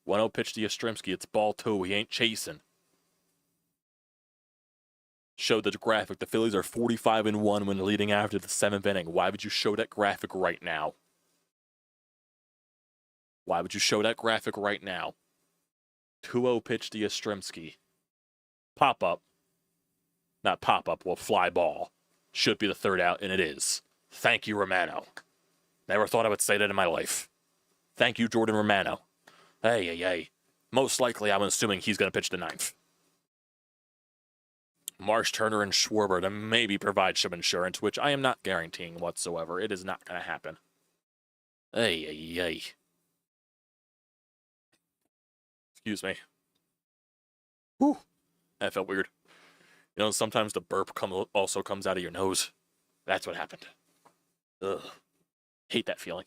1-0 pitch to Yastrzemski. It's ball 2. He ain't chasing. Show the graphic. The Phillies are 45-1 when leading after the 7th inning. Why would you show that graphic right now? Why would you show that graphic right now? 2-0 pitch to Yastrzemski. Pop up. Not pop up, well, fly ball. Should be the 3rd out, and it is. Thank you, Romano. Never thought I would say that in my life. Thank you, Jordan Romano. Hey. Most likely, I'm assuming he's going to pitch the 9th. Marsh, Turner, and Schwarber to maybe provide some insurance, which I am not guaranteeing whatsoever. It is not going to happen. Hey. Excuse me. Whew. That felt weird. You know, sometimes the burp also comes out of your nose. That's what happened. Ugh. Hate that feeling.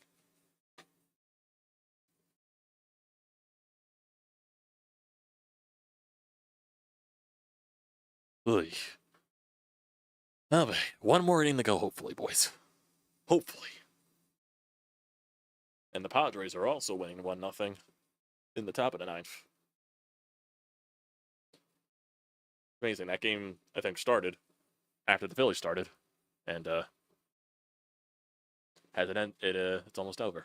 Ugh. Oh, but one more inning to go, hopefully, boys. Hopefully. And the Padres are also winning 1-0 in the top of the 9th. Amazing. That game, I think, started after the Phillies started. And has it end? It's almost over.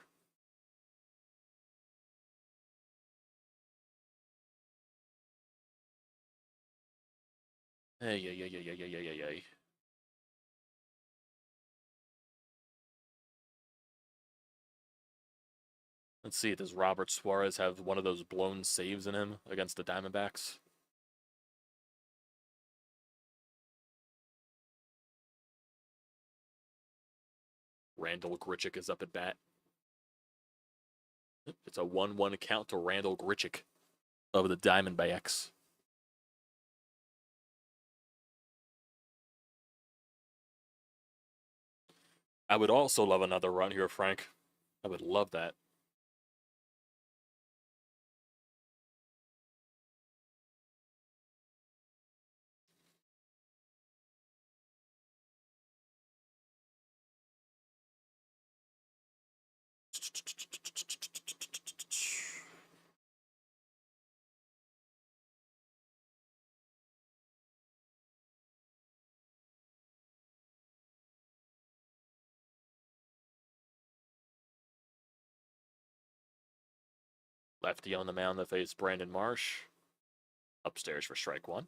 Hey. Let's see, does Robert Suarez have one of those blown saves in him against the Diamondbacks? Randall Grichuk is up at bat. It's a 1-1 count to Randall Grichuk of the Diamondbacks. I would also love another run here, Frank. I would love that. Lefty on the mound to face Brandon Marsh. Upstairs for strike 1.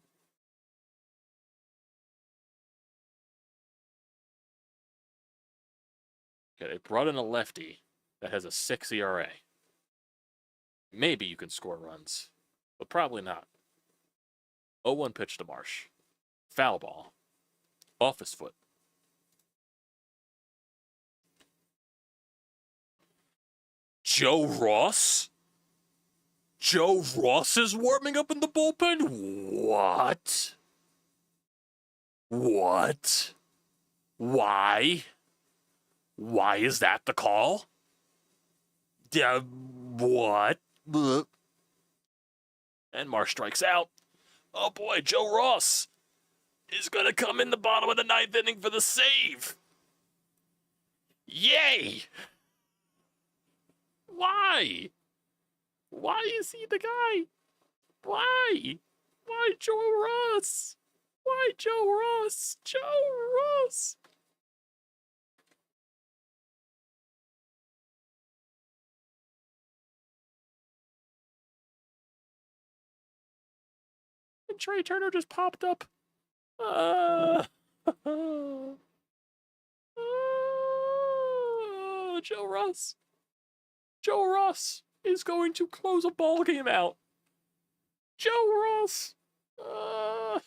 Okay, they brought in a lefty that has a 6 ERA. Maybe you can score runs, but probably not. 0-1 pitch to Marsh. Foul ball. Off his foot. Joe Ross? Joe Ross is warming up in the bullpen? What? What? Why? Why is that the call? What? And Marsh strikes out. Oh boy, Joe Ross is going to come in the bottom of the 9th inning for the save. Yay! Why? Why is he the guy? Why? Why Joe Ross? Why Joe Ross? Joe Ross! And Trey Turner just popped up. Joe Ross. Joe Ross is going to close a ball game out. Joe Ross. Oh.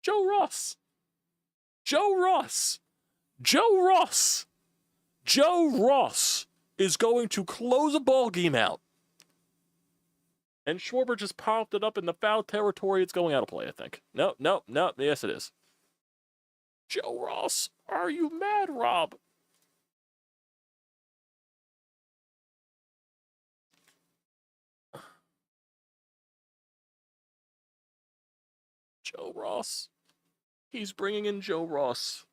Joe Ross. Joe Ross. Joe Ross. Joe Ross is going to close a ball game out. And Schwarber just popped it up in the foul territory. It's going out of play, I think. No. Yes, it is. Joe Ross, are you mad, Rob? Joe Ross. He's bringing in Joe Ross.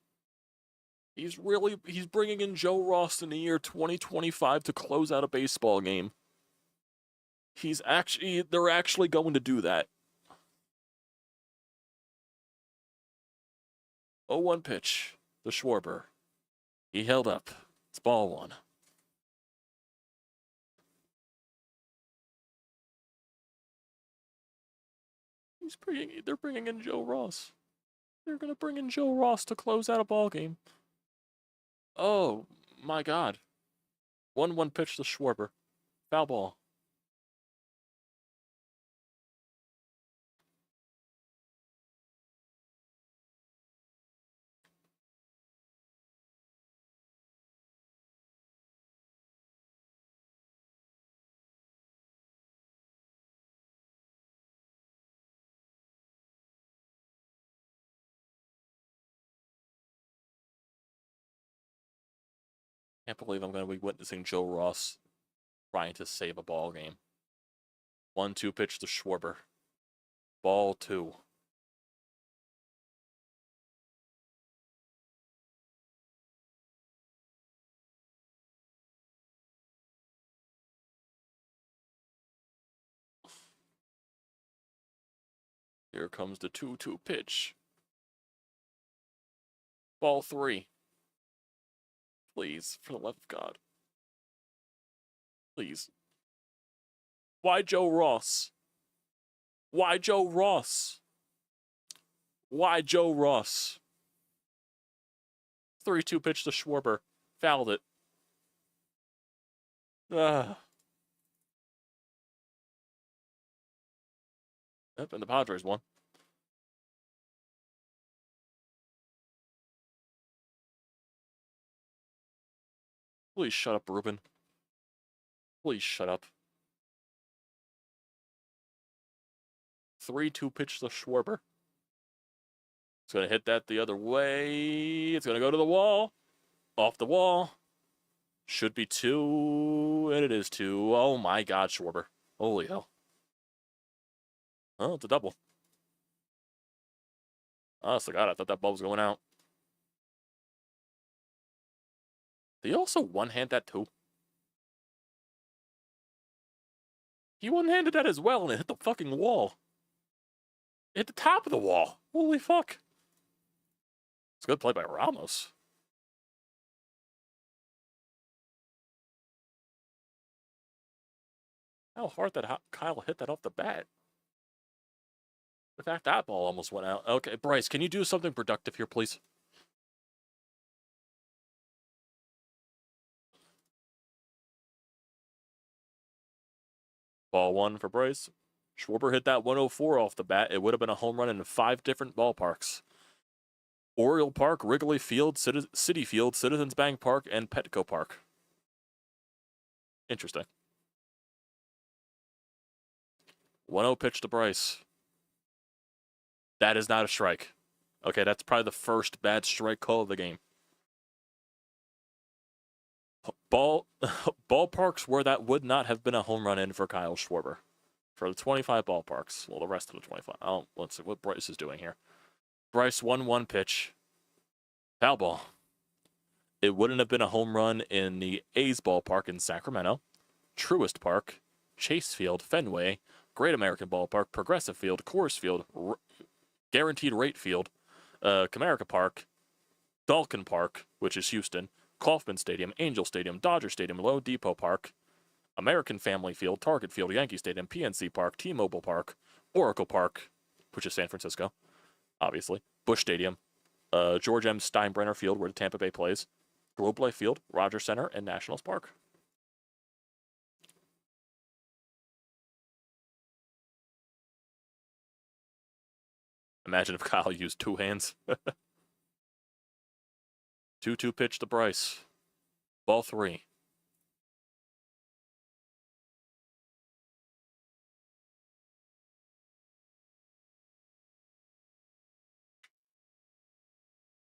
He's bringing in Joe Ross in the year 2025 to close out a baseball game. They're actually going to do that. 0-1 pitch. The Schwarber. He held up. It's ball one. They're bringing in Joe Ross. They're going to bring in Joe Ross to close out a ball game. Oh, my God. 1-1 pitch to Schwarber. Foul ball. Can't believe I'm going to be witnessing Joe Ross trying to save a ball game. 1-2 pitch to Schwarber. Ball two. Here comes the 2-2 pitch. Ball three. Please, for the love of God. Please. Why Joe Ross? Why Joe Ross? Why Joe Ross? 3-2 pitch to Schwarber. Fouled it. Yep, and the Padres won. Please shut up, Ruben. Please shut up. 3-2 pitch to Schwarber. It's going to hit that the other way. It's going to go to the wall. Off the wall. Should be 2, and it is 2. Oh my God, Schwarber. Holy hell. Oh, it's a double. Honest to God, I thought that ball was going out. Did he also one-hand that too? He one-handed that as well, and it hit the fucking wall. It hit the top of the wall. Holy fuck. It's a good play by Ramos. How hard that Kyle hit that off the bat. In fact, that ball almost went out. Okay, Bryce, can you do something productive here, please? Ball one for Bryce. Schwarber hit that 104 off the bat. It would have been a home run in 5 different ballparks. Oriole Park, Wrigley Field, City Field, Citizens Bank Park, and Petco Park. Interesting. 1-0 pitch to Bryce. That is not a strike. Okay, that's probably the first bad strike call of the game. Ballparks where that would not have been a home run in for Kyle Schwarber. For the 25 ballparks. Well, the rest of the 25. Let's see what Bryce is doing here. Bryce 1-1 pitch. Foul ball. It wouldn't have been a home run in the A's ballpark in Sacramento, Truist Park, Chase Field, Fenway, Great American Ballpark, Progressive Field, Coors Field, Guaranteed Rate Field, Comerica Park, Dalkin Park, which is Houston, Kauffman Stadium, Angel Stadium, Dodger Stadium, Lowe Depot Park, American Family Field, Target Field, Yankee Stadium, PNC Park, T-Mobile Park, Oracle Park, which is San Francisco, obviously, Busch Stadium, George M. Steinbrenner Field, where the Tampa Bay plays, Globe Life Field, Rogers Center, and Nationals Park. Imagine if Kyle used 2 hands. 2-2 pitch to Bryce. Ball 3.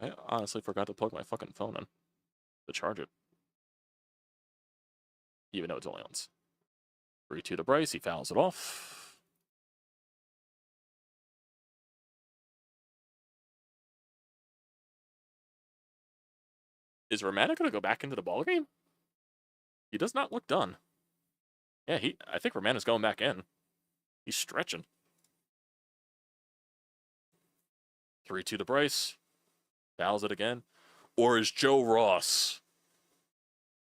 I honestly forgot to plug my fucking phone in to charge it. Even though it's only on. 3-2 to Bryce. He fouls it off. Is Romano going to go back into the ballgame? He does not look done. Yeah, I think Romano's going back in. He's stretching. 3-2 to Bryce. Fouls it again. Or is Joe Ross,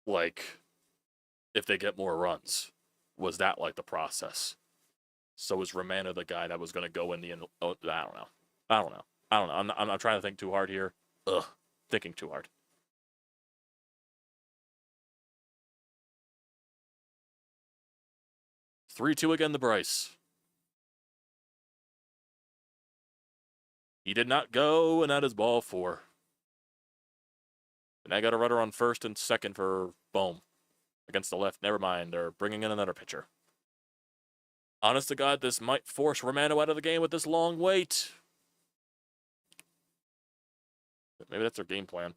like, if they get more runs, was that like the process? So is Romano the guy that was going to go in the end? Oh, I don't know. I don't know. I'm not trying to think too hard here. Ugh, thinking too hard. 3-2 again to Bryce. He did not go, and that is ball 4. And I got a runner on first and second for Bohm against the left. Never mind. They're bringing in another pitcher. Honest to God, this might force Romano out of the game with this long wait. Maybe that's their game plan.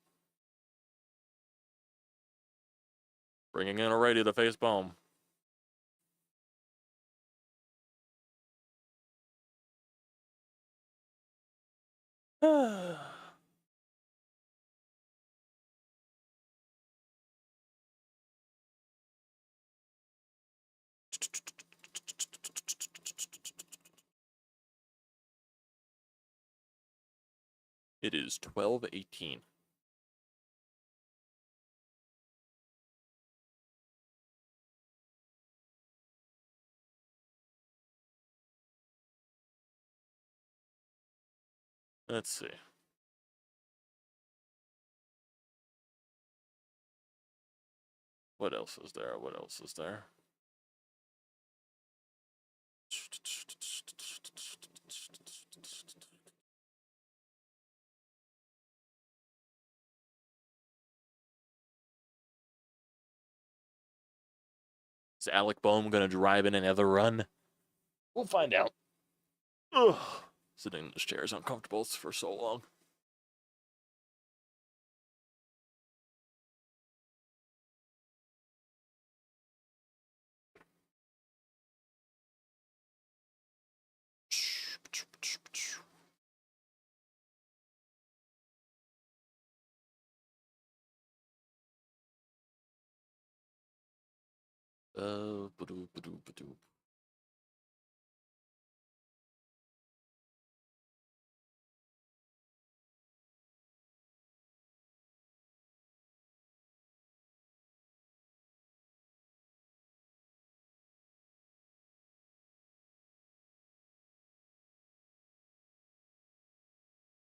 Bringing in already to face Bohm. It is 12:18. Let's see. What else is there? What else is there? Is Alec Bohm going to drive in another run? We'll find out. Ugh. Sitting in this chair is uncomfortable for so long. Ba-doo.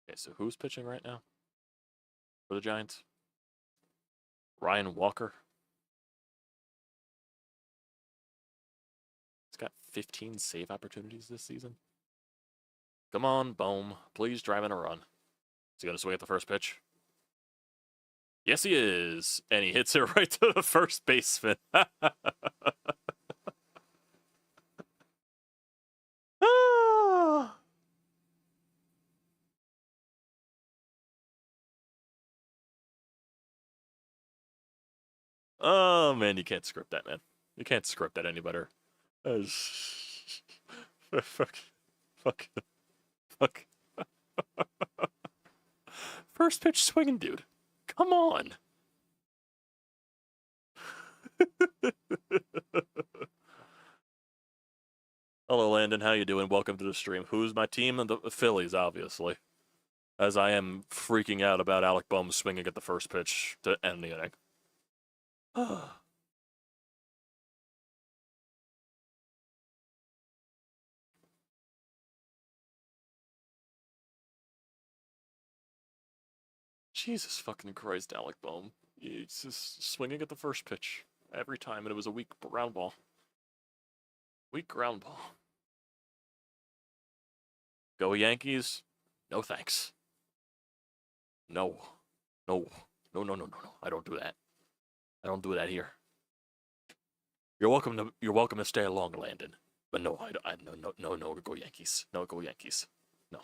Okay, so who's pitching right now for the Giants? Ryan Walker. He's got 15 save opportunities this season. Come on, Bohm. Please drive in a run. Is he going to swing at the first pitch? Yes, he is. And he hits it right to the first baseman. Oh, man, you can't script that, man. You can't script that any better. Fuck. Fuck. Fuck. First pitch swinging, dude. Come on. Hello, Landon. How you doing? Welcome to the stream. Who's my team? The Phillies, obviously. As I am freaking out about Alec Bohm swinging at the first pitch to end the inning. Jesus fucking Christ, Alec Bohm. He's just swinging at the first pitch every time, and it was a weak ground ball. Weak ground ball. Go Yankees? No thanks. No. No. No, no, no, no, no. I don't do that. I don't do that here. You're welcome to stay along, Landon. But no, no, go Yankees. No, go Yankees. No.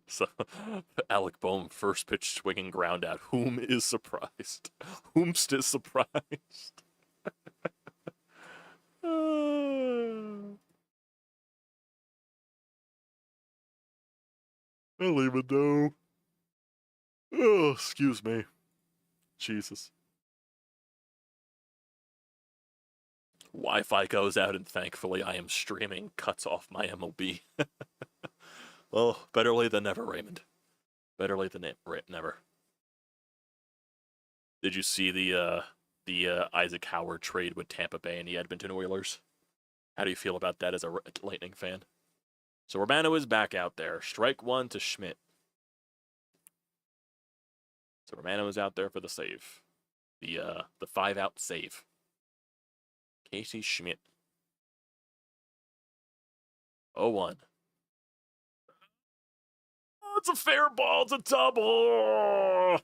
So, Alec Bohm, first pitch swinging ground out. Whom is surprised? Whomst is surprised? I'll leave it though. Oh, excuse me. Jesus. Wi-Fi goes out, and thankfully I am streaming. Cuts off my MLB. Well, better late than never, Raymond. Better late than never. Did you see the Isaac Howard trade with Tampa Bay and the Edmonton Oilers? How do you feel about that as a Lightning fan? So Romano is back out there. Strike one to Schmidt. So Romano is out there for the save. The 5-out save. Casey Schmidt. 0-1. Oh, it's a fair ball. It's a double.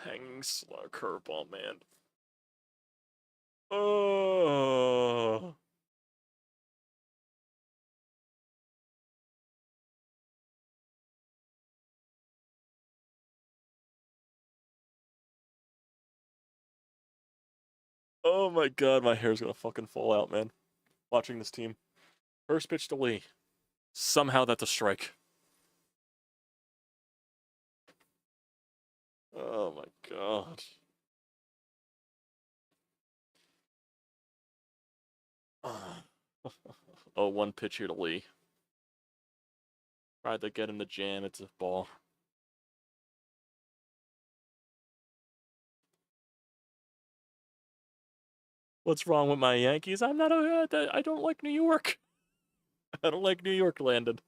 Hanging slug curveball, man. Oh. Oh my god, my hair's gonna fucking fall out, man. Watching this team. First pitch to Lee. Somehow that's a strike. Oh my god. Oh, one pitch here to Lee. Tried to get him to jam. It's a ball. What's wrong with my Yankees? I don't like New York. I don't like New York, Landon.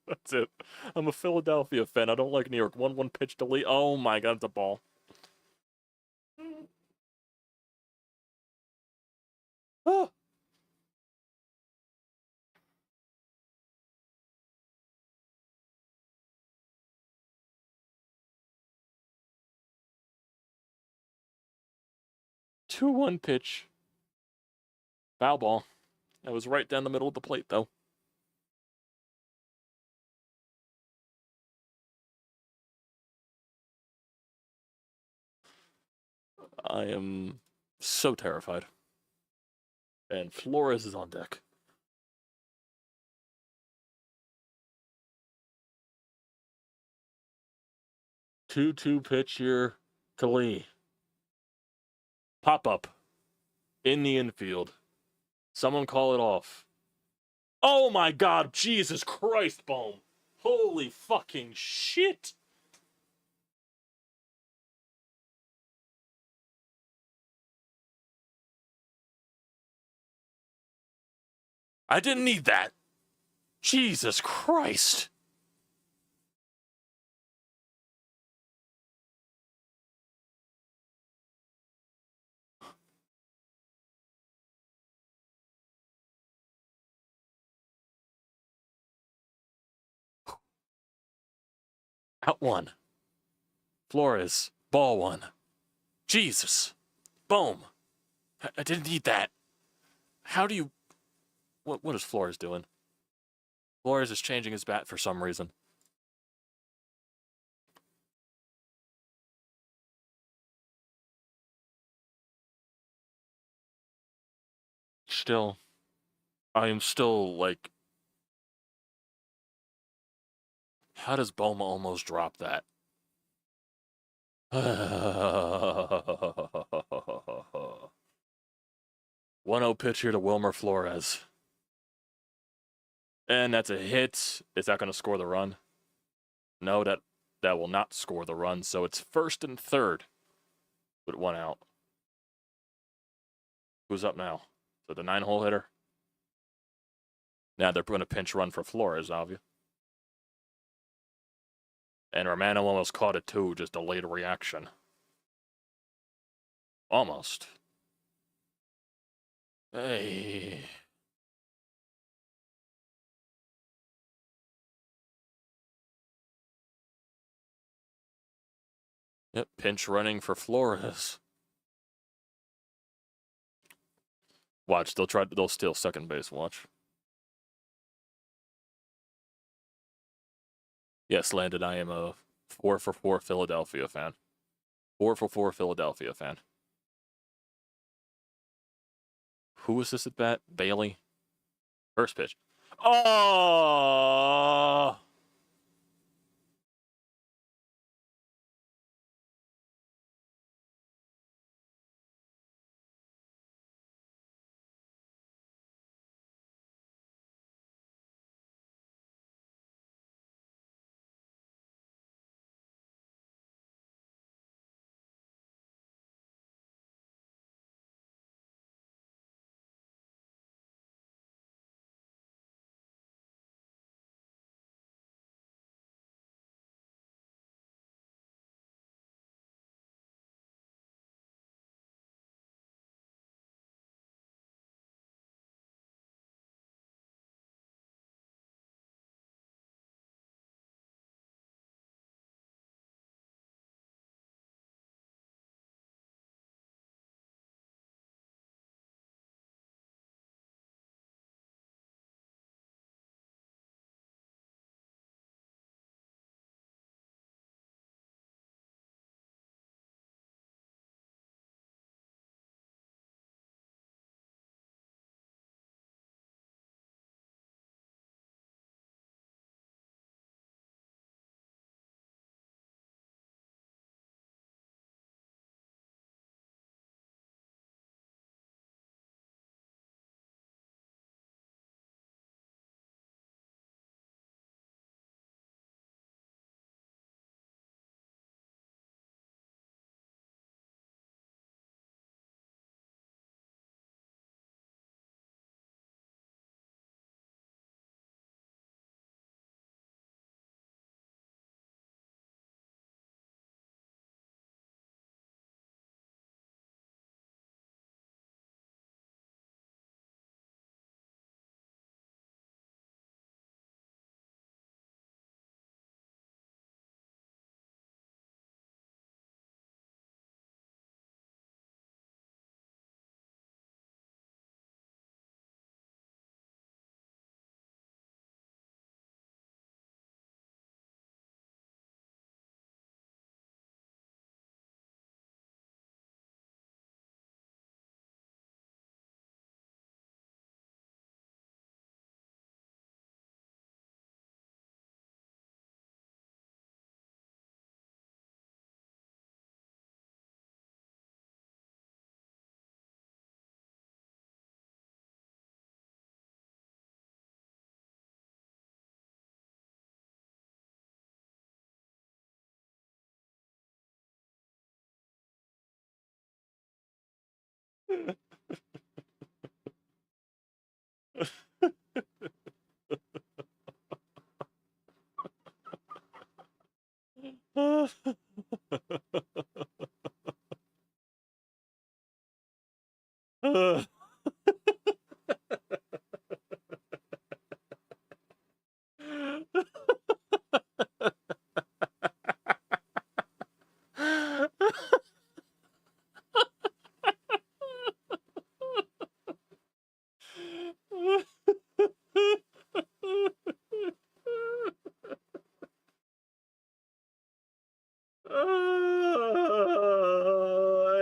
That's it. I'm a Philadelphia fan. I don't like New York. 1-1 pitch to Lee. Oh my god, it's a ball. Oh. Two one pitch. Foul ball. That was right down the middle of the plate, though. I am so terrified. And Flores is on deck. 2-2 pitch here to Lee. Pop up in the infield. Someone call it off. Oh my god, Jesus Christ, Bohm. Holy fucking shit. I didn't need that. Jesus Christ. Out one. Flores, ball one. Jesus. Boom. I didn't need that. How do you... What is Flores doing? Flores is changing his bat for some reason. Still. I am still, like... How does Boma almost drop that? 1-0 pitch here to Wilmer Flores. And that's a hit. Is that going to score the run? No, that will not score the run. So it's first and third with one out. Who's up now? So the 9-hole hitter? Now they're going to pinch run for Flores, obviously. And Romano almost caught it too, just a late reaction. Almost. Hey. Yep, pinch running for Flores. Watch, they'll steal second base, watch. Yes, Landon, I am a 4-for-4 Philadelphia fan. 4-for-4 Philadelphia fan. Who was this at bat? Bailey? First pitch. Oh!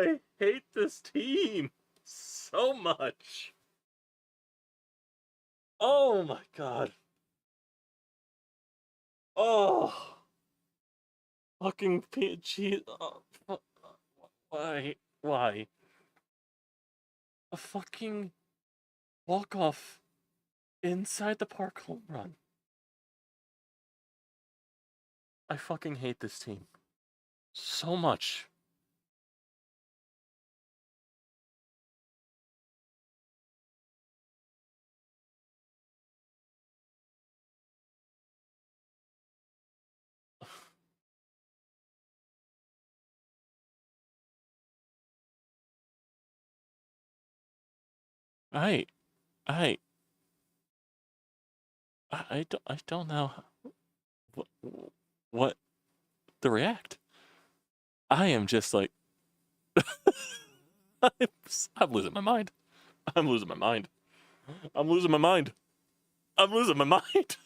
I hate this team so much. Oh my god. Oh. Fucking PG. Why? Why? A fucking walk-off inside the park home run. I fucking hate this team so much. I, I, I don't know what to react. I am just like, I'm losing my mind. I'm losing my mind. I'm losing my mind. I'm losing my mind.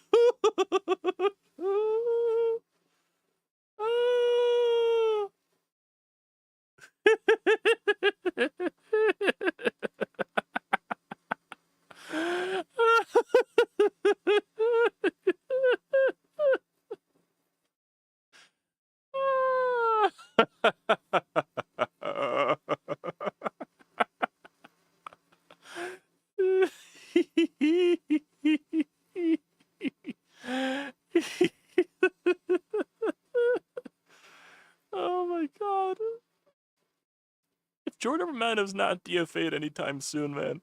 Oh my god. If Jordan Romano's not DFA'd anytime soon, man.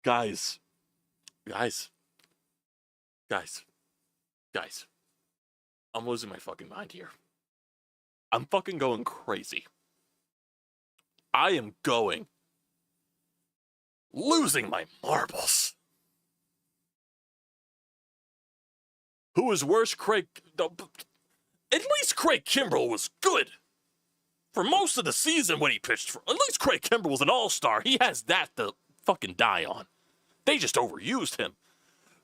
Guys, guys, guys, guys. I'm losing my fucking mind here. I'm fucking going crazy. I am losing my marbles. Who is worse, Craig? At least Craig Kimbrell was good. For most of the season when he pitched for, at least Craig Kimbrell was an all-star. He has that to fucking die on. They just overused him.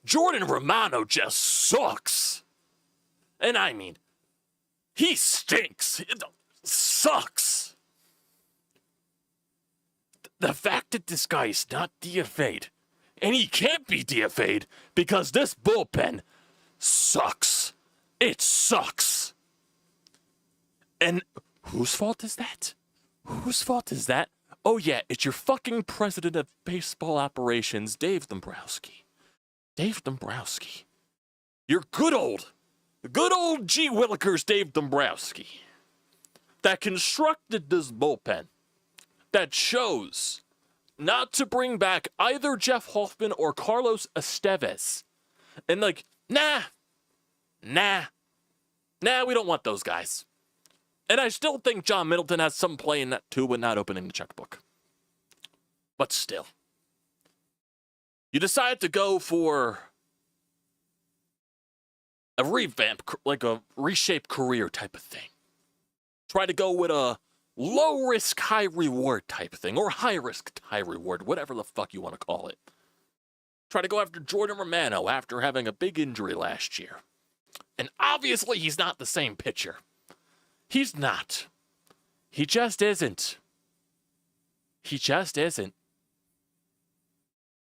Jordan Romano just sucks. And I mean, he stinks. It sucks. The fact that this guy is not DFA'd, and he can't be DFA'd because this bullpen sucks. It sucks. And whose fault is that? Whose fault is that? Oh yeah, it's your fucking president of baseball operations, Dave Dombrowski. Dave Dombrowski. Your good old G. Willikers Dave Dombrowski. That constructed this bullpen. That chose not to bring back either Jeff Hoffman or Carlos Estevez. And like, nah, we don't want those guys. And I still think John Middleton has some play in that too, but not opening the checkbook. But still. You decide to go for a revamp, like a reshaped career type of thing. Try to go with a low risk, high reward type of thing, or high risk, high reward, whatever the fuck you want to call it. Try to go after Jordan Romano after having a big injury last year. And obviously he's not the same pitcher. He's not. He just isn't. He just isn't.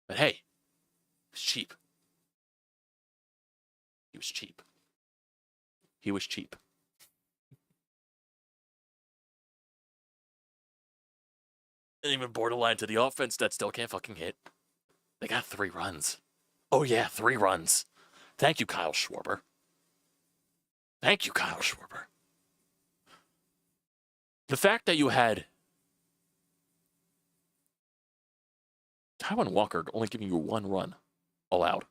But hey, it's cheap. He was cheap. He was cheap. And even borderline to the offense that still can't fucking hit. They got 3 runs. Oh yeah, 3 runs. Thank you, Kyle Schwarber. Thank you, Kyle Schwarber. The fact that you had Taijuan Walker only giving you 1 run allowed.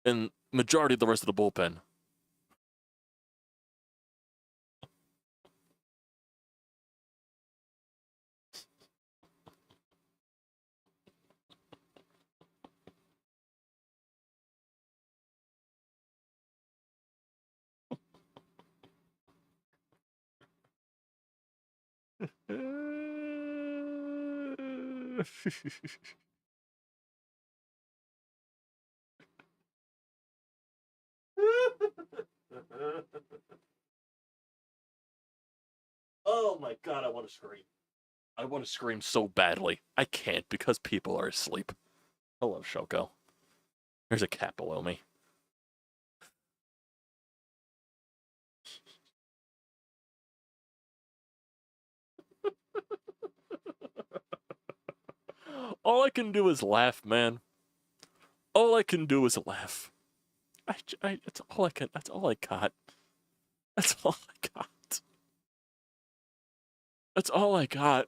And majority of the rest of the bullpen. Oh my god, I want to scream. I want to scream so badly. I can't because people are asleep. Hello, Shoko. There's a cat below me. All I can do is laugh, man. All I can do is laugh. That's all I can. That's all I got. That's all I got. That's all I got.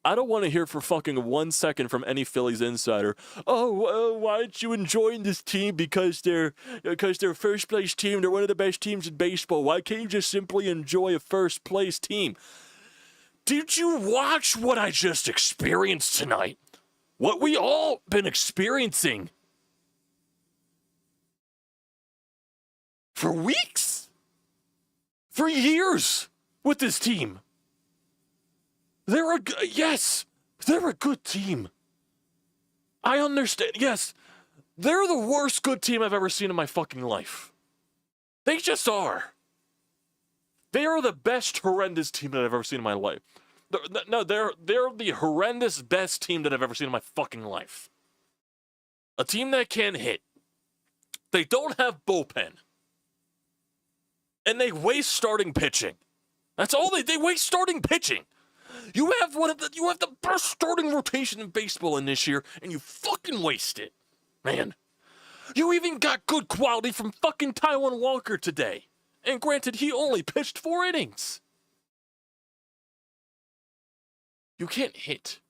I don't want to hear for fucking 1 second from any Phillies insider. Oh, why aren't you enjoying this team because they're first place team? They're one of the best teams in baseball. Why can't you just simply enjoy a first place team? Did you watch what I just experienced tonight? What we all been experiencing for weeks, for years with this team. They're a good team. I understand. Yes, they're the worst good team I've ever seen in my fucking life. They just are. They are the best horrendous team that I've ever seen in my life. No, they're the horrendous best team that I've ever seen in my fucking life. A team that can hit. They don't have bullpen. And they waste starting pitching. That's all they waste starting pitching. You have the best starting rotation in baseball in this year, and you fucking waste it, man. You even got good quality from fucking Taiwan Walker today. And granted, he only pitched 4 innings. You can't hit.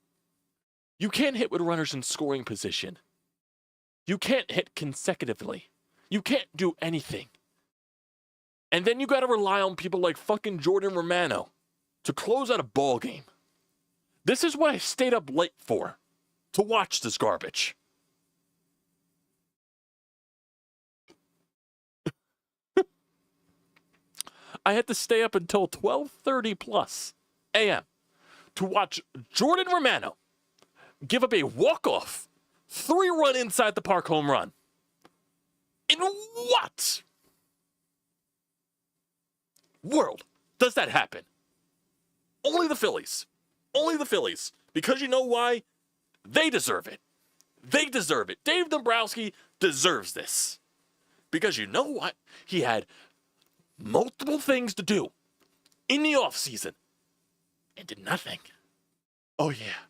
You can't hit with runners in scoring position. You can't hit consecutively. You can't do anything. And then you got to rely on people like fucking Jordan Romano to close out a ball game. This is what I stayed up late for, to watch this garbage. I had to stay up until 12:30 plus a.m. to watch Jordan Romano give up a walk-off 3-run inside the park home run. In what world does that happen? Only the Phillies. Only the Phillies. Because you know why? They deserve it. They deserve it. Dave Dombrowski deserves this. Because you know what? He had multiple things to do in the offseason and did nothing. Oh, yeah.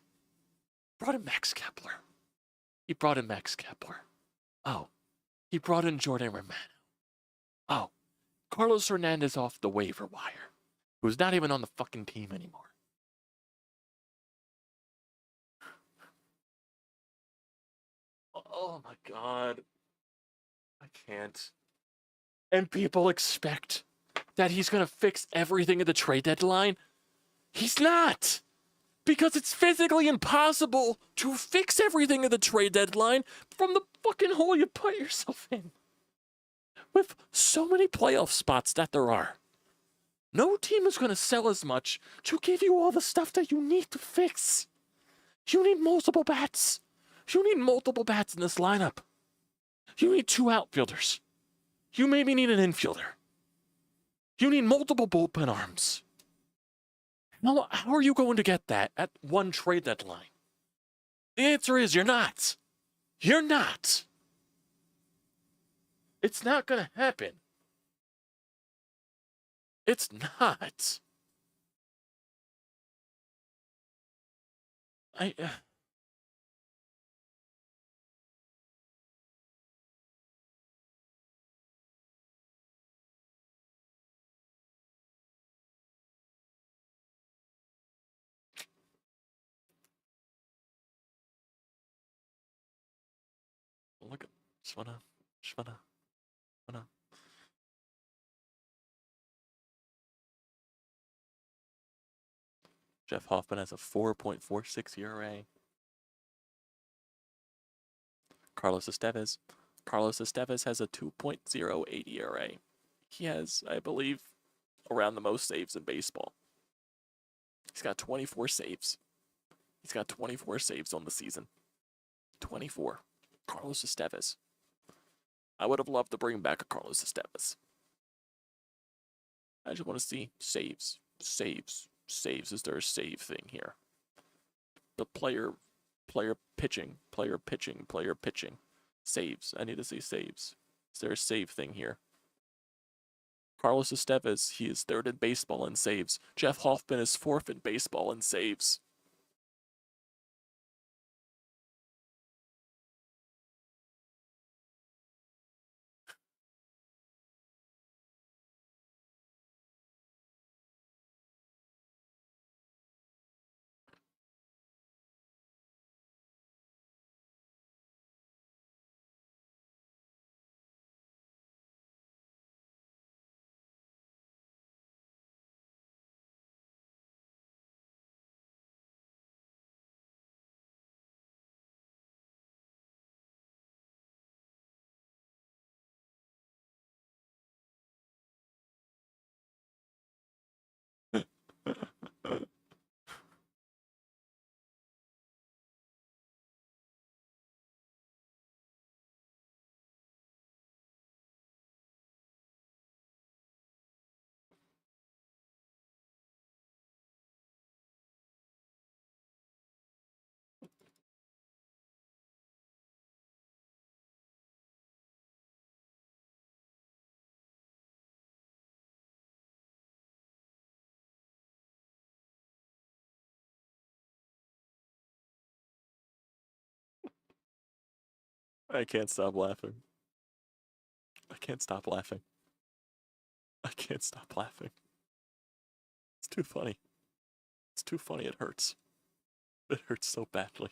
Brought in Max Kepler. He brought in Max Kepler. Oh, he brought in Jordan Romano. Oh, Carlos Hernandez off the waiver wire, who's not even on the fucking team anymore. Oh my God. I can't. And people expect that he's going to fix everything at the trade deadline. He's not. Because it's physically impossible to fix everything at the trade deadline from the fucking hole you put yourself in. With so many playoff spots that there are. No team is going to sell as much to give you all the stuff that you need to fix. You need multiple bats. You need multiple bats in this lineup. You need 2 outfielders. You maybe need an infielder. You need multiple bullpen arms. Now, how are you going to get that at one trade deadline? The answer is you're not. You're not. It's not going to happen. It's not. Look at, just wanna. Jeff Hoffman has a 4.46 ERA. Carlos Estevez has a 2.08 ERA. He has, I believe, around the most saves in baseball. He's got 24 saves. He's got 24 saves on the season. 24. Carlos Estevez. I would have loved to bring back a Carlos Estevez. I just want to see saves. Is there a save thing here? The player pitching. Saves. I need to see saves. Is there a save thing here? Carlos Estevez, he is 3rd in baseball in saves. Jeff Hoffman is 4th in baseball in saves. I can't stop laughing. I can't stop laughing. I can't stop laughing. It's too funny. It's too funny. It hurts. It hurts so badly.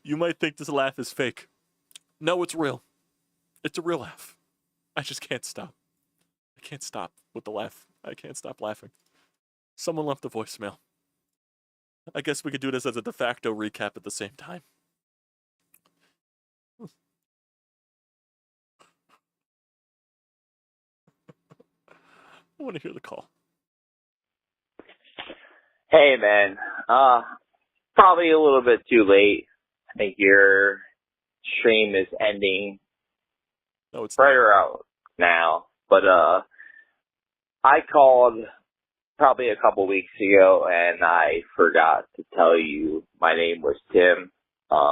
You might think this laugh is fake. No, it's real. It's a real laugh. I just can't stop. I can't stop with the laugh. I can't stop laughing. Someone left a voicemail. I guess we could do this as a de facto recap at the same time. I want to hear the call. Hey, man. Probably a little bit too late. I think your stream is ending No, it's right not. around now. But I called probably a couple weeks ago, and I forgot to tell you my name was Tim.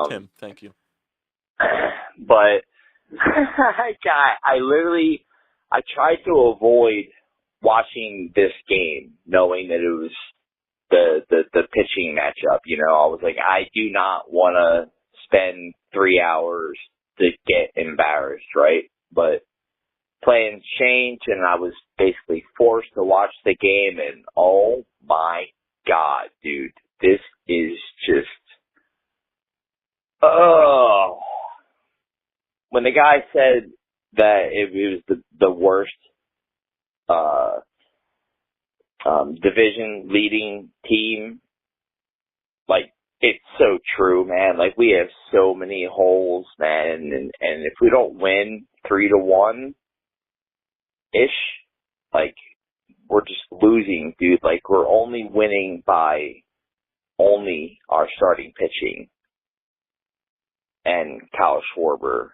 Tim, thank you. But I tried to avoid watching this game, knowing that it was the pitching matchup. You know, I was like, I do not want to spend 3 hours to get embarrassed, right? But plans changed, and I was basically forced to watch the game, and oh my God, dude, this is just, oh. When the guy said that it was the worst division leading team, like, it's so true, man. Like, we have so many holes, man, and if we don't win 3-1 ish, like, we're just losing, dude. Like, we're only winning by only our starting pitching and Kyle Schwarber.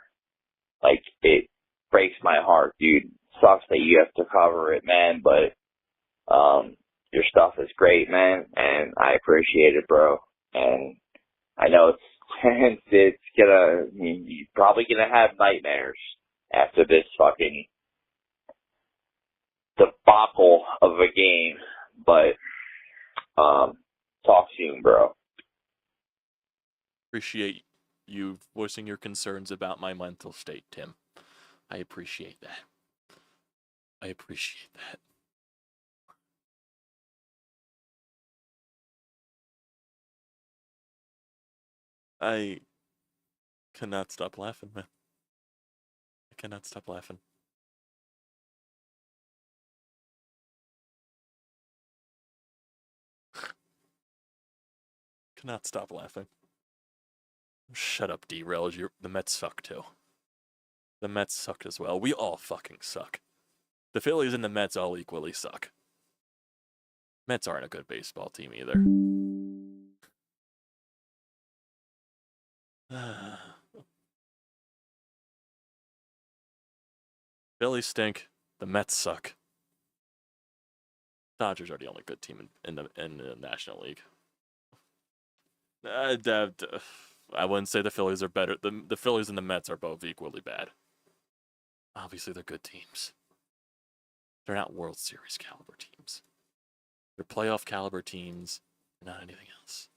Like, it breaks my heart, dude. Sucks that you have to cover it, man, but your stuff is great, man, and I appreciate it, bro. And I know you're probably gonna have nightmares after this fucking debacle of a game, but talk soon, bro. Appreciate you voicing your concerns about my mental state, Tim. I appreciate that. I appreciate that. I cannot stop laughing, man. I cannot stop laughing. Cannot stop laughing. Shut up, derails. The Mets suck too. The Mets suck as well. We all fucking suck. The Phillies and the Mets all equally suck. Mets aren't a good baseball team either. Phillies stink. The Mets suck. Dodgers are the only good team in the National League. I wouldn't say the Phillies are better. The Phillies and the Mets are both equally bad. Obviously, they're good teams. They're not World Series caliber teams. They're playoff caliber teams, not anything else.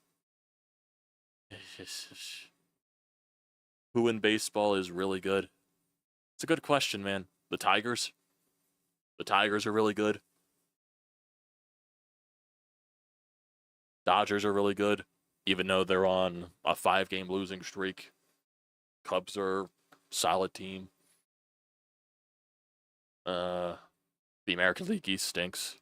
Who in baseball is really good? It's a good question, man. The Tigers. The Tigers are really good. Dodgers are really good, even though they're on a 5-game losing streak. Cubs are a solid team. The American League East stinks.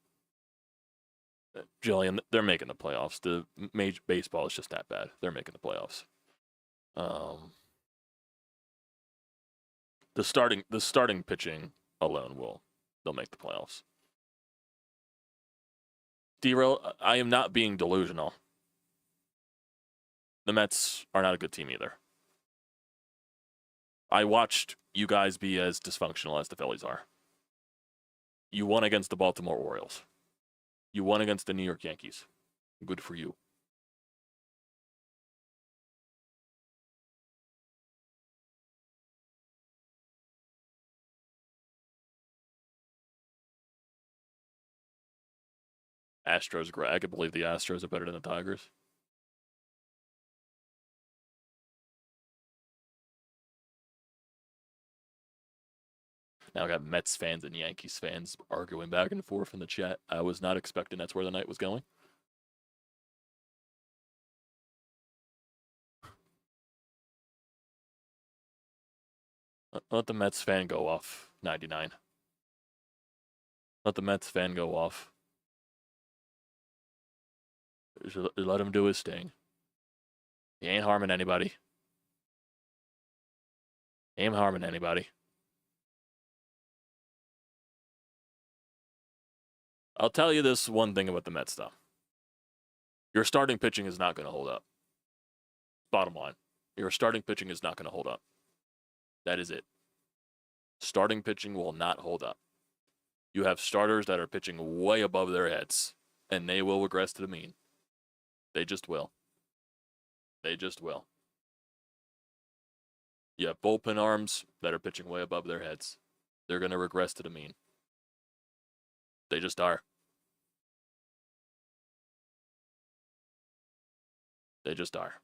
Jillian, they're making the playoffs. The Major Baseball is just that bad. They're making the playoffs. The starting pitching alone they'll make the playoffs. D-Row, I am not being delusional. The Mets are not a good team either. I watched you guys be as dysfunctional as the Phillies are. You won against the Baltimore Orioles. You won against the New York Yankees. Good for you. Astros, great. I could believe the Astros are better than the Tigers. Now I got Mets fans and Yankees fans arguing back and forth in the chat. I was not expecting that's where the night was going. Let the Mets fan go off. 99. Let the Mets fan go off. Let him do his thing. He ain't harming anybody. He ain't harming anybody. I'll tell you this one thing about the Mets, though. Your starting pitching is not going to hold up. Bottom line. Your starting pitching is not going to hold up. That is it. Starting pitching will not hold up. You have starters that are pitching way above their heads, and they will regress to the mean. They just will. They just will. You have bullpen arms that are pitching way above their heads. They're going to regress to the mean. They just are. They just are.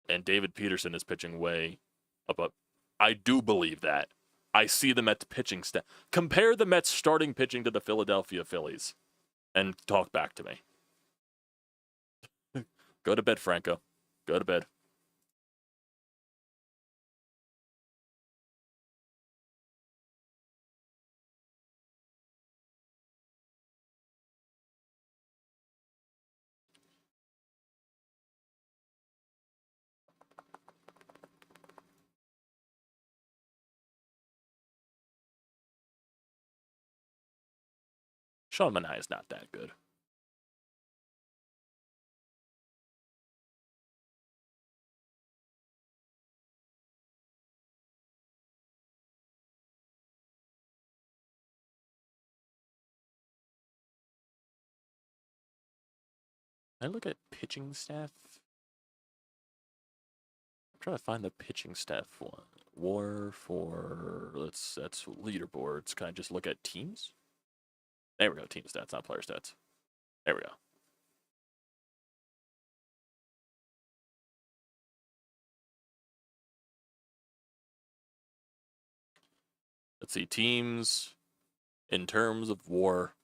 And David Peterson is pitching way above. I do believe that. I see the Mets pitching staff. Compare the Mets starting pitching to the Philadelphia Phillies and talk back to me. Go to bed, Franco. Go to bed. Sean Manaea is not that good. I look at pitching staff. I'm trying to find the pitching staff one. War for that's leaderboards. Can I just look at teams? There we go. Team stats, not player stats. There we go. Let's see. Teams in terms of war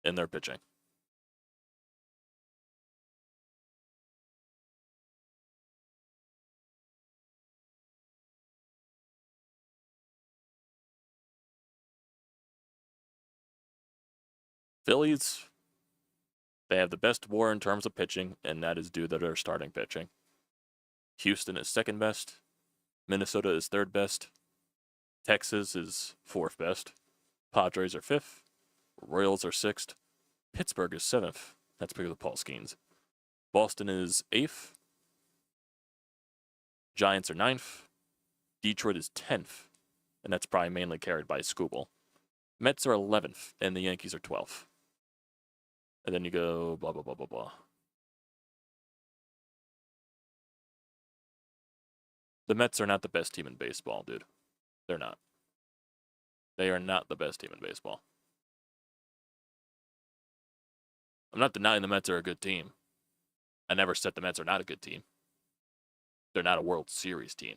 in their pitching. Phillies, they have the best war in terms of pitching, and that is due to their starting pitching. Houston is second best. Minnesota is third best. Texas is fourth best. Padres are fifth. Royals are sixth. Pittsburgh is seventh. That's because of Paul Skeens. Boston is eighth. Giants are ninth. Detroit is 10th. And that's probably mainly carried by Scooble. Mets are 11th, and the Yankees are 12th. And then you go blah, blah, blah, blah, blah. The Mets are not the best team in baseball, dude. They're not. They are not the best team in baseball. I'm not denying the Mets are a good team. I never said the Mets are not a good team. They're not a World Series team.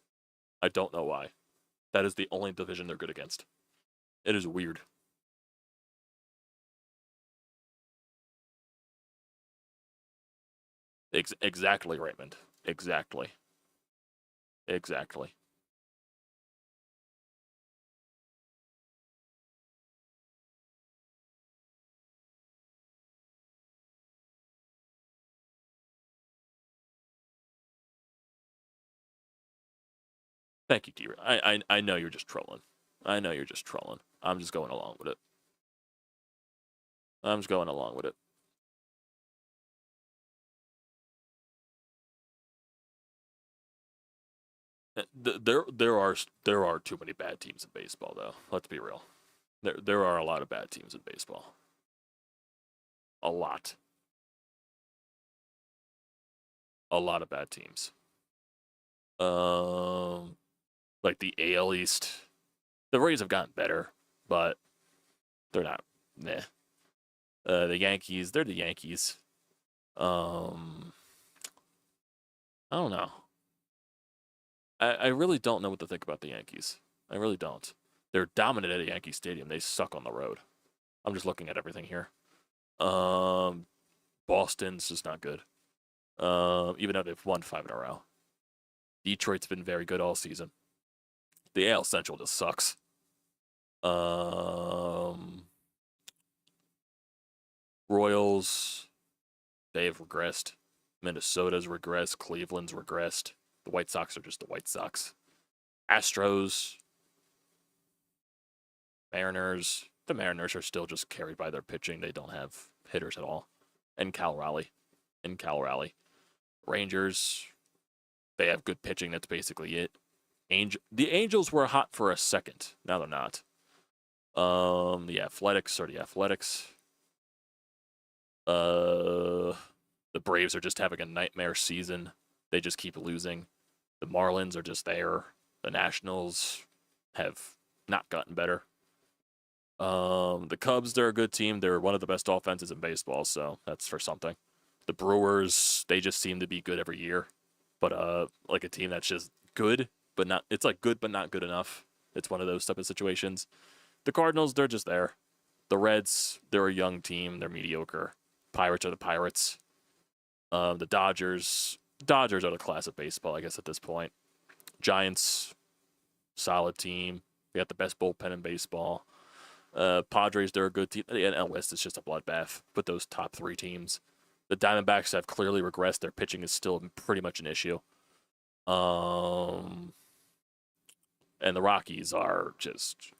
I don't know why. That is the only division they're good against. It is weird. Exactly, Raymond. Exactly. Exactly. Thank you, D. I know you're just trolling. I know you're just trolling. I'm just going along with it. I'm just going along with it. There are too many bad teams in baseball, though. Let's be real. There are a lot of bad teams in baseball. A lot. A lot of bad teams. Like the AL East. The Rays have gotten better, but they're not. Nah. The Yankees, they're the Yankees. I don't know. I really don't know what to think about the Yankees. I really don't. They're dominant at Yankee Stadium. They suck on the road. I'm just looking at everything here. Boston's just not good. Even though they've won 5 in a row. Detroit's been very good all season. The AL Central just sucks. Royals, they've regressed. Minnesota's regressed. Cleveland's regressed. The White Sox are just the White Sox. Astros, Mariners. The Mariners are still just carried by their pitching. They don't have hitters at all. And Cal Raleigh. Rangers, they have good pitching. That's basically it. The Angels were hot for a second. Now they're not. The Athletics are the Athletics. The Braves are just having a nightmare season. They just keep losing. The Marlins are just there. The Nationals have not gotten better. The Cubs, they're a good team. They're one of the best offenses in baseball, so that's for something. The Brewers, they just seem to be good every year. But like a team that's just good, but not it's like good but not good enough. It's one of those type of situations. The Cardinals, they're just there. The Reds, they're a young team. They're mediocre. Pirates are the Pirates. The Dodgers are the class of baseball, I guess, at this point. Giants, solid team. We got the best bullpen in baseball. Padres, they're a good team. The NL West is just a bloodbath. But those top 3 teams. The Diamondbacks have clearly regressed. Their pitching is still pretty much an issue. And the Rockies are just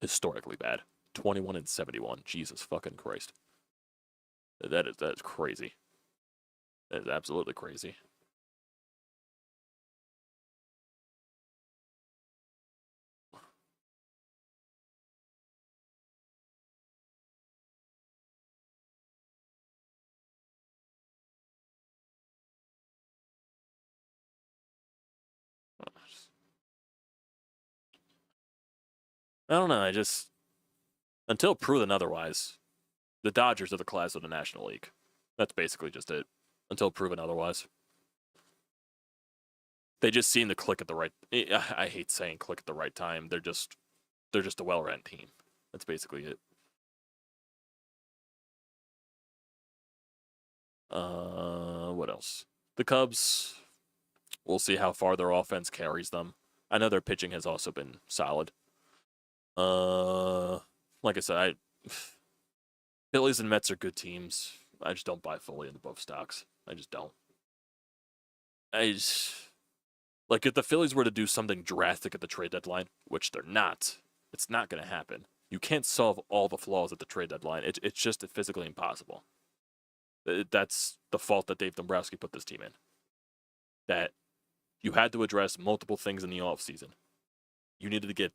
historically bad. 21-71. Jesus fucking Christ. That is crazy. That is absolutely crazy. I don't know. Until proven otherwise, the Dodgers are the class of the National League. That's basically just it. Until proven otherwise. They just seem to click at the right. I hate saying click at the right time. They're just a well-run team. That's basically it. What else? The Cubs. We'll see how far their offense carries them. I know their pitching has also been solid. Like I said, Phillies and Mets are good teams. I just don't buy fully into both stocks. I just don't. Like if the Phillies were to do something drastic at the trade deadline, which they're not, it's not going to happen. You can't solve all the flaws at the trade deadline. It's just physically impossible. That's the fault that Dave Dombrowski put this team in. That you had to address multiple things in the offseason. You needed to get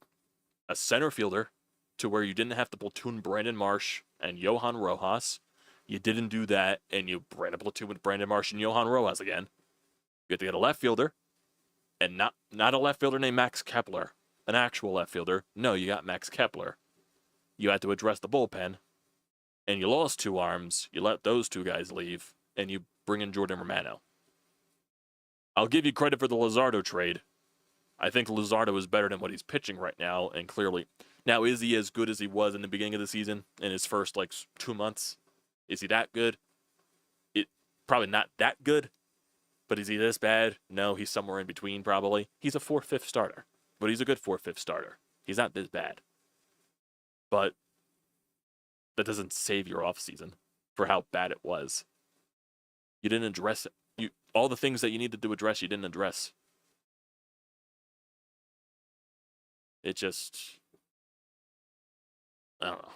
a center fielder to where you didn't have to platoon Brandon Marsh and Johan Rojas. You didn't do that, and you ran a platoon with Brandon Marsh and Johan Rojas again. You had to get a left fielder, and not a left fielder named Max Kepler, an actual left fielder. No, you got Max Kepler. You had to address the bullpen, and you lost 2 arms. You let those 2 guys leave, and you bring in Jordan Romano. I'll give you credit for the Luzardo trade, I think Luzardo is better than what he's pitching right now, and clearly. Now, is he as good as he was in the beginning of the season in his first, 2 months? Is he that good? Probably not that good, but is he this bad? No, he's somewhere in between, probably. He's a 4/5 starter, but he's a good 4/5 starter. He's not this bad. But that doesn't save your offseason for how bad it was. You didn't address it. All the things that you needed to address, you didn't address. It just, I don't know.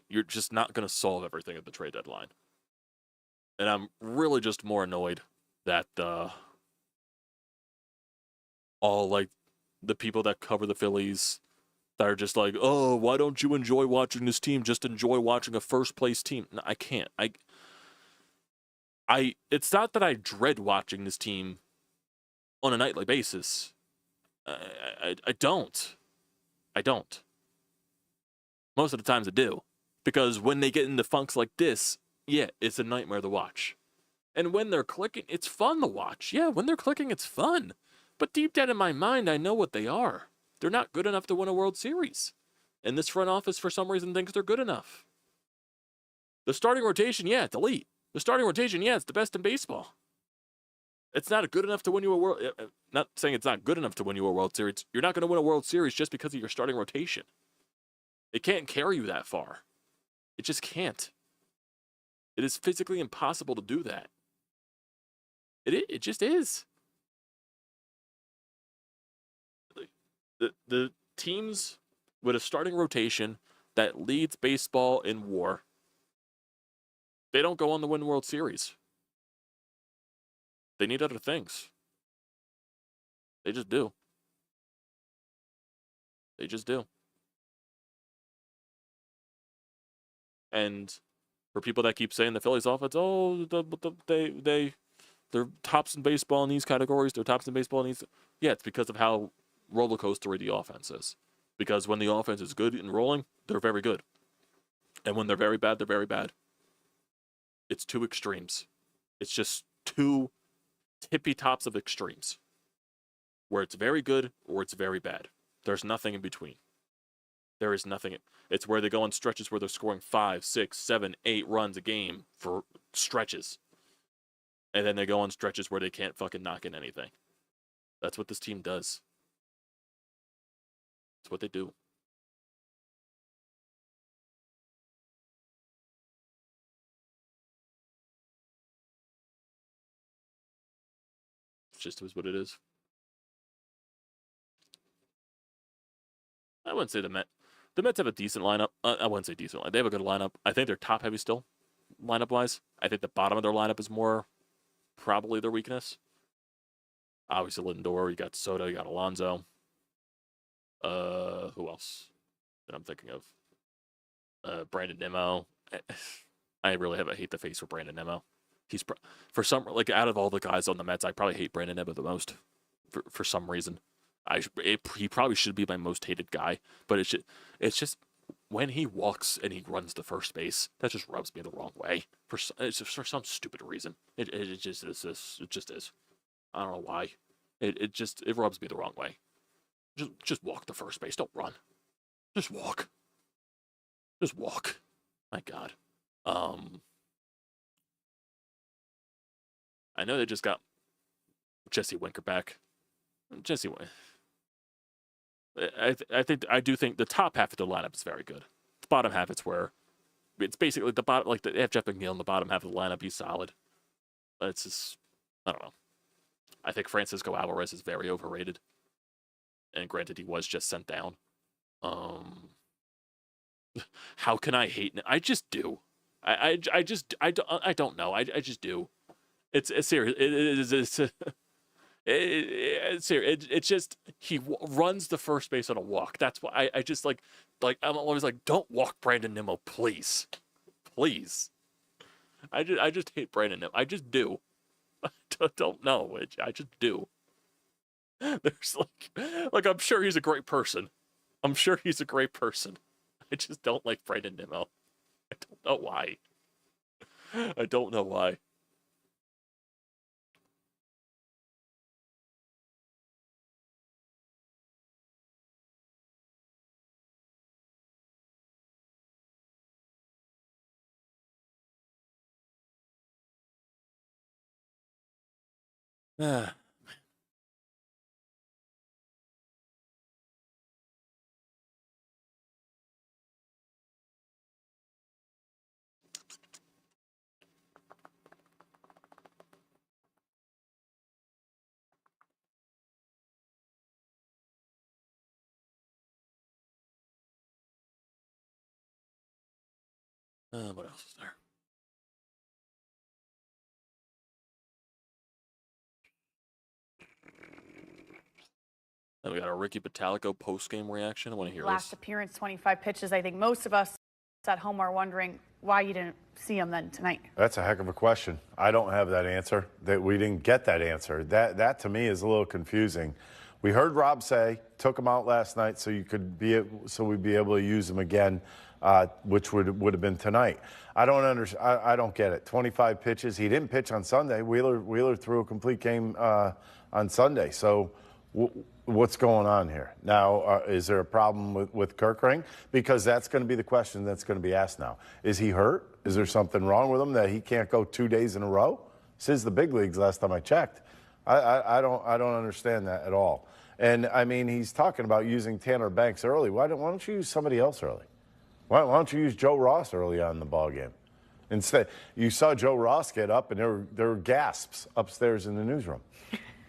You're just not going to solve everything at the trade deadline. And I'm really just more annoyed that all the people that cover the Phillies that are just like, oh, why don't you enjoy watching this team? Just enjoy watching a first place team. No, I can't. It's not that I dread watching this team on a nightly basis. I don't. I don't. Most of the times I do. Because when they get into funks like this, yeah, it's a nightmare to watch. And when they're clicking, it's fun to watch. Yeah, when they're clicking, it's fun. But deep down in my mind, I know what they are. They're not good enough to win a World Series. And this front office, for some reason, thinks they're good enough. The starting rotation, yeah, it's elite. The starting rotation, yeah, it's the best in baseball. It's not good enough to win you a World... Not saying it's not good enough to win you a World Series. You're not going to win a World Series just because of your starting rotation. It can't carry you that far. It just can't. It is physically impossible to do that. It just is. The teams with a starting rotation that leads baseball in WAR, they don't go on to win World Series. They need other things. They just do. They just do. And for people that keep saying the Phillies offense, oh, they're tops in baseball in these categories. They're tops in baseball in these. Yeah, it's because of how roller coastery the offense is. Because when the offense is good and rolling, they're very good. And when they're very bad, they're very bad. It's two extremes. It's just two tippy tops of extremes. Where it's very good or it's very bad. There's nothing in between. There is nothing. It's where they go on stretches where they're scoring 5, 6, 7, 8 runs a game for stretches. And then they go on stretches where they can't fucking knock in anything. That's what this team does. That's what they do. It's just what it is. I wouldn't say the Mets have a decent lineup. I wouldn't say decent lineup. They have a good lineup. I think they're top heavy still, lineup wise. I think the bottom of their lineup is more probably their weakness. Obviously Lindor, you got Soto, you got Alonso. Who else that I'm thinking of? Brandon Nimmo. I really have a hate the face for Brandon Nimmo. He's for some out of all the guys on the Mets, I probably hate Brandon Nimmo the most for some reason. He probably should be my most hated guy, but it's just when he walks and he runs to first base, that just rubs me the wrong way for some stupid reason. It just is. It just is. I don't know why. It rubs me the wrong way. Just walk to first base. Don't run. Just walk. Just walk. My God. I know they just got Jesse Winker back. Jesse Winker. I do think the top half of the lineup is very good. The bottom half, it's basically the bottom. They have Jeff McNeil in the bottom half of the lineup. He's solid. It's just, I don't know. I think Francisco Alvarez is very overrated. And granted, he was just sent down. How can I hate? I just do. I don't know. I just do. It's serious. It's just he runs the first base on a walk. That's why I just like I'm always like, don't walk Brandon Nimmo, please. I just hate Brandon Nimmo. I just do. I don't know. I just do. There's I'm sure he's a great person. I just don't like Brandon Nimmo. I don't know why. I don't know why. Ah. What else is there? Then we got a Ricky Bottalico post-game reaction. I want to hear Last this. appearance, 25 pitches. I think most of us at home are wondering why you didn't see him then tonight. That's a heck of a question. I don't have that answer. That we didn't get that answer. That to me is a little confusing. We heard Rob say took him out last night so we'd be able to use him again, which would have been tonight. I don't get it. 25 pitches. He didn't pitch on Sunday. Wheeler threw a complete game on Sunday. So. What's going on here? Now, is there a problem with Kirkring? Because that's going to be the question that's going to be asked now. Is he hurt? Is there something wrong with him that he can't go 2 days in a row? This is the big leagues last time I checked. I don't understand that at all. And, I mean, he's talking about using Tanner Banks early. Why don't you use somebody else early? Why don't you use Joe Ross early on in the ballgame? Instead, you saw Joe Ross get up, and there were gasps upstairs in the newsroom.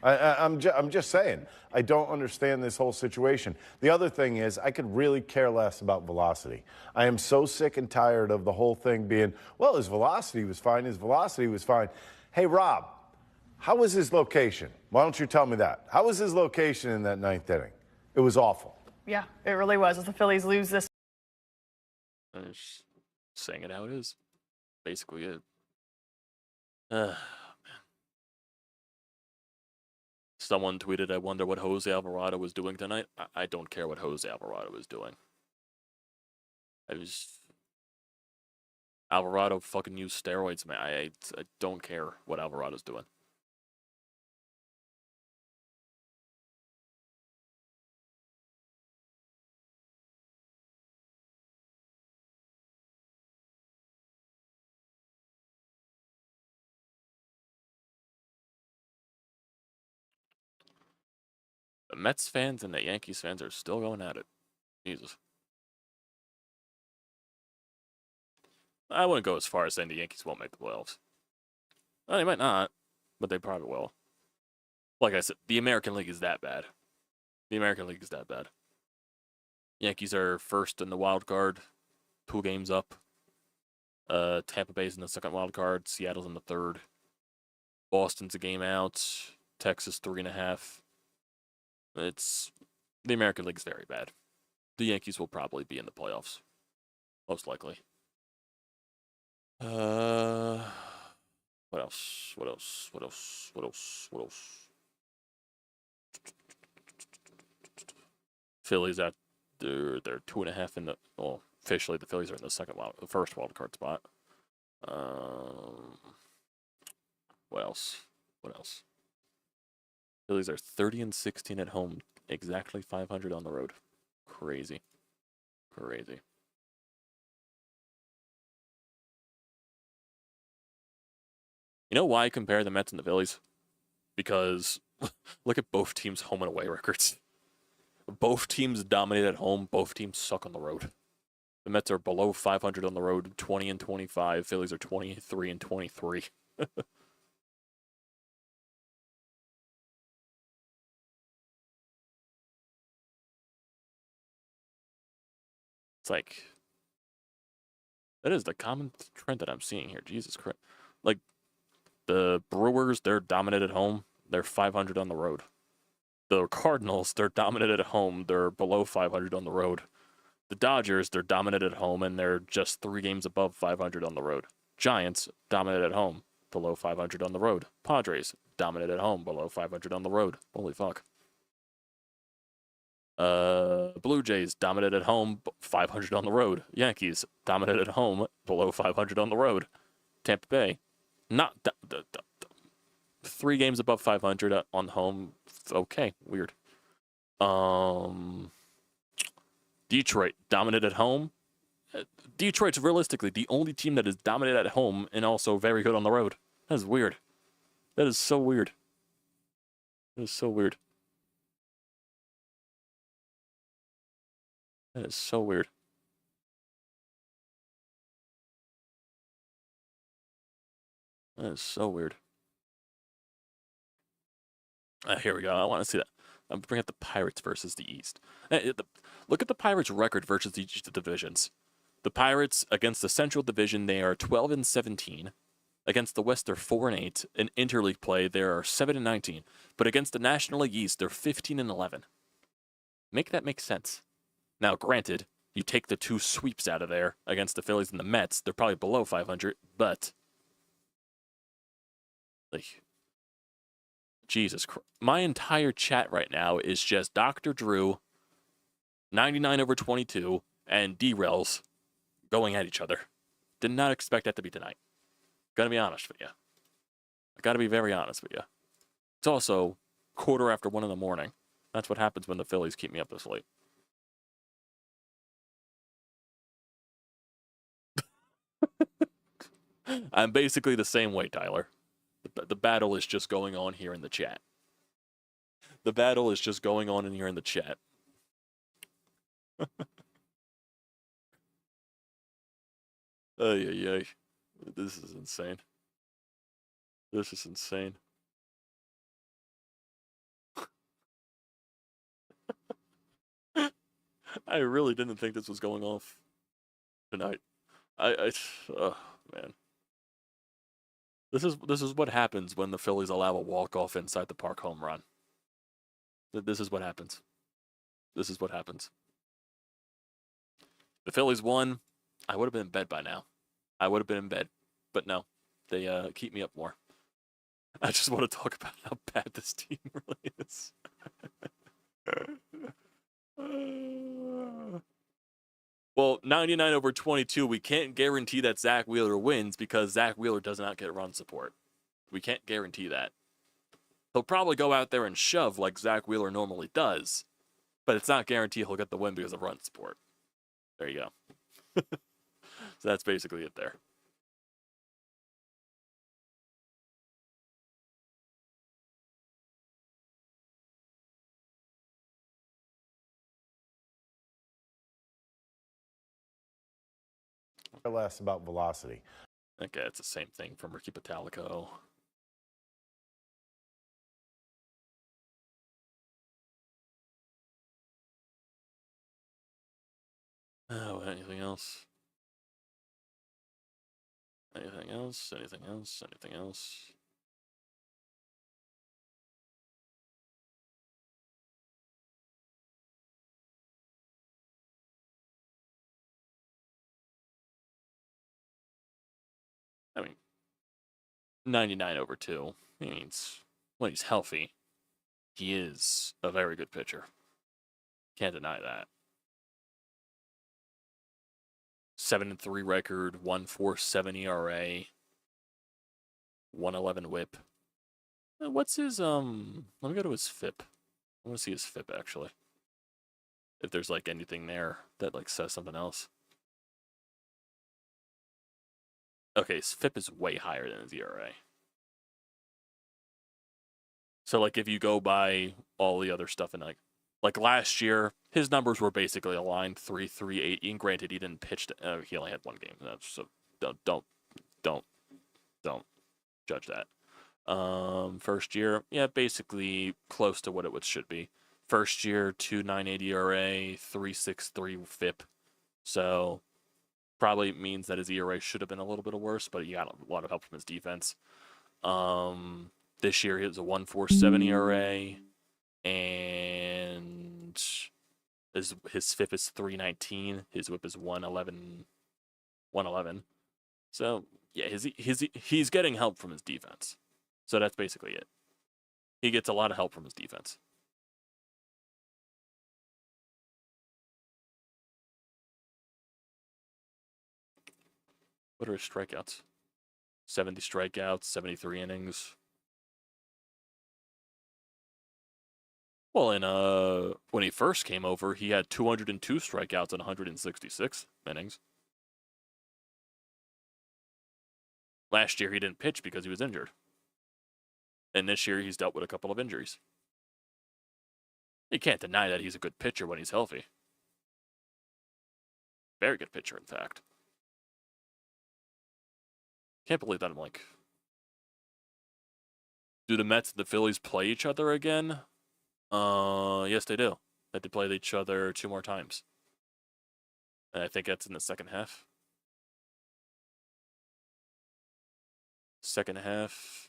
I'm just saying, I don't understand this whole situation. The other thing is, I could really care less about velocity. I am so sick and tired of the whole thing being, well, his velocity was fine, Hey, Rob, how was his location? Why don't you tell me that? How was his location in that ninth inning? It was awful. Yeah, it really was. As the Phillies lose this. I'm just saying it how it is. Basically it. Someone tweeted, I wonder what Jose Alvarado was doing tonight. I don't care what Jose Alvarado was doing. Alvarado fucking used steroids, man. I don't care what Alvarado's doing. The Mets fans and the Yankees fans are still going at it. Jesus. I wouldn't go as far as saying the Yankees won't make the playoffs. Well, they might not, but they probably will. Like I said, the American League is that bad. The American League is that bad. Yankees are first in the wild card, 2 games up. Tampa Bay's in the second wild card. Seattle's in the third. Boston's a game out. Texas 3.5. The American League's very bad. The Yankees will probably be in the playoffs, most likely. What else? Phillies at they're 2.5 in the, well, officially the Phillies are in the first wild card spot. What else? Phillies are 30-16 at home, exactly 500 on the road. Crazy. You know why I compare the Mets and the Phillies? Because look at both teams' home and away records. Both teams dominate at home. Both teams suck on the road. The Mets are below 500 on the road, 20-25. Phillies are 23-23. It's like, that is the common trend that I'm seeing here. Jesus Christ. Like, the Brewers, they're dominant at home. They're 500 on the road. The Cardinals, they're dominant at home. They're below 500 on the road. The Dodgers, they're dominant at home, and they're just 3 games above 500 on the road. Giants, dominant at home, below 500 on the road. Padres, dominant at home, below 500 on the road. Holy fuck. Blue Jays, dominant at home, 500 on the road. Yankees, dominant at home, below 500 on the road. Tampa Bay, not 3 games above 500 on home. Okay, weird. Detroit, dominant at home. Detroit's realistically the only team that is dominant at home and also very good on the road. That is weird. That is so weird. It is so weird. That is so weird. That is so weird. Here we go. I want to see that. I'm bringing up the Pirates versus the East. Look at the Pirates' record versus each of the divisions. The Pirates against the Central Division, they are 12-17. Against the West, they're 4-8. In interleague play, they are 7-19. But against the National League East, they're 15-11. Make that make sense. Now, granted, you take the 2 sweeps out of there against the Phillies and the Mets, they're probably below 500. But like, Jesus Christ. My entire chat right now is just Dr. Drew, 99/22, and D-Rails going at each other. Did not expect that to be tonight. Gotta be honest with you. I gotta be very honest with you. It's also 1:15 in the morning. That's what happens when the Phillies keep me up this late. I'm basically the same way, Tyler. The battle is just going on here in the chat. The battle is just going on in here in the chat. Ay, ay, ay. This is insane. This is insane. I really didn't think this was going off tonight. Oh man. This is what happens when the Phillies allow a walk-off inside the park home run. This is what happens. This is what happens. The Phillies won. I would have been in bed by now. I would have been in bed. But no, they keep me up more. I just want to talk about how bad this team really is. Well, 99/22, we can't guarantee that Zach Wheeler wins because Zach Wheeler does not get run support. We can't guarantee that. He'll probably go out there and shove like Zach Wheeler normally does, but it's not guaranteed he'll get the win because of run support. There you go. So that's basically it there. Less about velocity. Okay, it's the same thing from Ricky Patalico. Oh, anything else? Anything else? Anything else? Anything else? I mean, 99/2 means when he's healthy, he is a very good pitcher. Can't deny that. 7-3 record, 1.47 ERA, 111 WHIP. What's his Let me go to his FIP. I want to see his FIP actually. If there's like anything there that like says something else. Okay, his FIP is way higher than his ERA. So like if you go by all the other stuff and like last year, his numbers were basically aligned 3.38. And granted, he didn't pitch. He only had one game. So don't judge that. First year, yeah, basically close to what it should be. First year, 2.98 ERA, 3.63 FIP. So probably means that his ERA should have been a little bit worse, but he got a lot of help from his defense. This year he was a 1.47 ERA, and his FIP is 3.19. His WHIP is 111. So yeah, he's getting help from his defense. So that's basically it. He gets a lot of help from his defense. What are his strikeouts? 70 strikeouts, 73 innings. Well, in when he first came over, he had 202 strikeouts and 166 innings. Last year he didn't pitch because he was injured. And this year he's dealt with a couple of injuries. You can't deny that he's a good pitcher when he's healthy. Very good pitcher, in fact. Can't believe that I'm like... Do the Mets and the Phillies play each other again? Yes, they do. They play each other 2 more times. And I think that's in the second half. Second half.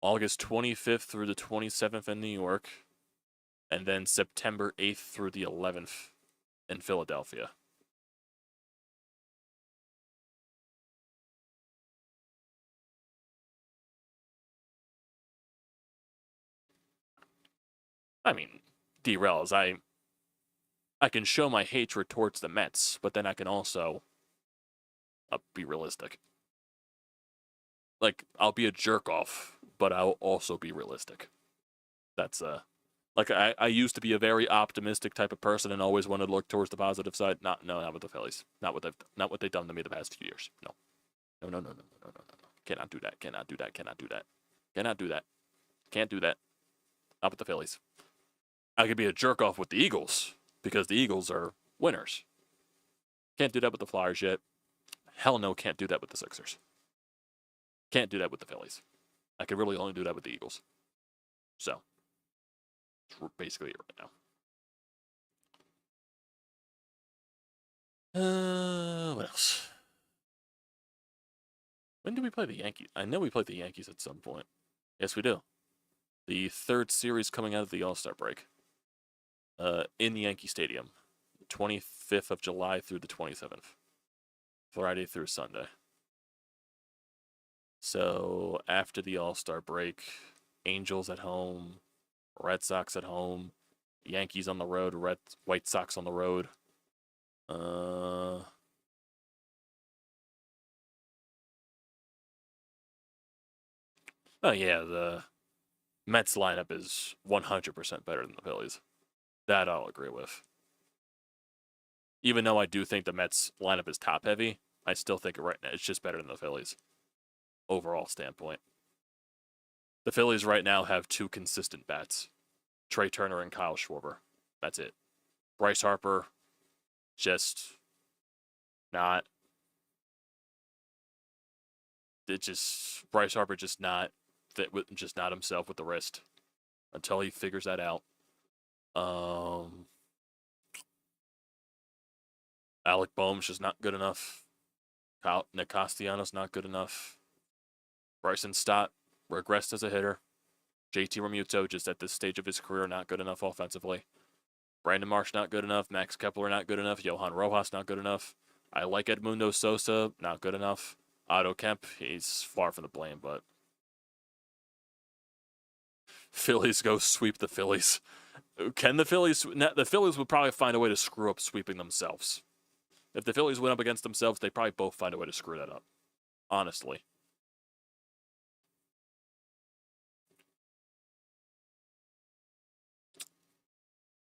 August 25th through the 27th in New York. And then September 8th through the 11th in Philadelphia. I mean, derails. I can show my hatred towards the Mets, but then I can also be realistic. Like, I'll be a jerk-off, but I'll also be realistic. That's, like, I used to be a very optimistic type of person and always wanted to look towards the positive side. Not with the Phillies. Not what they've done to me the past few years. No. No. Cannot do that. Cannot do that. Cannot do that. Cannot do that. Can't do that. Not with the Phillies. I could be a jerk-off with the Eagles, because the Eagles are winners. Can't do that with the Flyers yet. Hell no, can't do that with the Sixers. Can't do that with the Phillies. I could really only do that with the Eagles. So, that's basically it right now. What else? When do we play the Yankees? I know we played the Yankees at some point. Yes, we do. The 3rd series coming out of the All-Star break. In the Yankee Stadium. 25th of July through the 27th. Friday through Sunday. So, after the All-Star break, Angels at home, Red Sox at home, Yankees on the road, White Sox on the road. Oh, yeah, the Mets lineup is 100% better than the Phillies. That I'll agree with. Even though I do think the Mets lineup is top-heavy, I still think right now it's just better than the Phillies. Overall standpoint. The Phillies right now have 2 consistent bats. Trey Turner and Kyle Schwarber. That's it. Bryce Harper, just not. Bryce Harper just not himself with the wrist until he figures that out. Alec Boehm's just not good enough. Nick Castellanos not good enough. Bryson Stott regressed as a hitter. JT Realmuto just at this stage of his career not good enough offensively. Brandon Marsh not good enough. Max Kepler not good enough. Johan Rojas not good enough. I like Edmundo Sosa, not good enough. Otto Kemp, he's far from the blame, but Phillies go sweep the Phillies. Can the Phillies? The Phillies would probably find a way to screw up sweeping themselves. If the Phillies went up against themselves, they'd probably both find a way to screw that up. Honestly.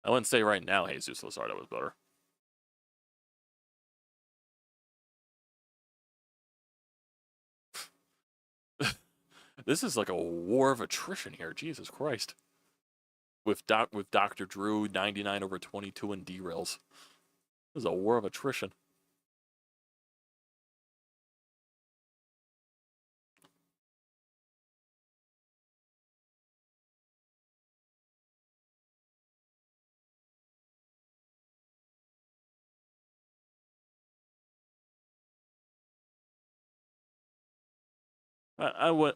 I wouldn't say right now Jesus Luzardo was better. This is like a war of attrition here. Jesus Christ. With Dr. Drew, 99/22 and derails. This is a war of attrition. I would.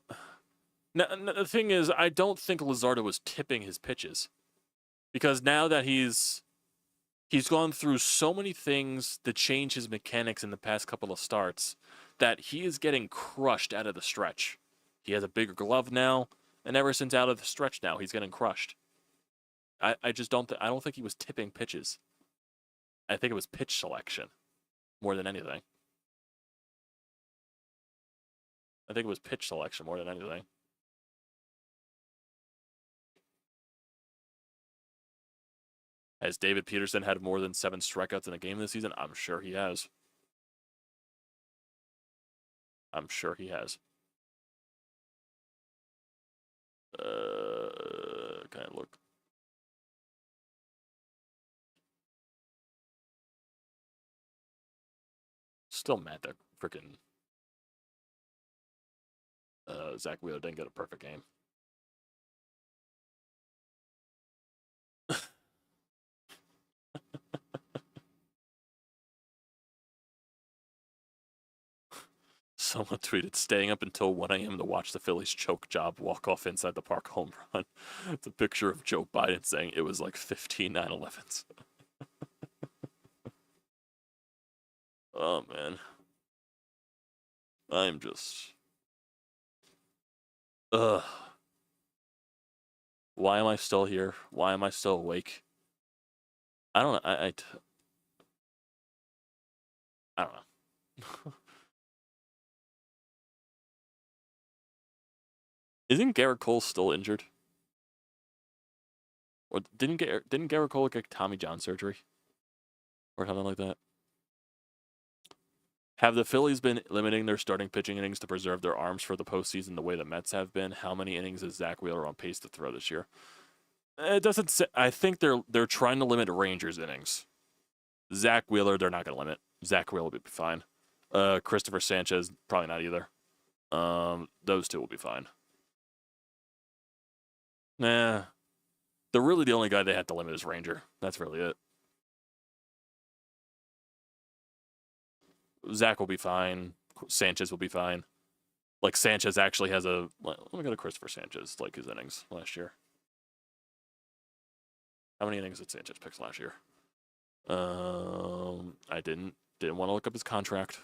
Now, the thing is, I don't think Luzardo was tipping his pitches, because now that he's gone through so many things to change his mechanics in the past couple of starts that he is getting crushed out of the stretch. He has a bigger glove now, and ever since out of the stretch now, he's getting crushed. I just don't. I don't think he was tipping pitches. I think it was pitch selection more than anything. I think it was pitch selection more than anything. Has David Peterson had more than 7 strikeouts in a game this season? I'm sure he has. I'm sure he has. Can I look? Still mad that freaking Zach Wheeler didn't get a perfect game. Someone tweeted, staying up until 1 a.m. to watch the Phillies choke job walk off inside the park home run. It's a picture of Joe Biden saying it was like 15 9/11s. Oh, man. I'm just... Ugh. Why am I still here? Why am I still awake? I don't know. I don't know. Isn't Garrett Cole still injured? Or didn't Garrett Cole get Tommy John surgery? Or something like that? Have the Phillies been limiting their starting pitching innings to preserve their arms for the postseason the way the Mets have been? How many innings is Zach Wheeler on pace to throw this year? It doesn't say. I think they're trying to limit Rangers innings. Zach Wheeler, they're not going to limit. Zach Wheeler will be fine. Christopher Sanchez, probably not either. Those two will be fine. Nah. They're really the only guy they have to limit is Ranger. That's really it. Zach will be fine. Sanchez will be fine. Like, Sanchez actually has a... Let me go to Christopher Sanchez, like his innings last year. How many innings did Sanchez pitch last year? I didn't want to look up his contract.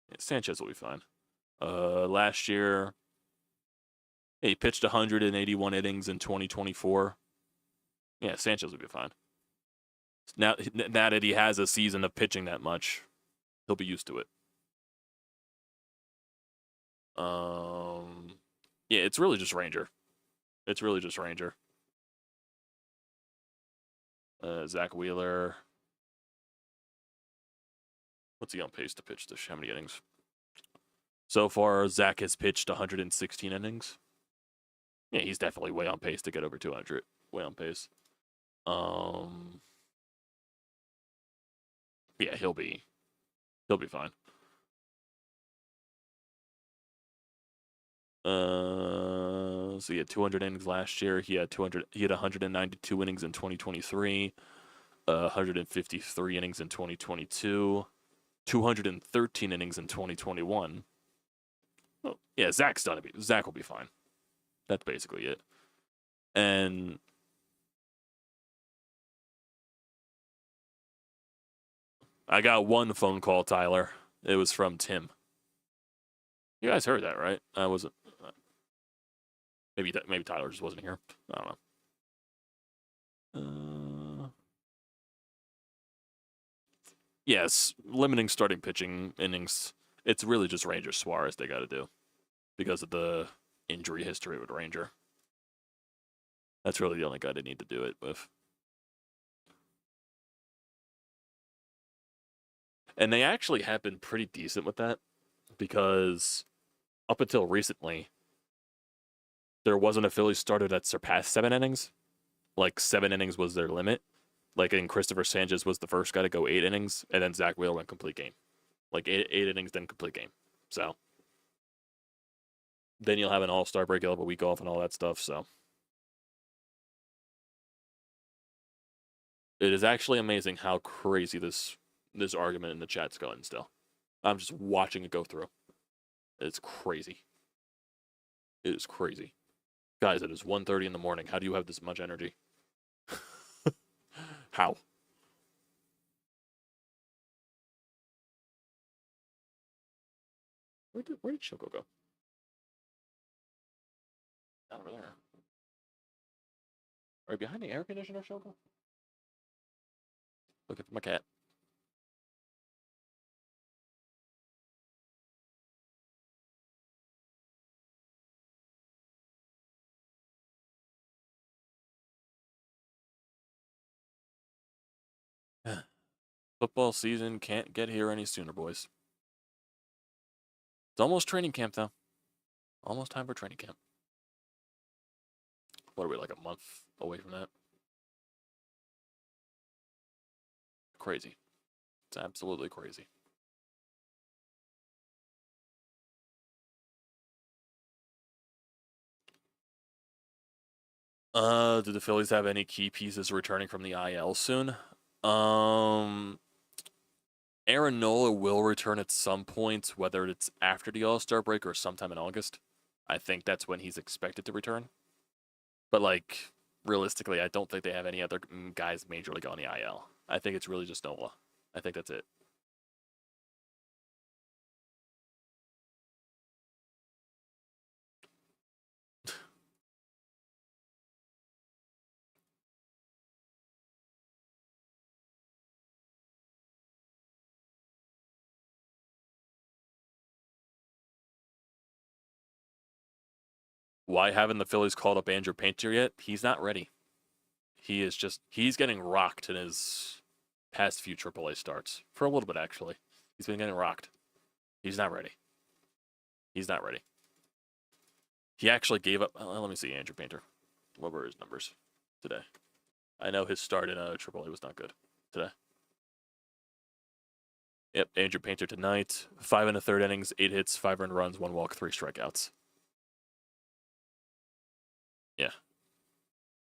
Yeah, Sanchez will be fine. Last year, he pitched 181 innings in 2024. Yeah, Sanchez will be fine. Now that he has a season of pitching that much, he'll be used to it. Yeah, it's really just Ranger. It's really just Ranger. Zach Wheeler. What's he on pace to pitch this? How many innings? So far, Zach has pitched 116 innings. Yeah, he's definitely way on pace to get over 200. Way on pace. Yeah, he'll be fine. So he had 200 innings last year. He had 192 innings in 2023. 153 innings in 2022. 213 innings in 2021. Oh, yeah, Zach will be fine. That's basically it. And I got one phone call, Tyler. It was from Tim. You guys heard that, right? I wasn't. Maybe Tyler just wasn't here. I don't know. Yes, limiting starting pitching innings. It's really just Ranger Suarez they got to do because of the injury history with Ranger. That's really the only guy they need to do it with. And they actually have been pretty decent with that because up until recently, there wasn't a Phillies starter that surpassed 7 innings. Like, 7 innings was their limit. Like, and Christopher Sanchez was the first guy to go 8 innings, and then Zach Wheeler went complete game. Like, 8 innings, then complete game. So, then you'll have an all-star break, you'll have a week off and all that stuff, so. It is actually amazing how crazy this argument in the chat's going still. I'm just watching it go through. It's crazy. It is crazy. Guys, it is 1:30 in the morning. How do you have this much energy? How? Where did Choco go? Not over there. Right behind the air conditioner, Choco? Looking for my cat. Football season can't get here any sooner, boys. It's almost training camp, though. Almost time for training camp. What are we, like a month away from that? Crazy. It's absolutely crazy. Do the Phillies have any key pieces returning from the IL soon? Aaron Nola will return at some point, whether it's after the All-Star break or sometime in August. I think that's when he's expected to return. But, like, realistically, I don't think they have any other guys majorly on the IL. I think it's really just Nola. I think that's it. Why haven't the Phillies called up Andrew Painter yet? He's not ready. He's getting rocked in his past few AAA starts. For a little bit, actually. He's been getting rocked. He's not ready. He's not ready. He actually gave up. Let me see, Andrew Painter. What were his numbers today? I know his start in AAA was not good today. Yep, Andrew Painter tonight. 5 1/3 innings, 8 hits, 5 earned runs, 1 walk, 3 strikeouts. Yeah.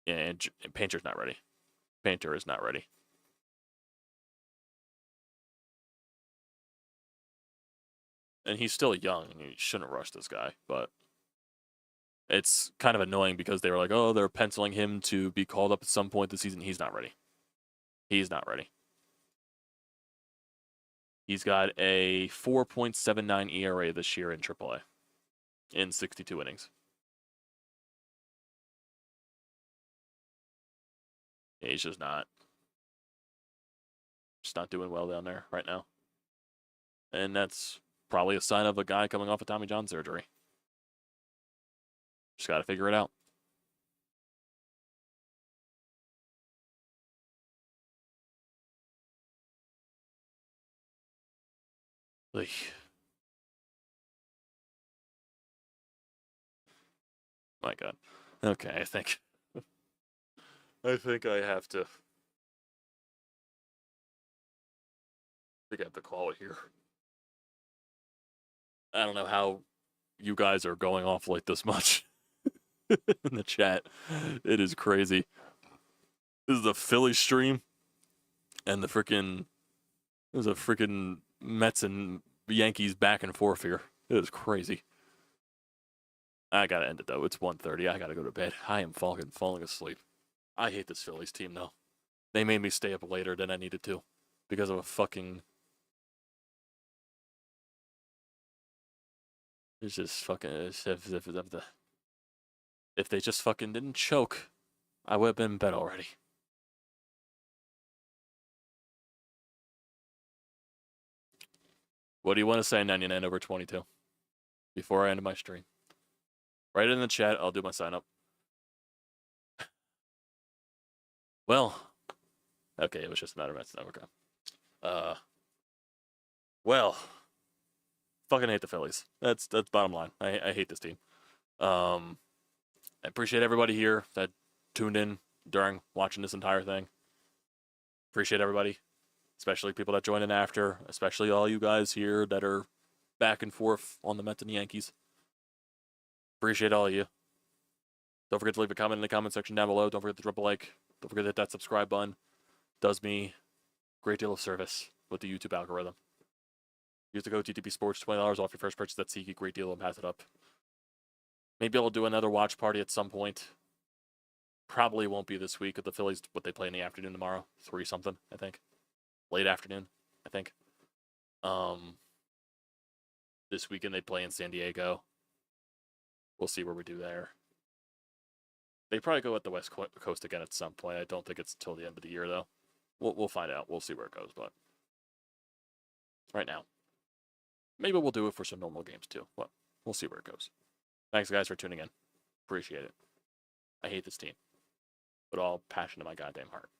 Yeah, and Painter's not ready. Painter is not ready. And he's still young. You shouldn't rush this guy, but it's kind of annoying because they were like, oh, they're penciling him to be called up at some point this season. He's not ready. He's not ready. He's got a 4.79 ERA this year in AAA in 62 innings. Yeah, he's just not doing well down there right now. And that's probably a sign of a guy coming off of Tommy John surgery. Just got to figure it out. Like, my God. Okay, I think I have to. I have to call it here. I don't know how you guys are going off like this much in the chat. It is crazy. This is a Philly stream, and there's a freaking Mets and Yankees back and forth here. It is crazy. I gotta end it though. It's 1:30. I gotta go to bed. I am falling asleep. I hate this Phillies team though. They made me stay up later than I needed to because of a fucking. It's just fucking. If they just fucking didn't choke, I would have been in bed already. What do you want to say, 99/22? Before I end my stream. Write it in the chat. I'll do my sign up. Well, okay, it was just a matter of minutes. Okay. Well, fucking hate the Phillies. That's bottom line. I hate this team. I appreciate everybody here that tuned in during watching this entire thing. Appreciate everybody, especially people that joined in after, especially all you guys here that are back and forth on the Mets and the Yankees. Appreciate all of you. Don't forget to leave a comment in the comment section down below. Don't forget to drop a like. Don't forget to hit that subscribe button. Does me a great deal of service with the YouTube algorithm. Use the code TTPSPORTS, $20 off your first purchase. That's SEATGEEK, great deal, and pass it up. Maybe I'll do another watch party at some point. Probably won't be this week with the Phillies, what they play in the afternoon tomorrow. 3 something, I think. Late afternoon, I think. This weekend they play in San Diego. We'll see where we do there. They probably go at the West Coast again at some point. I don't think it's until the end of the year, though. We'll find out. We'll see where it goes, but right now, maybe we'll do it for some normal games, too. Well, we'll see where it goes. Thanks, guys, for tuning in. Appreciate it. I hate this team, but all passion in my goddamn heart.